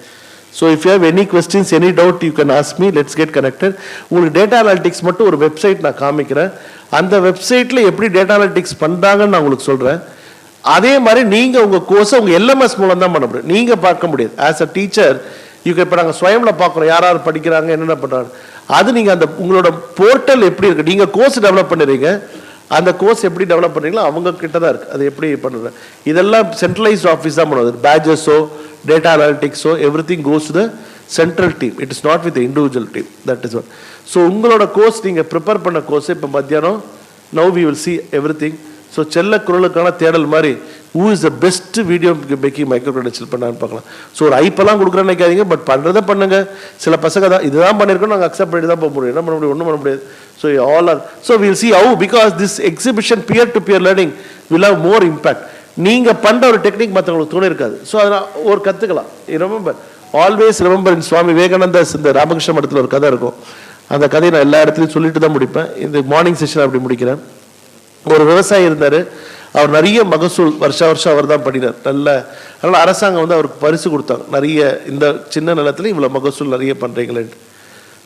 So if you have any questions, any doubt, you can ask me. Let's get connected. உங்களுக்கு டேட்டா அனாலிட்டிக்ஸ் மட்டும் ஒரு வெப்சைட் நான் காமிக்கிறேன். அந்த வெப்சைட்டில் எப்படி டேட்டா அனாலிட்டிக்ஸ் பண்ணுறாங்கன்னு நான் உங்களுக்கு சொல்கிறேன். அதே மாதிரி நீங்கள் உங்கள் கோர்ஸை உங்கள் LMS மூலம் தான் பண்ண முடியும், நீங்கள் பார்க்க முடியாது. ஆஸ் அ டீச்சர் இப்போ நாங்கள் ஸ்வயமில் பார்க்குறோம் யார் யார் படிக்கிறாங்க, என்னென்ன பண்ணுறாங்க. அது நீங்கள் அந்த உங்களோட போர்ட்டல் எப்படி இருக்குது, நீங்கள் கோர்ஸ் டெவலப் பண்ணுறீங்க, அந்த கோர்ஸ் எப்படி டெவலப் பண்ணுறீங்களோ அவங்க கிட்ட தான் இருக்குது. அது எப்படி பண்ணுறேன், இதெல்லாம் சென்ட்ரலைஸ்ட் ஆஃபீஸ் தான் பண்ணுவது. பேஜஸோ டேட்டா அனாலிட்டிக்ஸோ everything goes to the central team. It is not with individual team. That is one. So உங்களோட கோர்ஸ் நீங்கள் ப்ரிப்பேர் பண்ண கோர்ஸ் இப்போ மத்தியானம் now we will see everything. So செல்ல குரலுக்கான தேடல் மாதிரி who is the best video making micro credential பண்ணான்னு பார்க்கலாம். ஸோ ஒரு ஐப்பெல்லாம் கொடுக்குறேன்னு நினைக்காதீங்க, பட் பண்ணுறதை பண்ணுங்க. சில பசங்க தான் இதுதான் பண்ணியிருக்கோம், நாங்கள் அக்செப்ட் பண்ணி தான் போக முடியும், என்ன பண்ண முடியும், ஒன்றும் பண்ண முடியாது. So all are so will see how, because this exhibition peer to peer learning will have more impact. நீங்கள் பண்ணுற ஒரு டெக்னிக் மற்றவங்களுக்கு தோணி இருக்காது. ஸோ அதனால் ஒரு கற்றுக்கலாம். Remember, always remember, Swami Vivekananda இந்த ராமகிருஷ்ண மடத்தில் ஒரு கதை இருக்கும். அந்த கதையை நான் எல்லா இடத்துலையும் சொல்லிட்டு தான் முடிப்பேன். இந்த மார்னிங் செஷன் அப்படி முடிக்கிறேன். ஒரு விவசாயி இருந்தார், அவர் நிறைய மகசூல் வருஷம் அவர் தான் பண்ணினார். அதனால் அரசாங்கம் வந்து அவருக்கு பரிசு கொடுத்தாங்க, நிறைய இந்த சின்ன நிலத்தில் இவ்வளோ மகசூல் நிறைய பண்ணுறீங்களேன்ட்டு.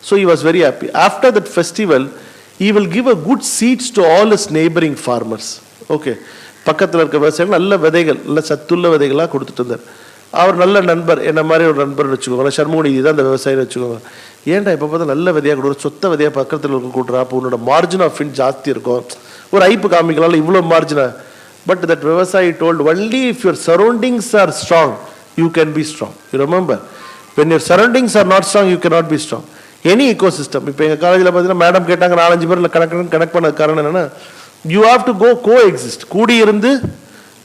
So he was very happy. After that festival he will give a good seeds to all his neighboring farmers. Okay, பக்கத்தில் இருக்க விவசாயிகள் நல்ல விதைகள், நல்ல சத்துள்ள விதைகளாக கொடுத்துட்டு இருந்தார். அவர் நல்ல நண்பர், என்ன மாதிரி ஒரு நண்பர்னு வச்சுக்கோங்க, சண்முகநிதி தான் அந்த விவசாயின்னு வச்சுக்கோங்க. ஏன்டா இப்போ பார்த்தா நல்ல விதையாக கொடுக்குற, சொத்த விதையாக பக்கத்தில் இருக்க கொடுக்குறா, அப்போ உன்னோட மார்ஜின் ஆஃப் இன் ஜாஸ்தி இருக்கும், ஒரு ஐப்பு காமிக்கலாம், இவ்வளோ மார்ஜினா. பட் தட் விவசாயி told, only if your surroundings are strong you can be strong. You remember, when your surroundings are not strong, you cannot be strong. Any ecosystem. இப்போ எங்கள் காலேஜில் பார்த்தீங்கன்னா மேடம் கேட்டாங்க 4-5 பேரில் கனெக்ட் பண்ண காரணம் என்னன்னா, you have to go coexist. கூடியிருந்து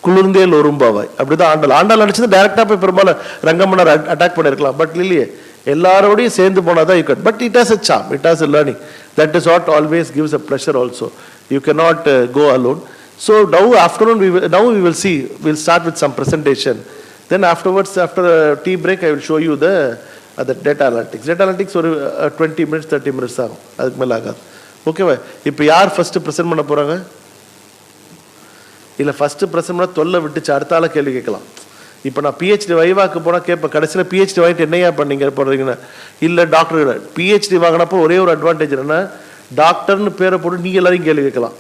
குளிர்ந்தேல் ஒரும்பாவாய். அப்படிதான் ஆண்டாள் நடிச்சது டைரக்டாக போய் பெரும்பாலும் ரங்கம்மனர் அட்டாக் பண்ணியிருக்கலாம். பட் இல்லையே, எல்லாரோடையும் சேர்ந்து போனால் தான் you can. But it has a Sam, it has a learning. That is what always gives a pleasure also. You cannot go alone. So now afternoon we will see, we'll start with some presentation. Then afterwards, after a tea break, I will show you the data analytics. Data analytics ஒரு 20 minutes 30 minutes ஆகும், அதுக்கு மேலே ஆகாது. ஓகேவா? இப்போ யார் first present பண்ண போகிறாங்க? இல்லை ஃபஸ்ட்டு ப்ரெசென்ட் பண்ணால் தொல்லை விட்டுச்சு, அடுத்தால கேள்வி கேட்கலாம். இப்போ நான் பிஹெச்டி வைவாக்கு போனால் கேட்பேன், கடைசியில் பிஹெச்டி வாங்கிட்டு என்னையா பண்ணீங்க போடுறீங்கன்னா, இல்லை டாக்டர். பிஹெச்டி வாங்கினப்போ ஒரே ஒரு அட்வான்டேஜ் என்னென்னா, டாக்டர்னு பேரை போட்டு நீங்கள் எல்லாரையும் கேள்வி கேட்கலாம்.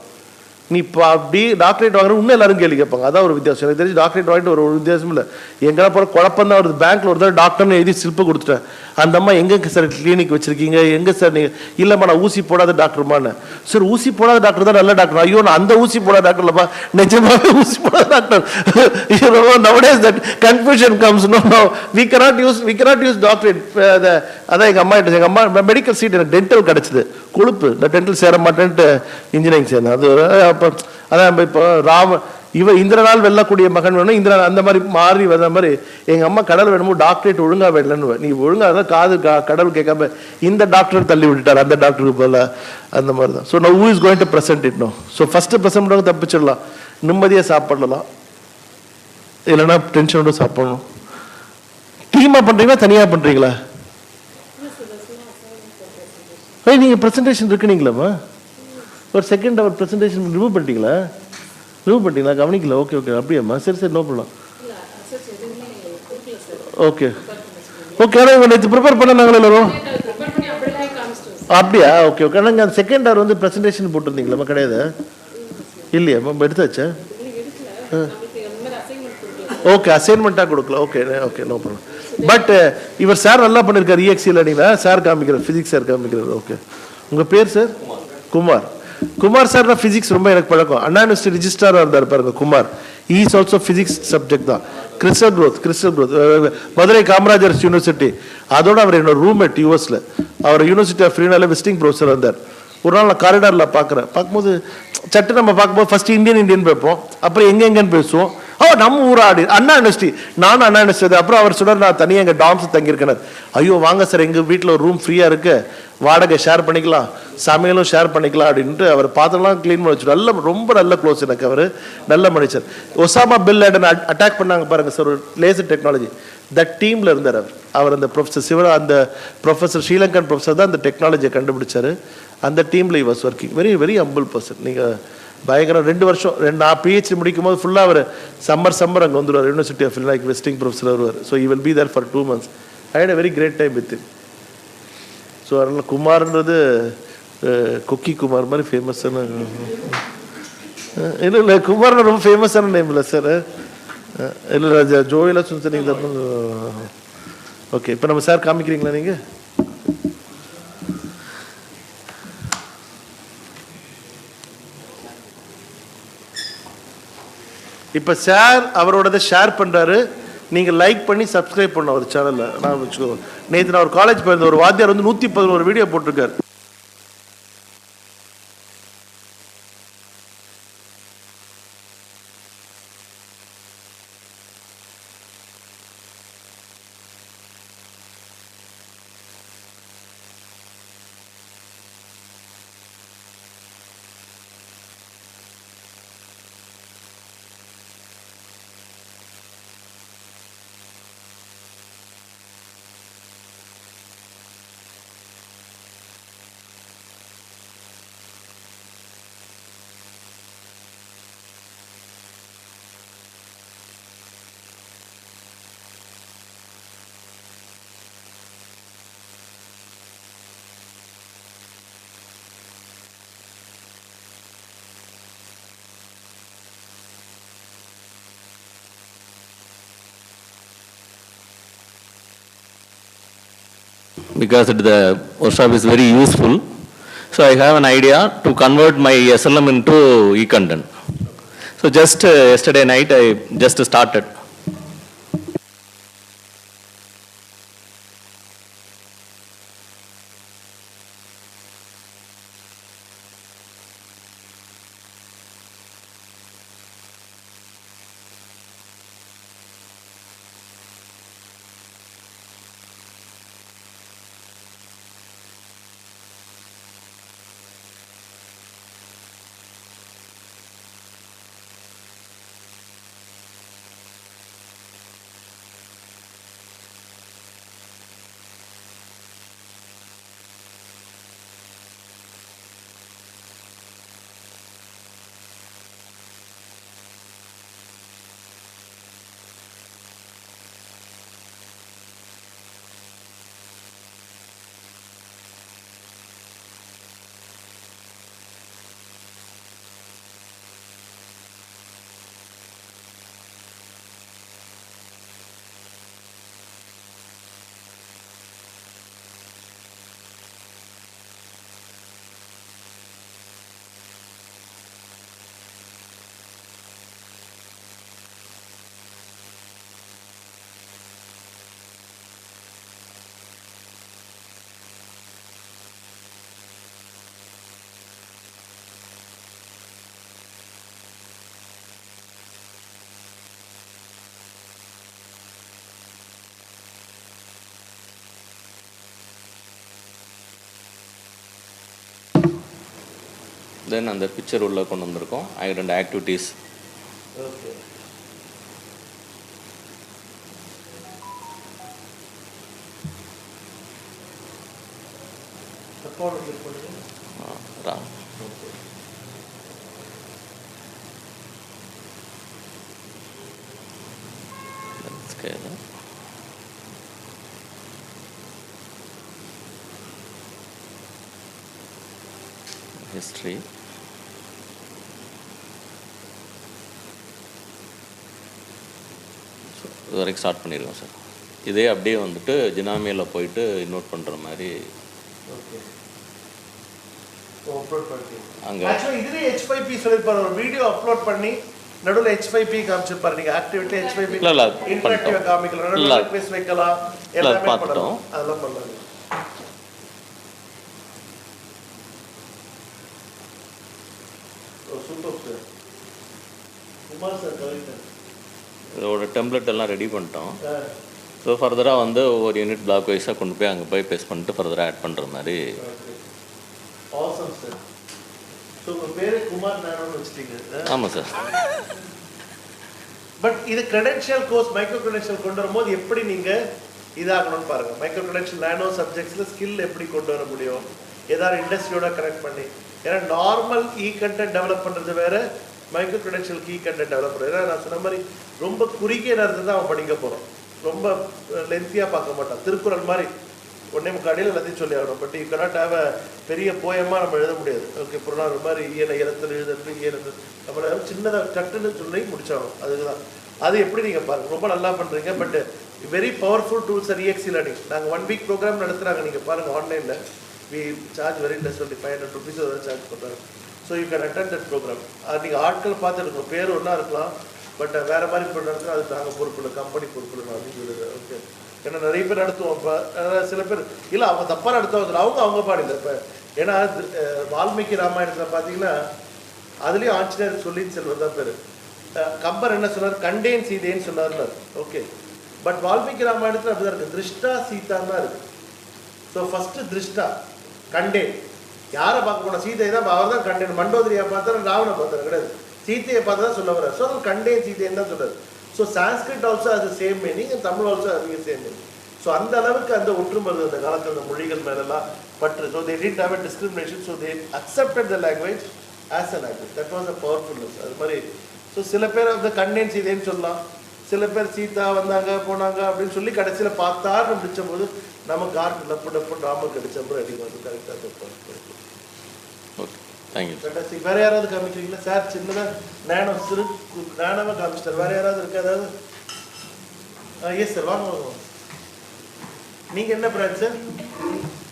நீ இப்போ அப்படி டாக்டரேட் வாங்குற இன்னும் எல்லாரும் கேள்வி கேட்பாங்க. அதான் ஒரு வித்தியாசம். எனக்கு தெரிஞ்சு டாக்டரேட் வாங்கிட்டு ஒரு வித்தியாசம் இல்லை. எங்கெல்லாம் போகிற குழப்பம் தான் வருது. பேங்க்கில் ஒரு தடவை டாக்டர்னு எழுதி ஸ்லிப்பு கொடுத்துட்டேன். அந்த அம்மா எங்கே சார் கிளினிக் வச்சிருக்கீங்க, எங்கே சார் நீங்கள்? இல்லைம்மா நான் ஊசி போடாத டாக்டர்மான்னு. சார் ஊசி போடாத டாக்டர் தான் நல்ல டாக்டர். ஐயோ நான் அந்த ஊசி போடாத டாக்டர் இல்லைப்பா, நிஜமாவே ஊசி போடாத doctor. nowadays that confusion comes. No, we cannot use doctorate. அதான் எங்கள் அம்மா மெடிக்கல் சீட் எனக்கு டென்டல் கிடச்சிது. கொழுப்பு நான் டென்டல் சேர மாட்டேன்ட்டு இன்ஜினியரிங் சேர்ந்தேன். அது அப்போ அதான் இப்போ இந்திரனால் வெல்லக்கூடிய மகன் வேணும், இந்திரன் அந்த மாதிரி மாறி வந்த மாதிரி எங்கள் அம்மா கடல் வேணுமோ டாக்டரேட் ஒழுங்காக வேடலன்னு. நீ ஒழுங்காக தான் காது கடவுள் கேட்காம இந்த டாக்டர் தள்ளி விட்டுட்டார், அந்த டாக்டருக்கு போல அந்த மாதிரி தான். So no who is going to present it no. So first present பண்ணுறவங்க தப்பிச்சிடலாம், நிம்மதியாக சாப்பிடலாம், இல்லைன்னா டென்ஷனோட சாப்பிடணும். டீமாக பண்ணுறீங்களா தனியாக பண்ணுறீங்களா? நீங்கள் ப்ரெசன்டேஷன் இருக்குனீங்களாம்மா? ஒரு செகண்ட் அவர் ப்ரெசன்டேஷன் ரிமூவ் பண்ணிட்டீங்களா? கவனிக்கல. ஓகே அப்படியாம்மா, சரி நோ ப்ராப்ளம். ஓகே ஆனால் நேற்று ப்ரிப்பேர் பண்ணாங்களே எல்லாரும் அப்படியா? ஓகே ஆனால் அந்த செகண்ட் அவர் வந்து ப்ரெசன்டேஷன் போட்டிருந்தீங்களாம்மா? கிடையாது இல்லையாம்மா, எடுத்தாச்சா? ஓகே அசைன்மெண்ட்டாக கொடுக்கல. Okay no problem. பட் இவர் சார் நல்லா பண்ணியிருக்காரு. இஎக்ஸி லேர்னிங்ல சார் காமிக்கிறார், ஃபிசிக்ஸ் சார் காமிக்கிறார். ஓகே உங்கள் பேர் சார்? குமார் சார் தான் ஃபிசிக்ஸ் ரொம்ப எனக்கு பழக்கம். அண்ணா யூனிவர்சிட்டி ரிஜிஸ்ட்ராராக இருந்தார் பாருங்க Kumar. Is also physics subject தான். Crystal growth Madurai Kamarajar University. அதோட அவர் என்னோட ரூம்மேட் யூஎஸ்ல. அவர் யூனிவர்சிட்டி ஆஃப் ஃப்ரீனால விசிட்டிங் ப்ரொஃபஸர் இருந்தார். ஒரு நாள் நான் காரிடாரில் பார்க்கும்போது சட்டு நம்ம பார்க்கும்போது ஃபர்ஸ்ட் இந்தியன் பார்ப்போம், அப்புறம் எங்கெங்கன்னு பேசுவோம். நம்ம ஊராடி அண்ணா யூனிவர்சிட்டி, நானும் அண்ணா யூனிவர்சிட்டி. அப்புறம் அவர் சொன்னார் நான் தனியாக எங்கள் டாம்ஸ் தங்கியிருக்கேன். ஐயோ வாங்க சார், எங்கள் வீட்டில் ஒரு ரூம் ஃப்ரீயாக இருக்கு, வாடகை ஷேர் பண்ணிக்கலாம், சமையலும் ஷேர் பண்ணிக்கலாம் அப்படின்ட்டு அவர் பாத்திரம்லாம் க்ளீன் பண்ணி வச்சு ரொம்ப நல்ல க்ளோஸ் எனக்கு. அவர் நல்ல மனுஷர். ஒசாமா பின் லேடன் அட்டாக் பண்ணாங்க பாருங்க சார், ஒரு லேசர் டெக்னாலஜி, தட் டீமில் இருந்தார் அவர். அந்த ப்ரொஃபஸர் சிவரா, அந்த ப்ரொஃபஸர் ஸ்ரீலங்கன் ப்ரொஃபஸர் தான் அந்த டெக்னாலஜியை கண்டுபிடிச்சாரு. அந்த டீமில் was working. Very humble person. நீங்கள் பயங்கரம். 2 வருஷம் நான் பிஹெச்டி முடிக்கும் போது ஃபுல்லாக அவர் சம்மர் அங்கே வந்துடுவார். University of like visiting professor வருவார். So you will be there for 2 months. I had a very great time with. So அதனால் குமார்ன்றது கொக்கி குமார் மாதிரி ஃபேமஸான இல்லை குமார்னு ரொம்ப ஃபேமஸான நேம் இல்லை சார். இல்லை ஜோயிலாம் சொன்ன நீங்கள். ஓகே இப்போ நம்ம சார் காமிக்கிறீங்களா நீங்கள்? இப்போ சார் அவரோடதை ஷேர் பண்ணுறாரு. நீங்கள் லைக் பண்ணி சப்ஸ்கிரைப் பண்ண ஒரு சேனலில் நான் வச்சுக்கோ. நேற்று நான் ஒரு காலேஜ் போயிருந்த ஒரு வாத்தியார் வந்து 111 வீடியோ போட்டிருக்காரு. Because the workshop is very useful. So I have an idea to convert my SLM into e-content. So just yesterday night I just started. தென் அந்த பிக்சர் உள்ளே கொண்டு வந்திருக்கோம். 2 ஆக்டிவிட்டீஸ். ஓகே. தப்பான கிளிக் பண்ணுங்க. ஓகே. Scale history. இது வரைக்கும் start பண்ணிடுவோம் sir. இதே அப்படியே வந்துட்டு ஜினாமியில் போயிட்டு நோட் பண்ணுற மாதிரி. ஓகே. அப்லோட் பண்ணி அங்கே ஆக்சுவலி இதுவே H5P சொல்லிருப்பாரு. ஒரு வீடியோ அப்லோட் பண்ணி நடுவில் H5P காமிச்சிருப்பாரு. நீங்க ஆக்டிவிட்டி H5P இல்ல இன்டராக்டிவா காமிக்கலாம். நடுவில் ரிக்வெஸ்ட் வைக்கலாம். எல்லாமே பார்த்துட்டோம். அதெல்லாம் பண்ணலாம். ஓ super sir. Kumar sir Kavithan இதோட டெம்ப்ளேட் எல்லாம் ரெடி பண்ணிட்டோம். ஸோ ஃபர்தராக வந்து ஒவ்வொரு யூனிட் பிளாக் வைஸாக கொண்டு போய் அங்கே போய் பேஸ்ட் பண்ணிட்டு ஃபர்தராக ஆட் பண்ணுற மாதிரி. Awesome sir. ஸோ உங்கள் பேர் குமார் நானோன்னு வச்சுட்டீங்க. ஆமாம் சார். பட் இது கிரெடென்ஷியல் கோர்ஸ் மைக்ரோ கிரெடென்ஷியல் கொண்டு வரும்போது எப்படி நீங்கள் இதாகணும்னு பாருங்கள். மைக்ரோ கிரெடென்ஷியல் நானோ சப்ஜெக்ட்ஸில் ஸ்கில் எப்படி கொண்டு வர முடியும், ஏதாவது இண்டஸ்ட்ரியோட கனெக்ட் பண்ணி. ஏன்னா நார்மல் கண்டென்ட் டெவலப் பண்ணுறது வேறு, மைக்ரோ கிரெடென்ஷியல் கண்டென்ட் டெவலப் பண்ணுறது. ஏன்னா நான் சொன்ன மாதிரி ரொம்ப குறுகிய நேரத்தில் தான் அவன் படிக்க போகிறோம். ரொம்ப லென்த்தியாக பார்க்க மாட்டான். திருக்குறள் மாதிரி ஒன்றே முக்காடியில் எல்லாத்தையும் சொல்லி ஆகணும். But you cannot have a பெரிய போயமாக நம்ம எழுத முடியாது. ஓகே, புறநானூறு மாதிரி இயலத்தில் எழுதுறது இயலத்தில் நம்மள சின்னதாக டக்குன்னு சொல்லி முடிச்சாகணும். அதுக்கு தான் அது எப்படி நீங்கள் பாருங்கள். ரொம்ப நல்லா பண்ணுறீங்க. But very powerful tools are EXE learning. நாங்கள் 1 வீக் ப்ரோக்ராம் நடத்துகிறாங்க. நீங்கள் பாருங்கள் ஆன்லைனில். We charge very less, 500 rupees charge பண்ணுறாங்க. So you can attend that programme. அது நீங்கள் ஆட்கள் பார்த்து எடுக்கணும். பேர் ஒன்றா இருக்கலாம், பட் வேறு மாதிரி இப்போ நடத்துனா அது நாங்கள் பொறுப்பு இல்லை, கம்பெனி பொறுப்பு இல்லை அப்படின்னு சொல்லுது. ஓகே. ஏன்னா நிறைய பேர் நடத்துவோம். இப்போ சில பேர் இல்லை அவங்க தப்பாக நடத்துவாங்க, அவங்க பாடில்லை. இப்போ ஏன்னா வால்மீகி ராமாயணத்தில் பார்த்தீங்கன்னா அதுலேயும் ஆஞ்சநேயர் சொல்லின்னு செல்வர் தான் பேர். கம்பர் என்ன சொன்னார், கண்டேன் சீதேன்னு சொன்னார்னு. ஓகே. பட் வால்மீகி ராமாயணத்தில் அப்படி தான் இருக்குது, திருஷ்டா சீதான்னு தான் இருக்குது. ஸோ ஃபஸ்ட்டு திருஷ்டா கண்டேன். யாரை பார்க்க போனால் சீதையை தான், அவர் தான் கண்டேன். மண்டோதரியை பார்த்தாரு, ராவணை பார்த்தாரு கிடையாது, சீத்தையை பார்த்து தான் சொல்ல வர்றார். ஸோ அது கண்டேன் சீதைன்னு தான் சொல்கிறார். ஸோ சான்ஸ்கிரிட் ஆல்சோ அது சேம் மீனிங், தமிழ் ஆல்சோ அது சேம் மீனிங். ஸோ அந்த அளவுக்கு அந்த ஒற்றுமை அந்த காலத்தில் அந்த மொழிகள் மேலெல்லாம் பற்று. So they did have a discrimination. So they accepted the language as a language. That was a powerfulness. அது மாதிரி ஸோ சில பேர் வந்து கண்டேன் சீதைன்னு சொல்லலாம், சில பேர் சீதா வந்தாங்க போனாங்க அப்படின்னு சொல்லி கடைசியில் பார்த்தாருன்னு முடிச்ச போது நமக்கு ஆர்ட் டப்பு ராமர் கிடைச்ச அப்புறம் அடிக்கும். அது கரெக்டாக. Okay, thank you. ஃபேண்டாஸ்டிக். வேறு யாராவது காமிக்கிறீங்களா சார்? சின்னதாக நானாக காமிச்சிட்டார். வேறு யாராவது இருக்கா ஏதாவது? எஸ் சார், வாங்க வாங்க. நீங்கள் என்ன பிரான்ச் சார்?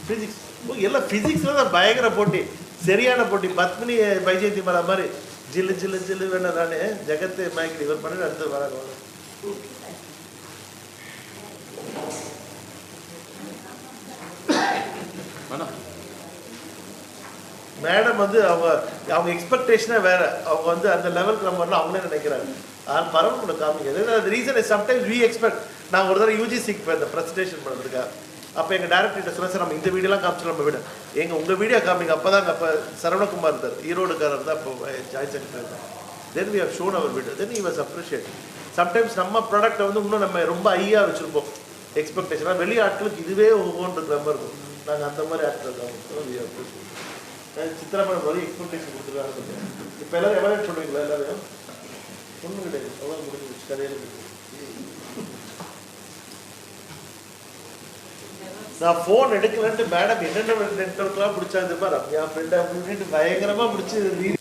ஃபிசிக்ஸ். எல்லாம் ஃபிசிக்ஸில் தான் பயங்கர போட்டி, சரியான போட்டி. பத்மினி வைஜெயந்தி மலா மாதிரி ஜில்லு ஜில்லு ஜில்லு வேணா. நான் ஜெகத்து மயக்கி இவர் பண்ணி அடுத்து வராங்க. மேடம் வந்து அவங்க எக்ஸ்பெக்டேஷனே வேற. அவங்க வந்து அந்த லெவலுக்கு நம்ம வரலாம் அவங்களே நினைக்கிறாங்க. ஆனால் பரவாயில்ல காமிக்கிறது. அது reason is sometimes we expect. நாங்கள் ஒரு தடவை யூஜிசிக்கு போய் இந்த ப்ரெசன்டேஷன் பண்ணுறதுக்காக அப்போ எங்கள் டேரக்டர்கிட்ட சொன்னால் சார் நம்ம இந்த வீடியோலாம் காமிச்சு நம்ம விட உங்கள் வீடியோ காமிங்க. அப்போ தாங்க அப்போ சரவணகுமார் இருந்தார், ஈரோடுக்காரர் தான், அப்போ ஜாயின் செக்ரட்டரி தான். Then we have shown our video. Then he was appreciate. Sometimes நம்ம ப்ராடக்ட்டை வந்து இன்னும் நம்ம ரொம்ப ஹையாக வச்சுருப்போம் எக்ஸ்பெக்டேஷனாக. வெளி ஆட்களுக்கு இதுவே ஒவ்வொன்று மாதிரி இருக்கும். நாங்கள் அந்த மாதிரி ஆட்கள் தான் சித்திரப்படம் மாதிரி எக்ஸ்பெக்டேஷன் கொடுத்துருக்காங்க. இப்போ எல்லாரும் எவ்வளோ சொல்லுவீங்களா? எல்லாரையும் ஒன்றும் கிடையாது, அவ்வளோ முடிஞ்சு கதையில். நான் ஃபோன் எடுக்கலன்ட்டு மேடம் என்னென்ன நெட்ஒர்க்லாம் பிடிச்சாங்க ரம்யா ஃப்ரெண்ட் அப்படின்ட்டு பயங்கரமாக பிடிச்சி